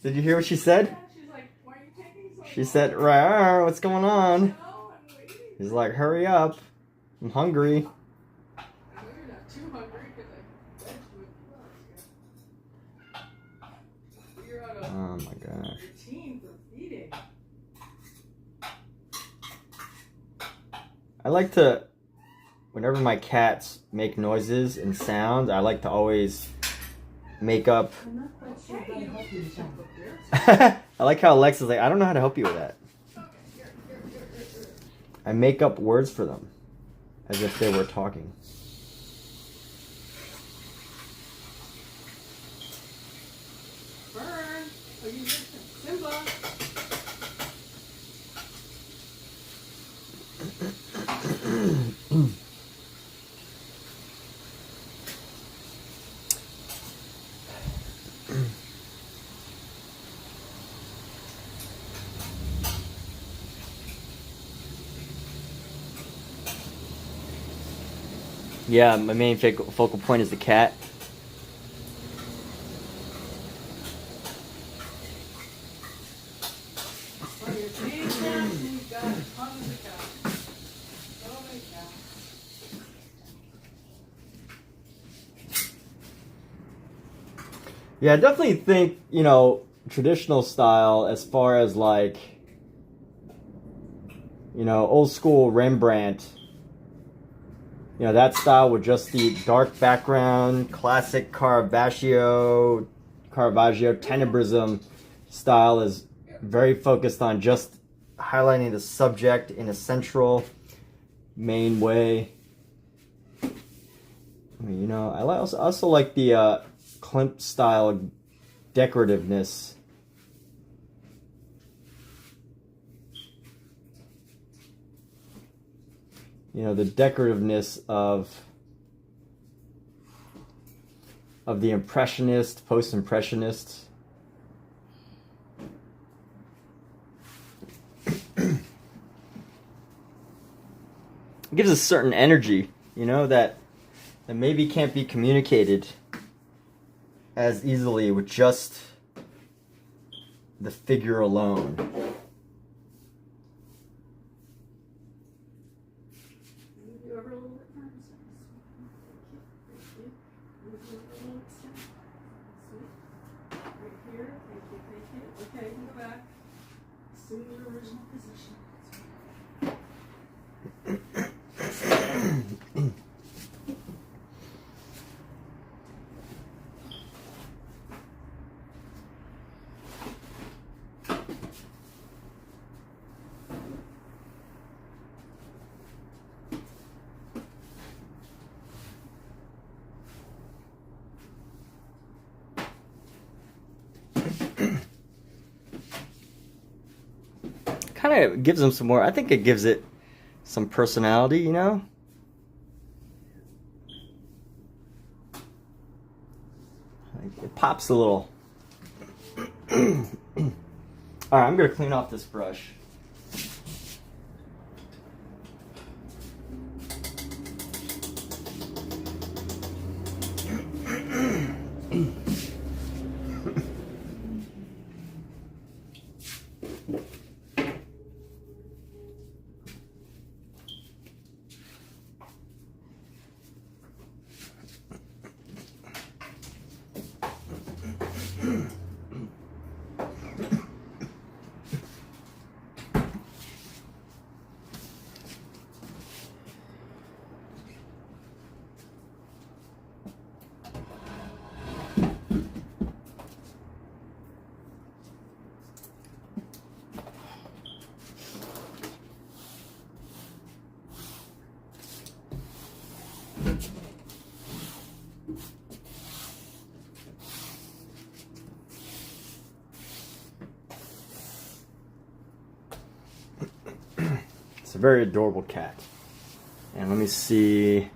Did you hear what she said? Yeah, she's like, why are you taking so long? She said, "Rawr, what's going on?" No, I'm waiting. He's like, "Hurry up, I'm hungry." I know you're not too hungry because I fed you. You're on a Oh my gosh. routine for feeding. I like to, whenever my cats make noises and sounds, I like to always make up. I'm not quite sure how to help you with that. I like how Alexa's like, I don't know how to help you with that. I make up words for them as if they were talking. Burn! Oh, you listen. Simba! Yeah, my main focal point is the cat. Well, you're seeing cats and you've got tons of cats. So many cats. Yeah, I definitely think, you know, traditional style as far as like, you know, old school Rembrandt. You know, that style with just the dark background, classic Caravaggio tenebrism style is very focused on just highlighting the subject in a central, main way. I mean, you know, I also like the Klimt style decorativeness. You know, the decorativeness of the impressionist, post-impressionists. It gives a certain energy, you know, that maybe can't be communicated as easily with just the figure alone. Move you over a little bit more. Thank you. Move you over a little bit. Sweet. Right here. Thank you. Okay, you can go back. Assume your original position. Kind of gives them some more. I think it gives it some personality, you know. It pops a little. Alright, I'm going to clean off this brush. It's a very adorable cat. And let me see.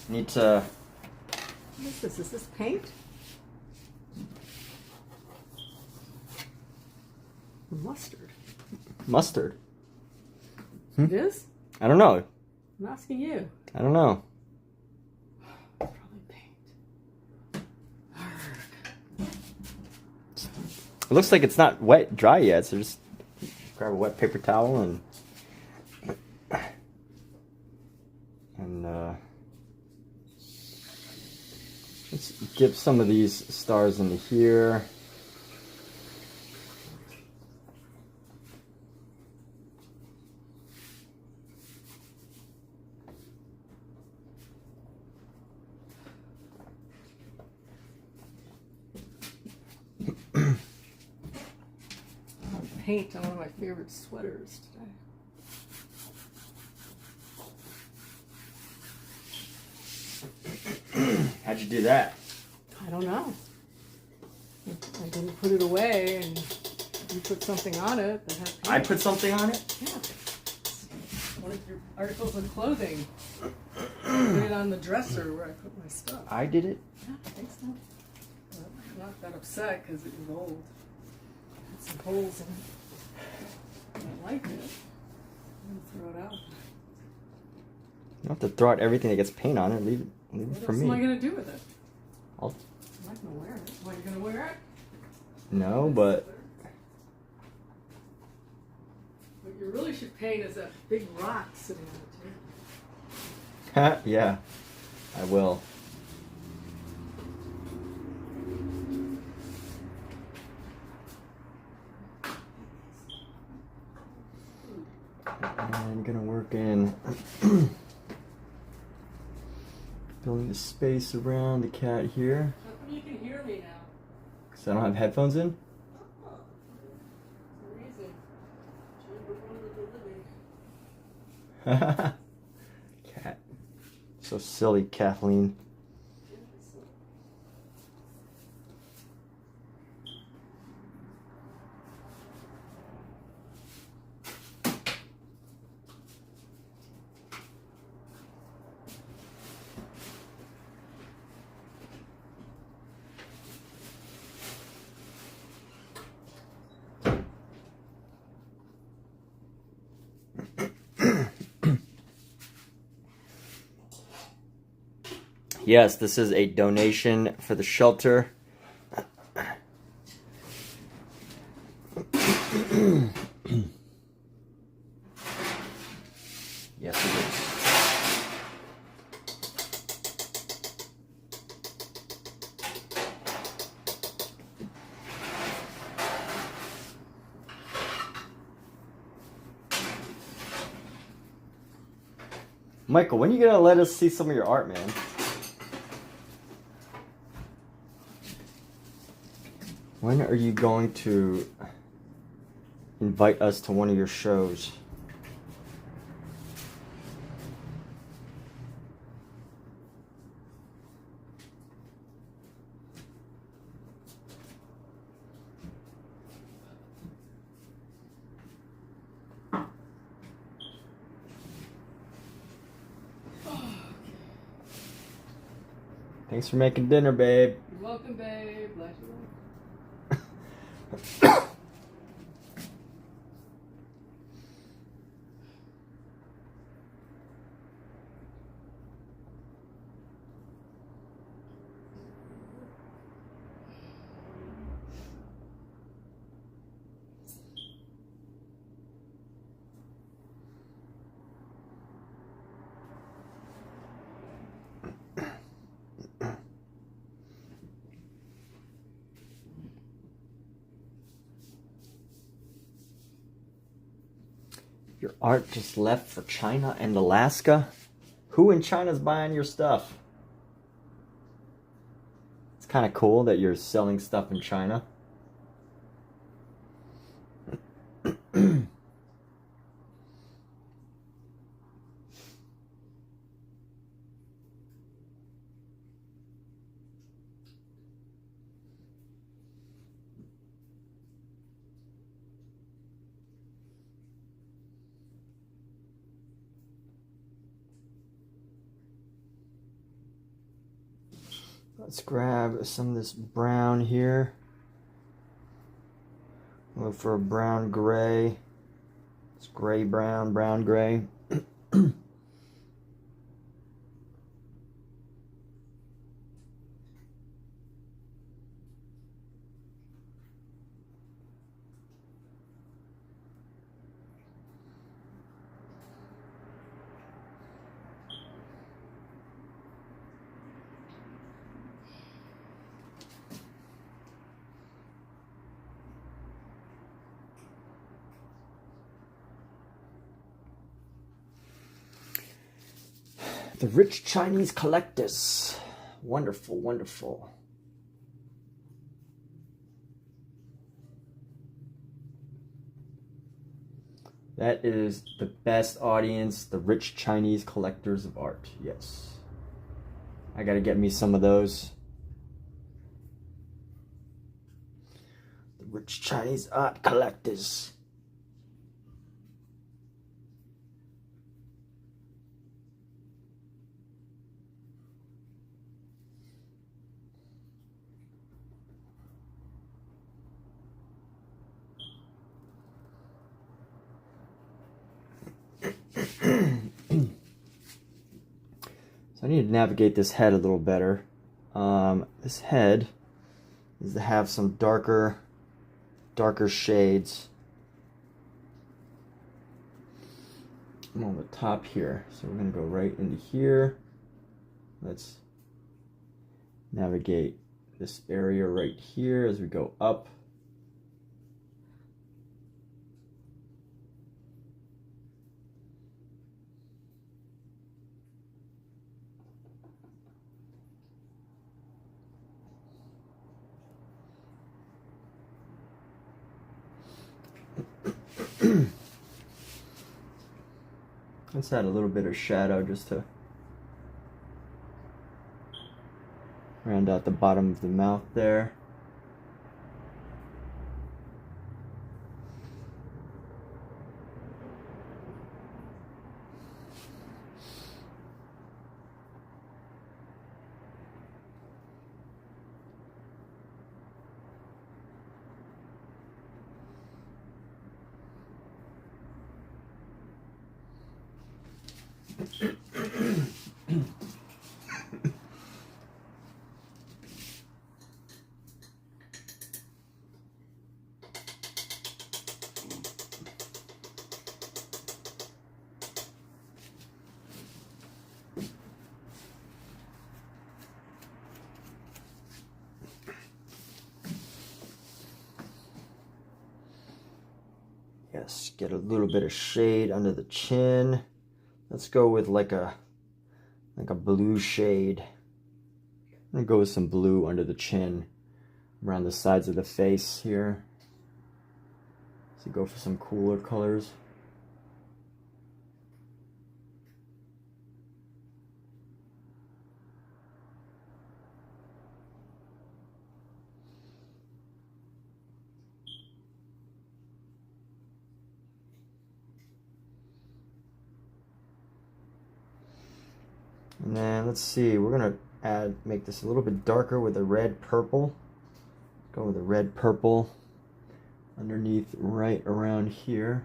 Need to. What is this? Is this paint? Mustard. Mustard. It is? I don't know. I'm asking you. I don't know. Probably paint. It looks like it's not wet, dry yet, so just grab a wet paper towel and just dip some of these stars into here. Paint on one of my favorite sweaters today. How'd you do that? I don't know. I didn't put it away, and you put something on it that had paint. I put something on it? Yeah. One of your articles of clothing. Put it on the dresser where I put my stuff. I did it? Yeah, I think so. Well, I'm not that upset because it was old. Had some holes in it. I liked it. I'm gonna throw it out. You don't have to throw out everything that gets paint on it. Leave it What for else me. am I gonna do with it? I'll... I'm not gonna wear it. Why, you gonna wear it? No, but What you really should paint is that big rock sitting on the table. yeah, I will. I'm gonna work in filling the space around the cat here. How come you can hear me now? Because I don't have headphones in. Oh, amazing. Chamber one of the living. Cat. So silly, Kathleen. Yes, this is a donation for the shelter. Yes, it is. Michael, when are you gonna let us see some of your art, man? When are you going to invite us to one of your shows? Thanks for making dinner, babe. You're welcome, babe. Glad you like. Your art just left for China and Alaska? Who in China's buying your stuff? It's kind of cool that you're selling stuff in China. Let's grab some of this brown here. Look for a brown gray. It's gray brown, brown gray. The rich Chinese collectors. Wonderful, wonderful. That is the best audience, the rich Chinese collectors of art. Yes. I gotta get me some of those. The rich Chinese art collectors. So I need to navigate this head a little better. This head is to have some darker shades. I'm on the top here, so we're going to go right into here. Let's navigate this area right here as we go up. Let's add a little bit of shadow just to round out the bottom of the mouth there. Yes, get a little bit of shade under the chin. Let's go with like a blue shade. I'm gonna go with some blue under the chin, around the sides of the face here. So go for some cooler colors. And then let's see, we're gonna make this a little bit darker with a red purple. Go with a red purple underneath right around here.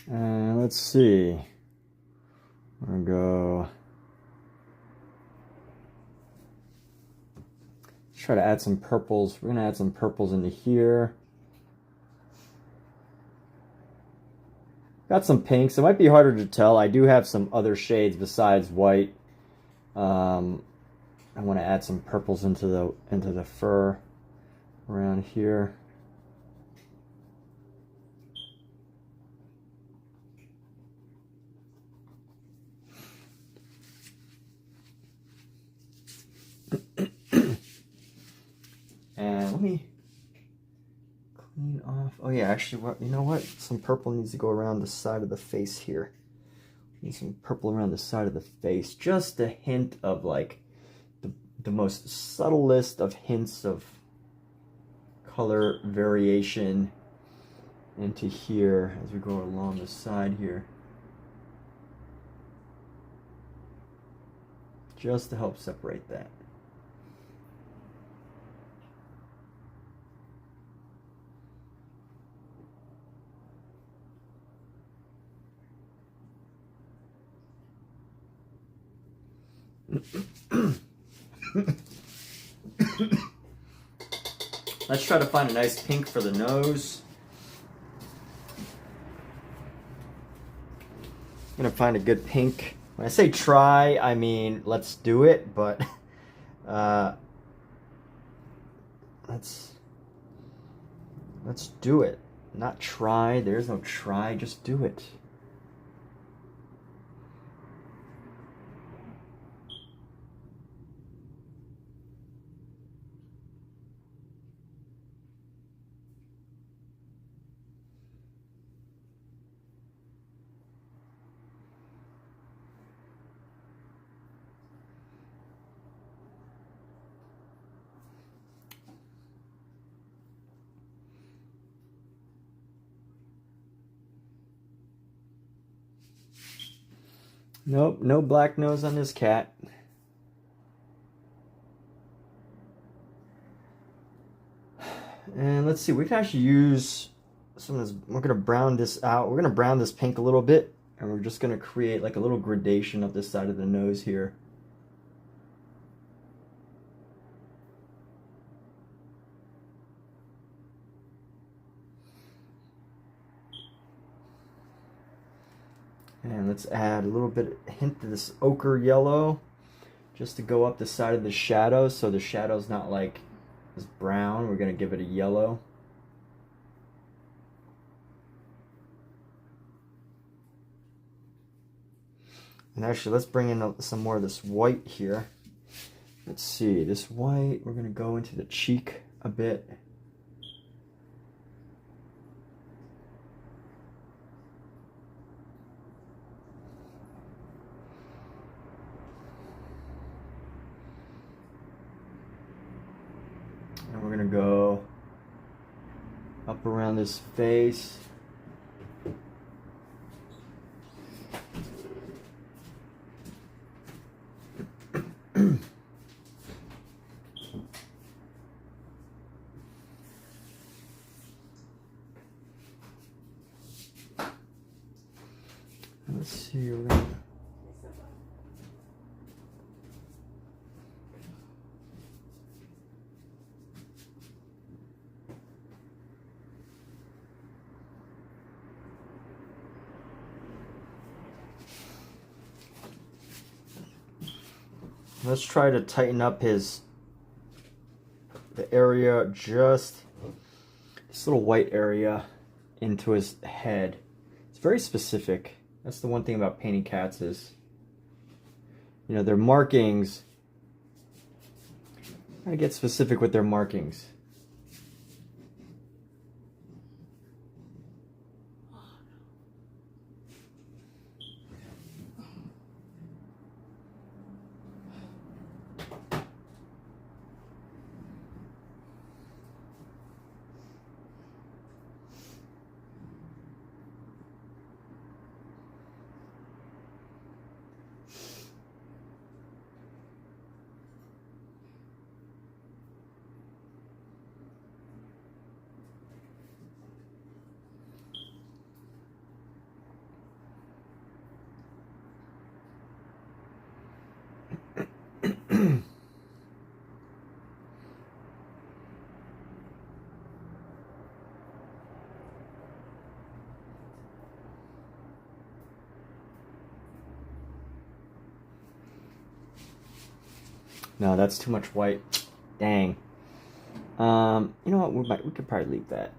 And let's see. We're gonna go. Let's try to add some purples. We're gonna add some purples into here. Got some pinks. It might be harder to tell. I do have some other shades besides white. I want to add some purples into the fur around here. And let me clean off. Oh yeah, actually, you know what? Some purple needs to go around the side of the face here. Need some purple around the side of the face. Just a hint of like the most subtlest of hints of color variation into here as we go along the side here. Just to help separate that. Let's try to find a nice pink for the nose. I'm gonna find a good pink. When I say try, I mean let's do it, but let's do it. Not try, there's no try, just do it. Nope, no black nose on this cat. And let's see, we can actually use some of this. We're gonna brown this out. We're gonna brown this pink a little bit, and we're just gonna create like a little gradation up this side of the nose here. And let's add a little bit, hint of this ochre yellow, just to go up the side of the shadow, so the shadow's not like this brown. We're gonna give it a yellow. And actually, let's bring in some more of this white here. Let's see, this white, we're gonna go into the cheek a bit. And we're gonna go up around this face. Let's see, we're gonna... Let's try to tighten up the area, just this little white area into his head. It's very specific. That's the one thing about painting cats is, you know, their markings. I get specific with their markings. No, that's too much white. Dang. You know what? We could probably leave that.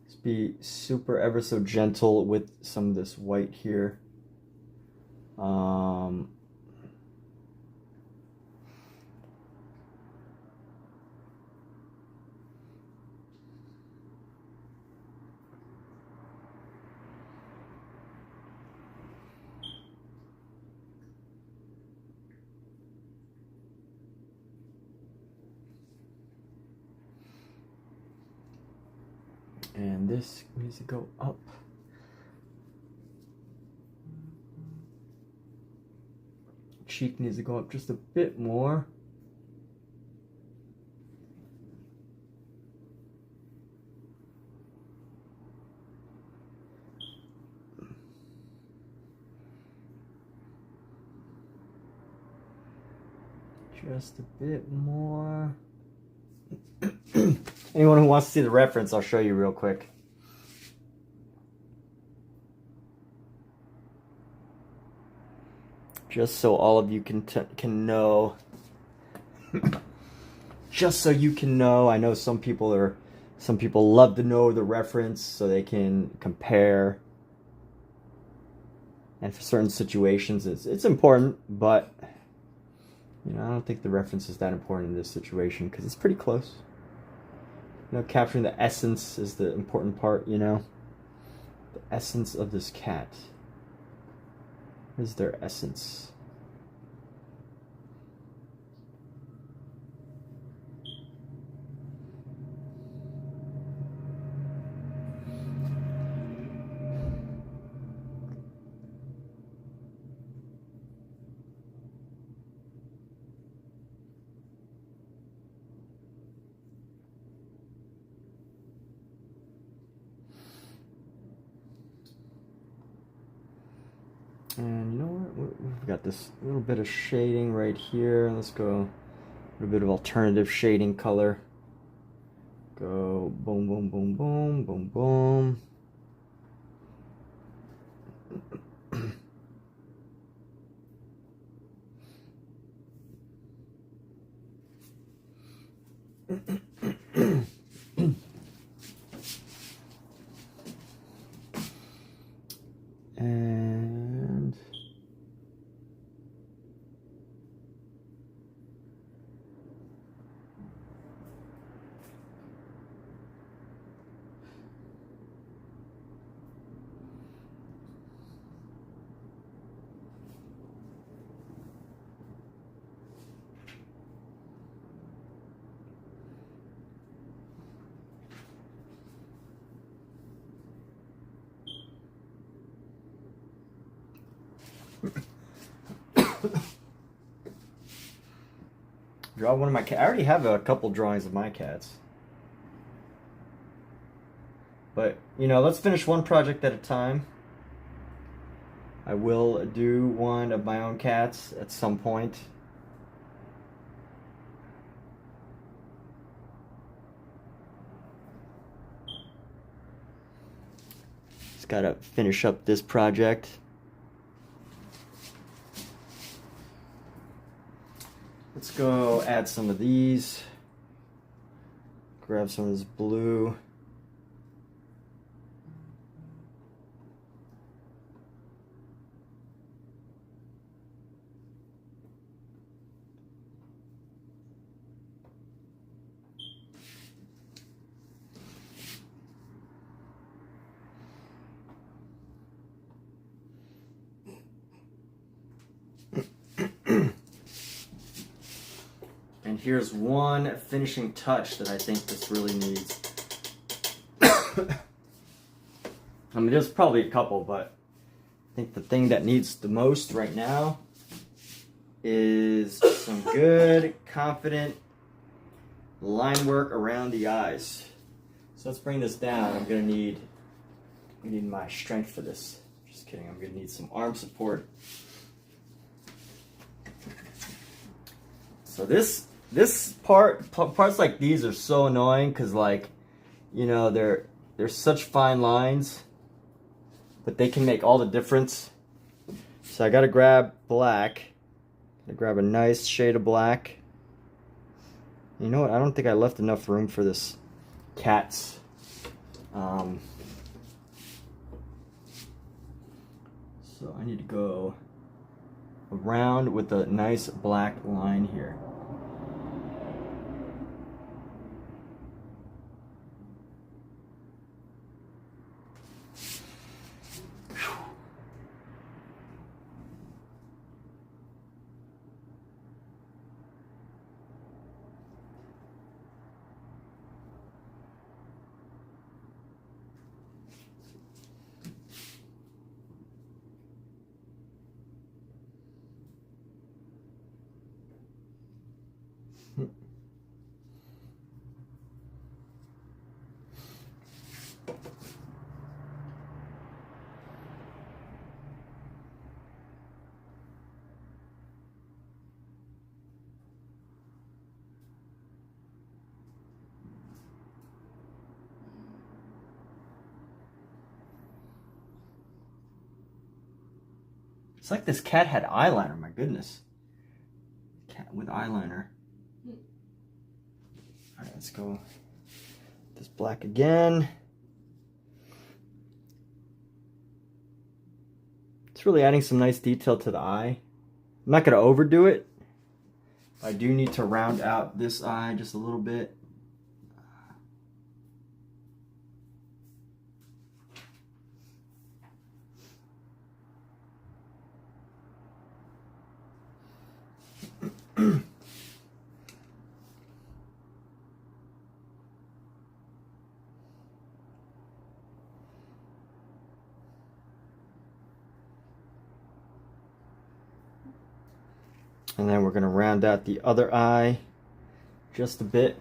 Just be super ever so gentle with some of this white here. And this needs to go up. Cheek needs to go up just a bit more. Just a bit more. Anyone who wants to see the reference, I'll show you real quick. Just so all of you can know. Just so you can know. I know some people love to know the reference so they can compare. And for certain situations, it's important, but you know, I don't think the reference is that important in this situation because it's pretty close. You know, capturing the essence is the important part, you know. The essence of this cat. What is their essence? And you know what? We've got this little bit of shading right here. Let's go a little bit of alternative shading color. Go boom, boom, boom, boom, boom, boom. And draw one of my cats. I already have a couple drawings of my cats. But, you know, let's finish one project at a time. I will do one of my own cats at some point. Just gotta finish up this project. Let's go add some of these grab some of this blue. And here's one finishing touch that I think this really needs. I mean, there's probably a couple, but I think the thing that needs the most right now is some good, confident line work around the eyes. So let's bring this down. I'm gonna need my strength for this. Just kidding, I'm gonna need some arm support. So this parts like these are so annoying because, like, you know, they're such fine lines, but they can make all the difference. So I gotta grab black. Gotta grab a nice shade of black. You know what? I don't think I left enough room for this cat's. So I need to go around with a nice black line here. It's like this cat had eyeliner, my goodness. Cat with eyeliner. Alright, let's go this black again. It's really adding some nice detail to the eye. I'm not going to overdo it. I do need to round out this eye just a little bit. And then we're going to round out the other eye just a bit.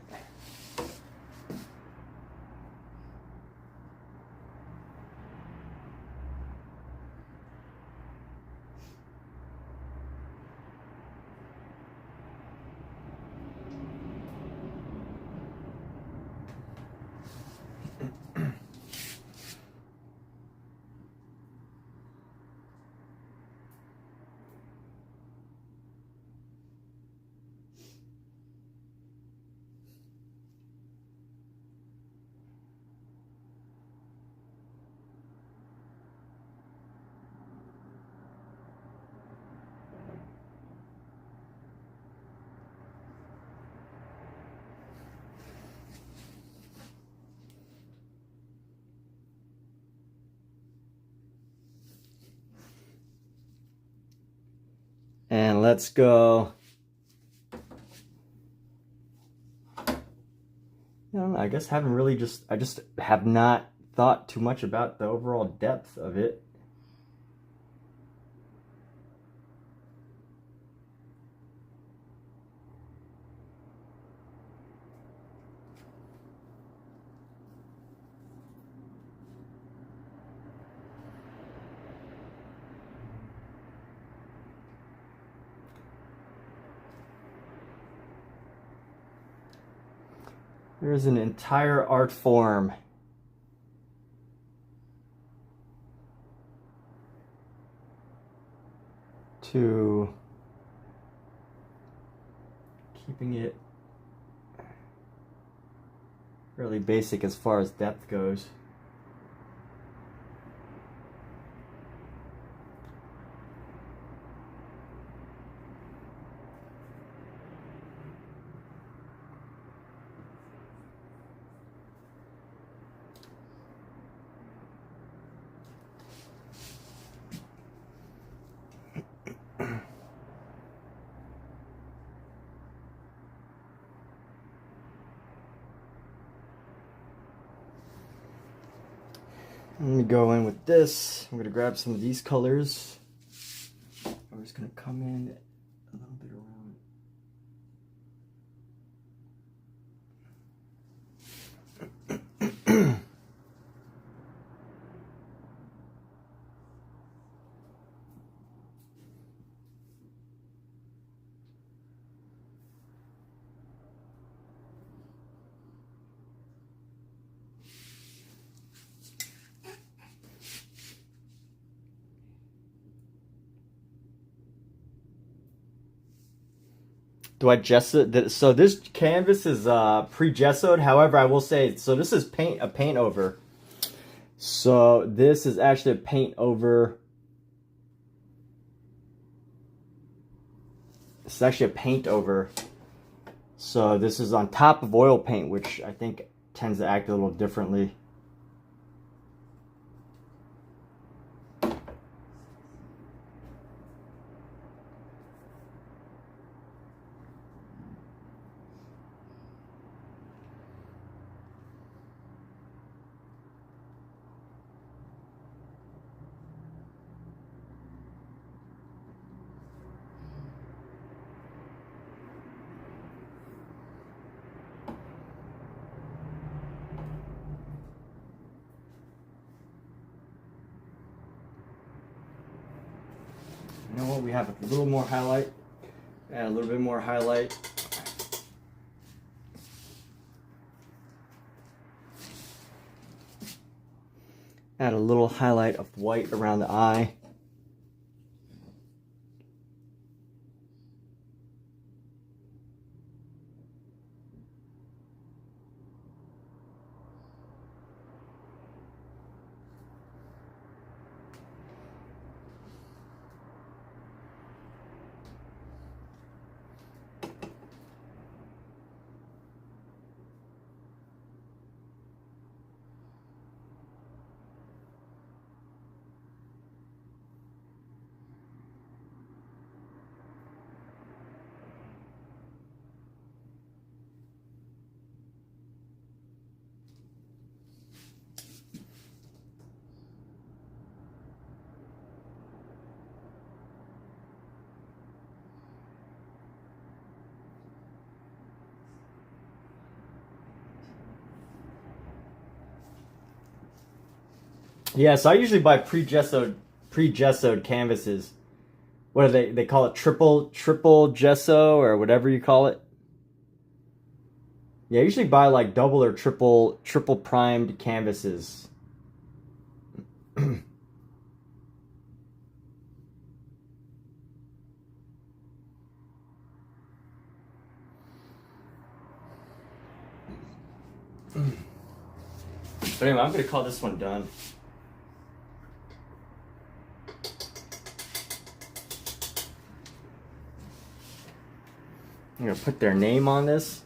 And let's go. I don't know, I guess I just have not thought too much about the overall depth of it. There's an entire art form to keeping it Really basic as far as depth goes. Let me go in with this. I'm going to grab some of these colors. I'm just going to come in a little bit around. Do I gesso? So this canvas is pre-gessoed. However, I will say, so this is a paint over. So this is actually a paint over. It's actually a paint over. So this is on top of oil paint, which I think tends to act a little differently. You know what? We have a little more highlight. Add a little bit more highlight. Add a little highlight of white around the eye. Yeah, so I usually buy pre-gessoed canvases. What do they call it? Triple gesso or whatever you call it. Yeah, I usually buy like double or triple primed canvases. But anyway, I'm gonna call this one done. I'm gonna put their name on this.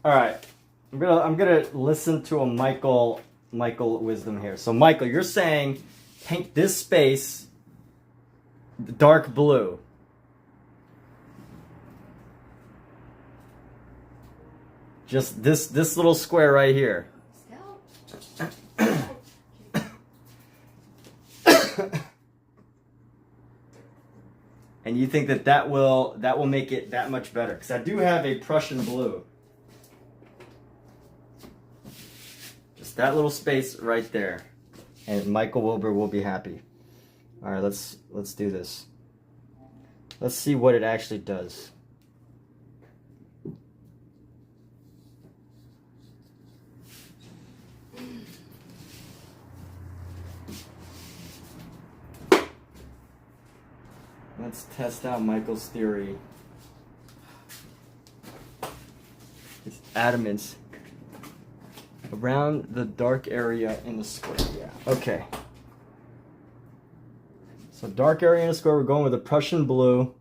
All right, I'm gonna listen to a Michael wisdom here. So Michael, you're saying paint this space dark blue. Just this little square right here. And you think that will make it that much better? Because I do have a Prussian blue. Just that little space right there, and Michael Wilbur will be happy. All right, let's do this. Let's see what it actually does. Let's test out Michael's theory. It's adamant around the dark area in the square. Yeah. Okay. So dark area in the square, we're going with a Prussian blue.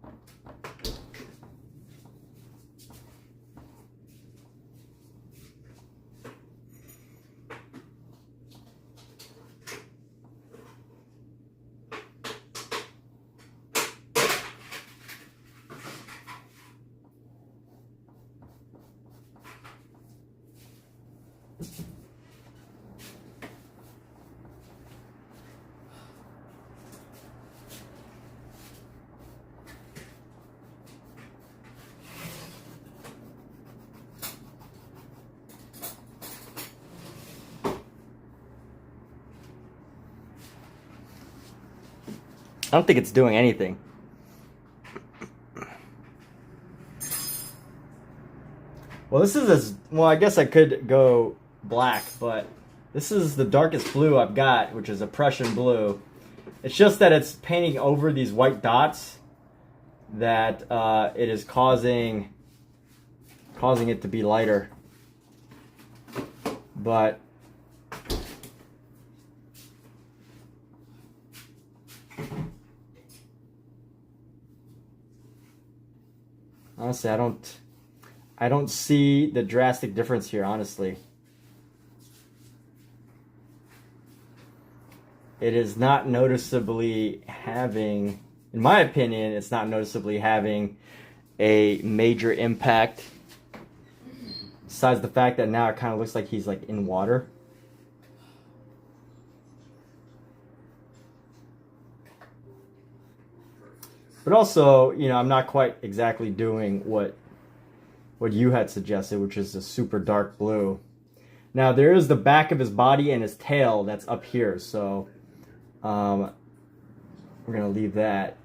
I don't think it's doing anything. Well, this is well, I guess I could go black, but this is the darkest blue I've got, which is a Prussian blue. It's just that it's painting over these white dots that it is causing it to be lighter. But honestly, I don't see the drastic difference here, honestly. It is not noticeably having, in my opinion, it's not noticeably having a major impact. Besides the fact that now it kind of looks like he's like in water. But also, you know, I'm not quite exactly doing what you had suggested, which is a super dark blue. Now, there is the back of his body and his tail that's up here, so we're going to leave that.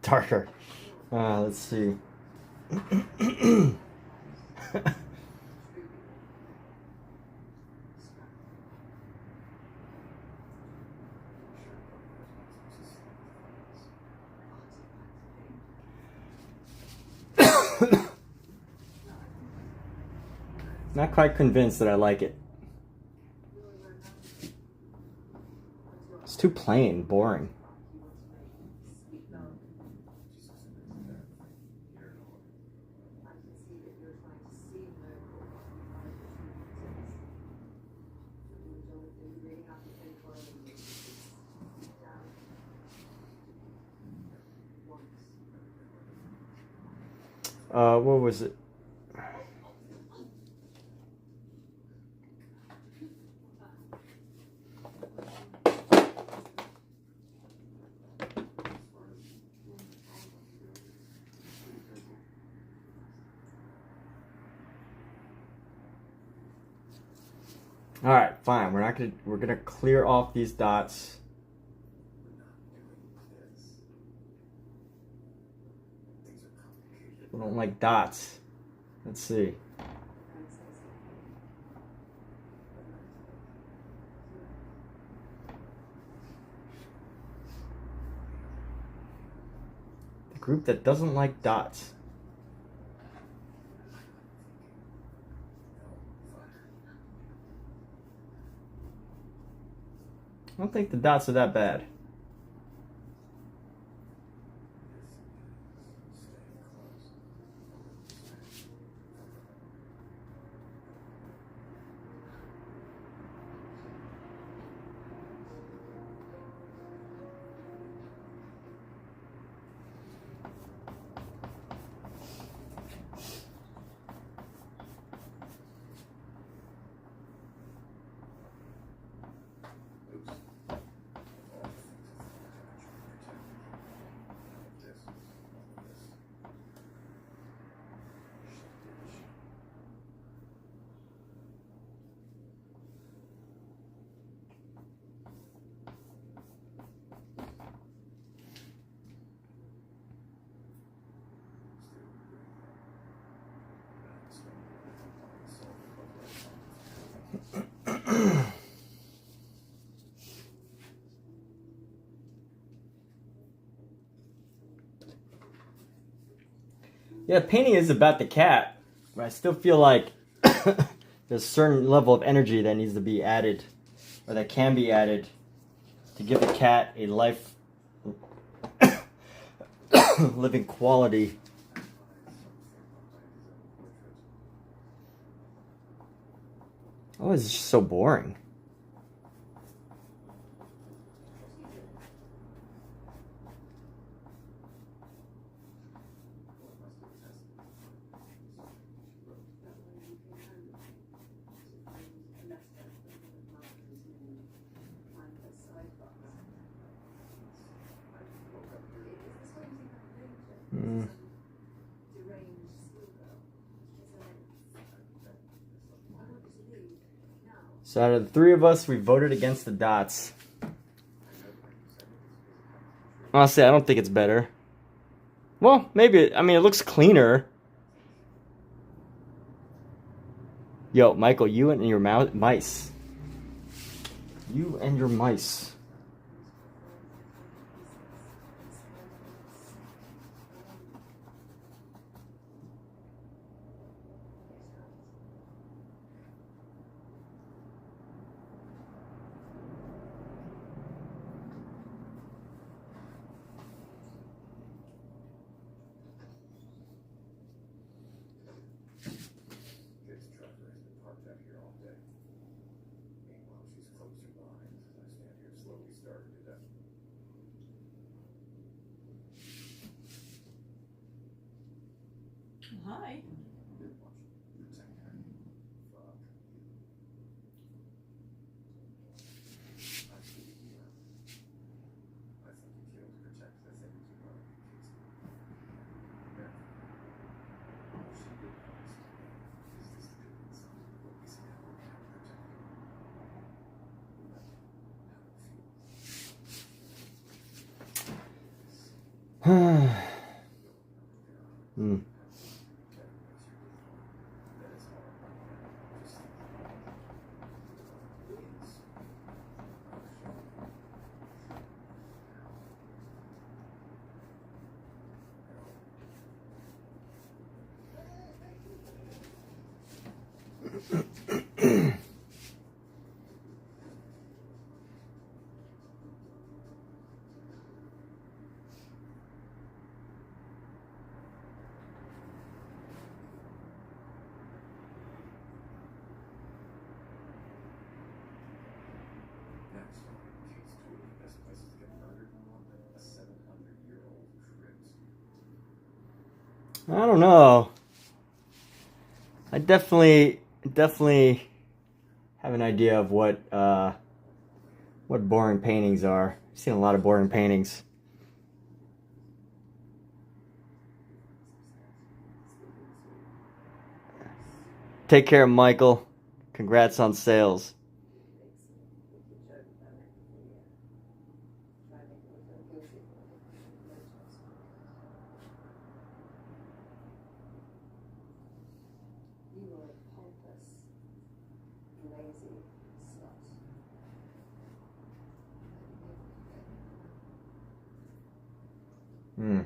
Darker. Let's see. Not quite convinced that I like it. It's too plain, boring. What was it? All right, fine. We're gonna clear off these dots. People don't like dots. Let's see. The group that doesn't like dots. I don't think the dots are that bad. Yeah, painting is about the cat, but I still feel like there's a certain level of energy that needs to be added, or that can be added, to give the cat a life, living quality. Oh, it's just so boring. So out of the three of us, we voted against the dots. Honestly, I don't think it's better. Well, maybe, I mean, it looks cleaner. Yo, Michael, you and your mice. You and your mice. Hi. I don't know. I definitely have an idea of what boring paintings are. I've seen a lot of boring paintings. Take care, Michael. Congrats on sales. Hmm.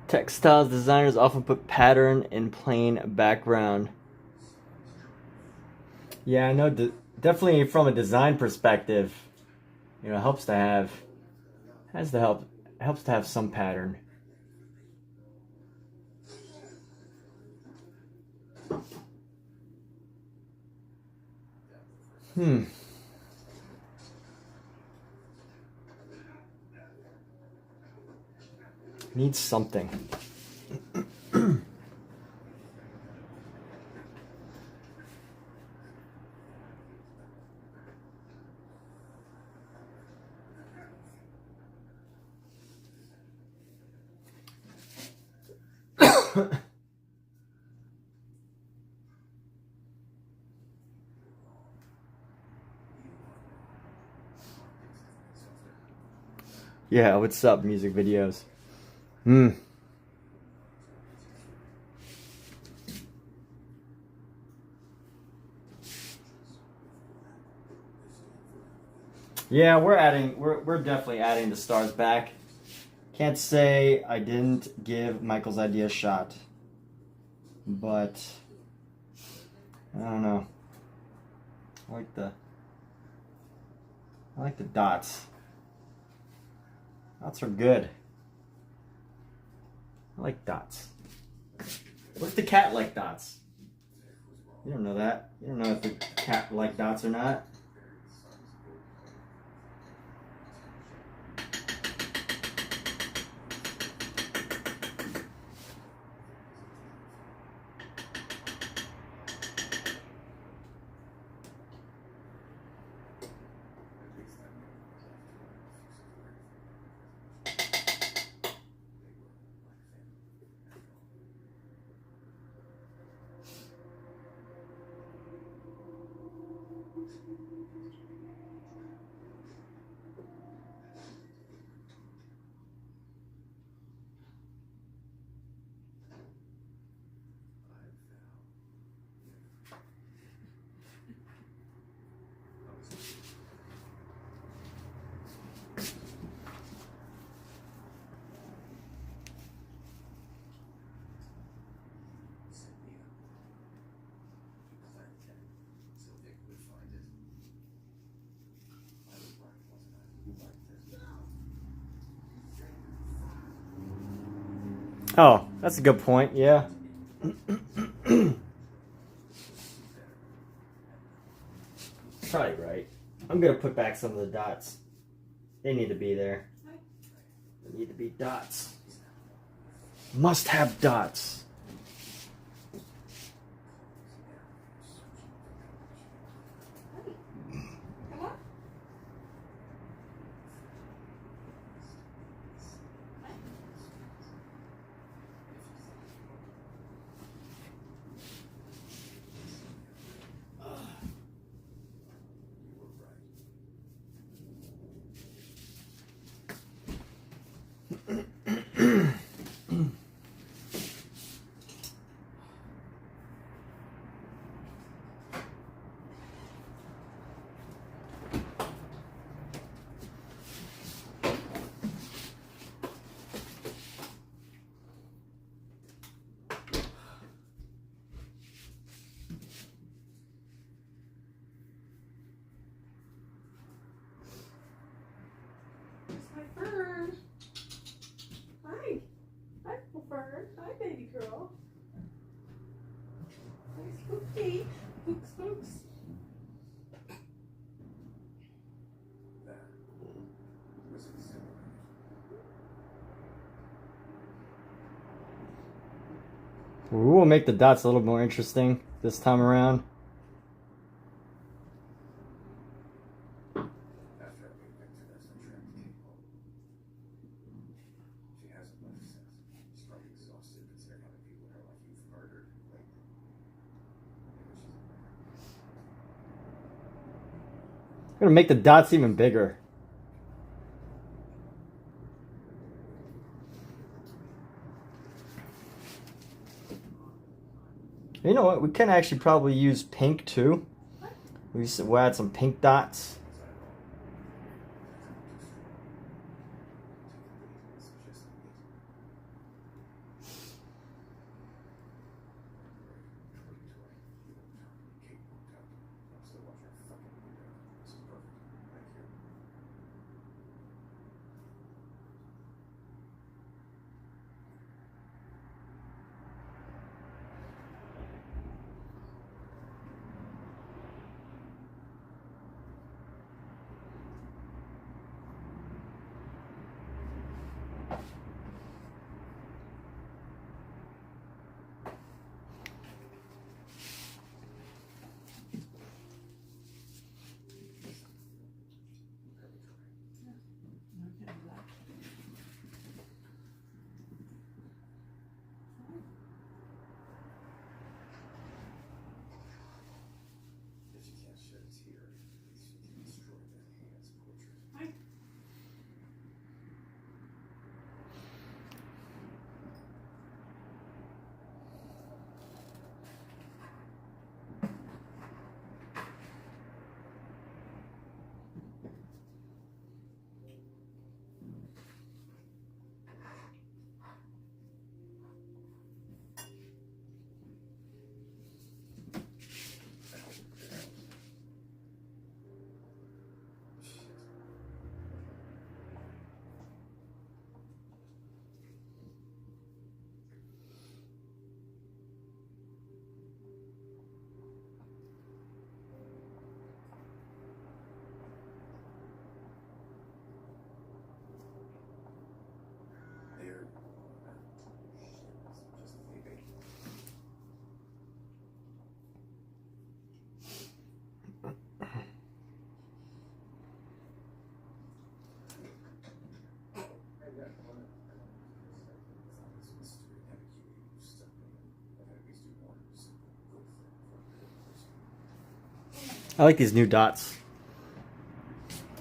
Textiles designers often put pattern in plain background. Yeah, I know. Definitely from a design perspective, you know, helps to have helps to have some pattern. Needs something. Yeah, what's up, music videos? Yeah, we're definitely adding the stars back. Can't say I didn't give Michael's idea a shot, but I don't know. I like the dots. Dots are good. I like dots. What's the cat like dots? You don't know that. You don't know if the cat like dots or not. Oh, that's a good point, yeah. Probably right. I'm gonna put back some of the dots. They need to be there. They need to be dots. Must have dots. Hey, spooks. We will make the dots a little more interesting this time around. I'm gonna make the dots even bigger. You know what? We can actually probably use pink too. We'll add some pink dots. I like these new dots.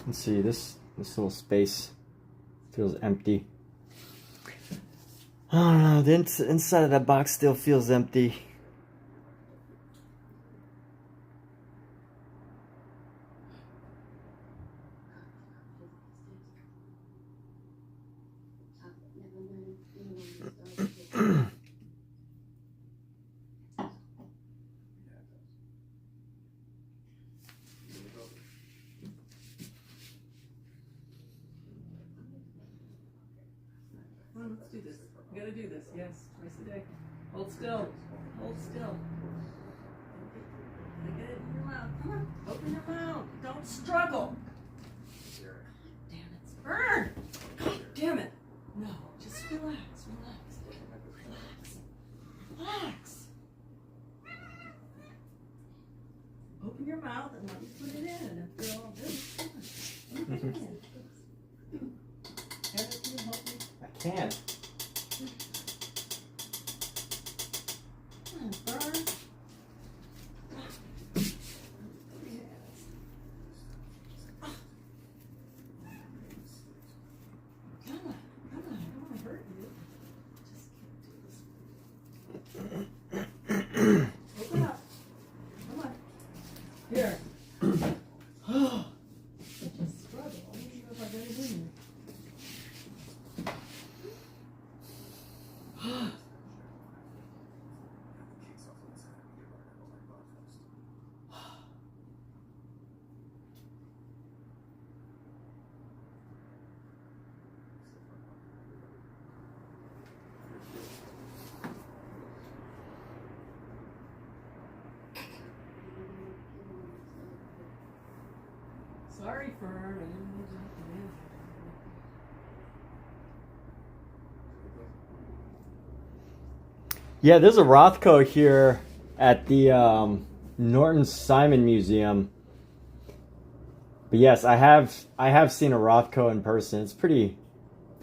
Let's see, this little space feels empty. I don't know, the inside of that box still feels empty. Let's do this. We gotta do this. Yes, twice a day. Hold still. Hold still. Get it in your mouth. Come on. Open your mouth. Don't struggle. Damn it. Burn. God damn it. No. Just relax. Relax. Relax. Relax. Open your mouth and let me put it in. After all this. Come on. Put it in. Eric, can you help me? I can't. Burn. Come on, I don't want to hurt you. Just open up. Come on. Here. Such a struggle. I don't know if I got it in there. Sorry, Fern. Yeah, there's a Rothko here at the Norton Simon Museum. But yes, I have seen a Rothko in person. It's pretty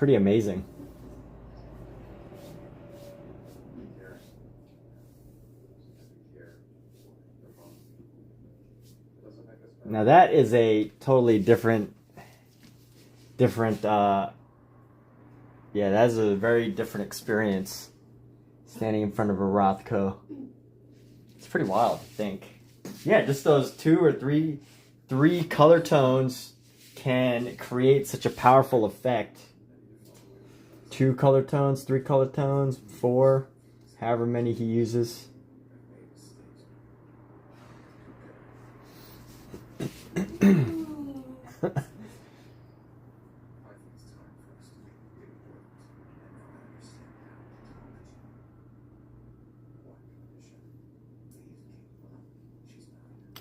amazing. Now that is a totally different yeah, that is a very different experience, standing in front of a Rothko. It's pretty wild, I think. Yeah, just those 2 or 3 color tones can create such a powerful effect. 2 color tones, 3 color tones, 4, however many he uses.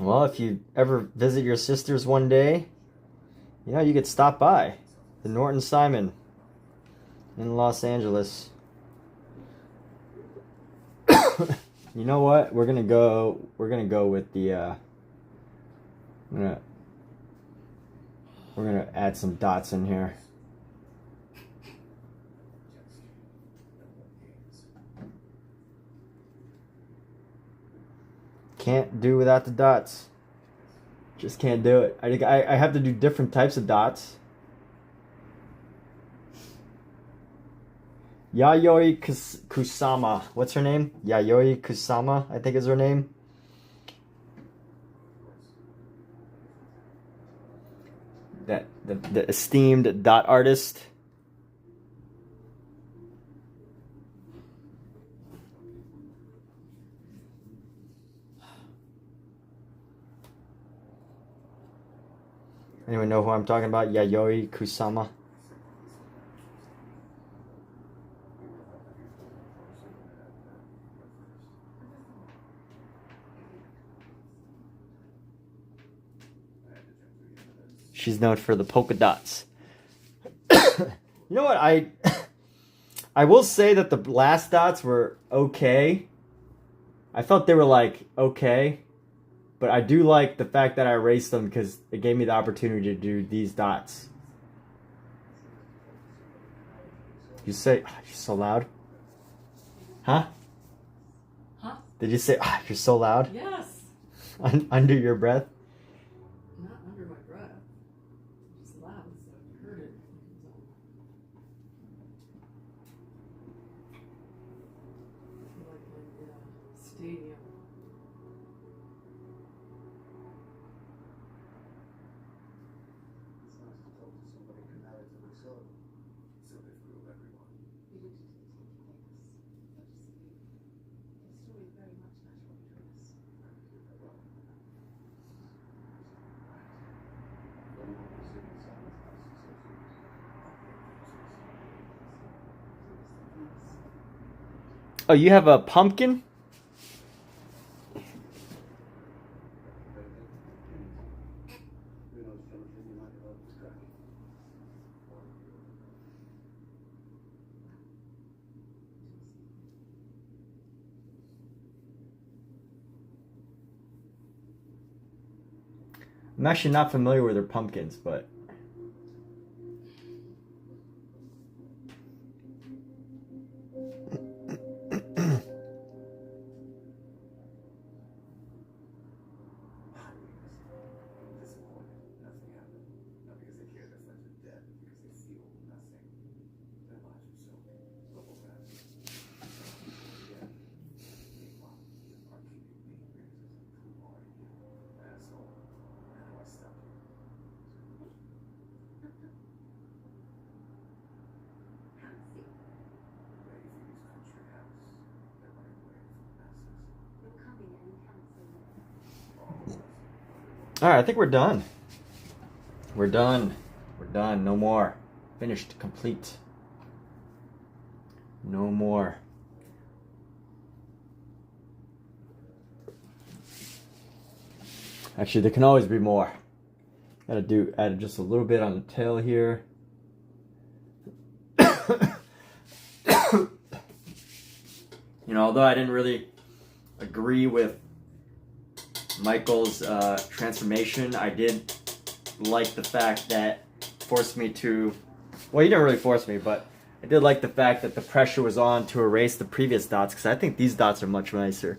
Well, if you ever visit your sisters one day, you know, you could stop by the Norton Simon in Los Angeles. You know what? We're gonna go with the we're gonna add some dots in here. Can't do without the dots. Just can't do it. I have to do different types of dots. Yayoi Kusama. What's her name? Yayoi Kusama, I think is her name. That the esteemed dot artist. Anyone know who I'm talking about? Yayoi Kusama. She's known for the polka dots. You know what? I will say that the last dots were okay. I felt they were like okay. But I do like the fact that I erased them because it gave me the opportunity to do these dots. You say, oh, you're so loud? Huh? Huh? Did you say, oh, you're so loud? Yes. Under your breath? Not under my breath. Just loud, so I heard it. I feel like I'm in a stadium. Oh, you have a pumpkin? I'm actually not familiar with their pumpkins, but Alright, I think we're done. We're done. We're done. No more. Finished. Complete. No more. Actually, there can always be more. Add just a little bit on the tail here. You know, although I didn't really agree with Michael's transformation, I did like the fact that forced me to, well, he didn't really force me, but I did like the fact that the pressure was on to erase the previous dots, because I think these dots are much nicer.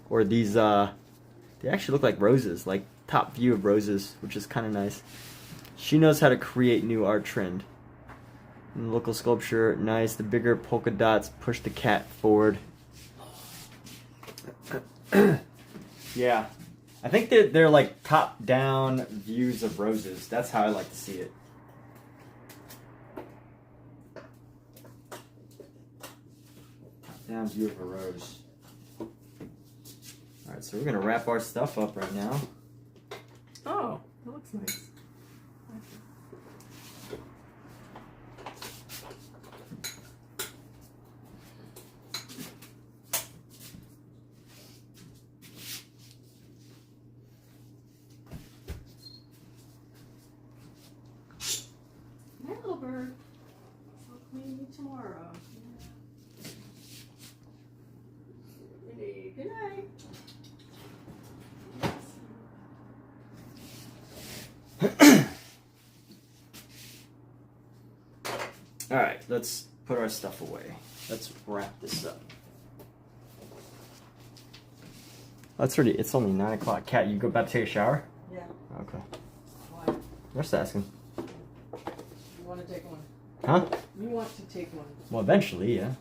Or these, they actually look like roses, like top view of roses, which is kind of nice. She knows how to create new art trend. And the local sculpture, nice. The bigger polka dots push the cat forward. Yeah, I think they're like top-down views of roses. That's how I like to see it. Top-down view of a rose. Alright, so we're going to wrap our stuff up right now. Oh, that looks nice. Hi, little bird. I'll clean you tomorrow. Good night. Alright, let's put our stuff away. Let's wrap this up. That's already, it's only 9 o'clock. Kat, you go about to take a shower? Yeah. Okay. Why? Just asking. You want to take one? Huh? You want to take one? Well, eventually, yeah.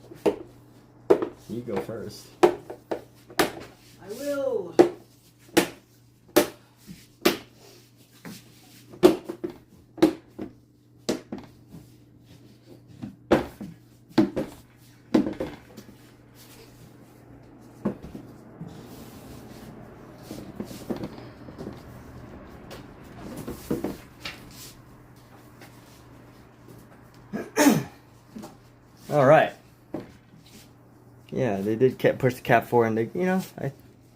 You go first. I will. All right. Yeah, they did push the cap forward, and they, you know,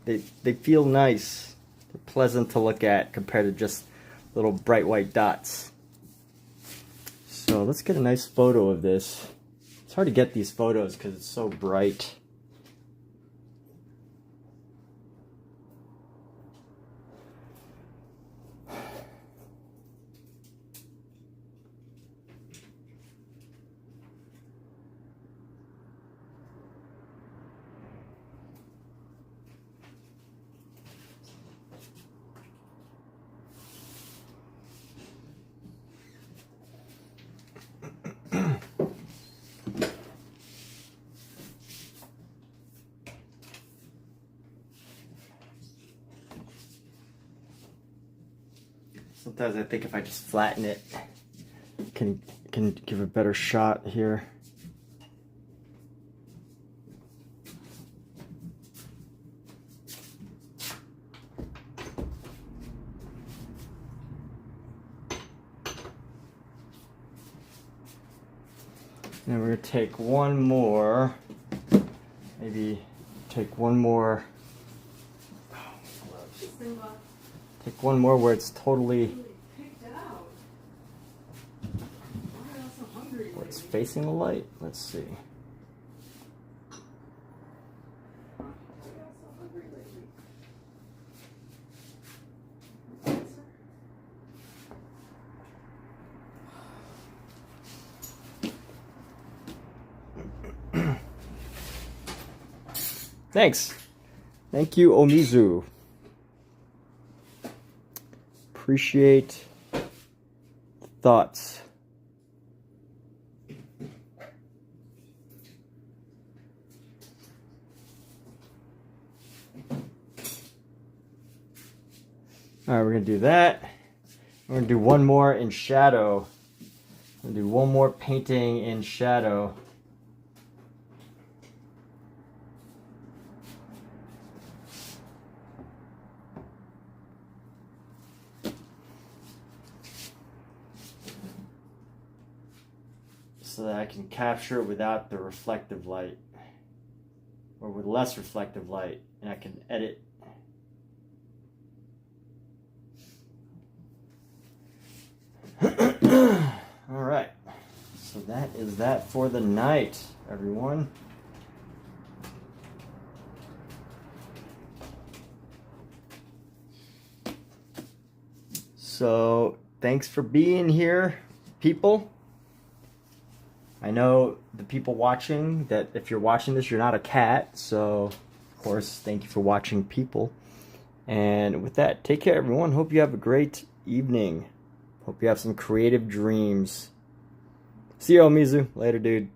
they feel nice. They're pleasant to look at compared to just little bright white dots. So let's get a nice photo of this. It's hard to get these photos because it's so bright. Sometimes I think if I just flatten it, can give a better shot here. And we're gonna take one more, maybe take one more. Take one more where it's totally, where it's facing the light. Let's see. Thanks. Thank you, Omizu. Appreciate the thoughts. All right, we're gonna do that. We're gonna do one more in shadow. We're gonna do one more painting in shadow. So that I can capture it without the reflective light, or with less reflective light, and I can edit. that is that for the night, everyone. So, thanks for being here, people. I know the people watching that if you're watching this, you're not a cat. So, of course, thank you for watching, people. And with that, take care, everyone. Hope you have a great evening. Hope you have some creative dreams. See you, Mizu. Later, dude.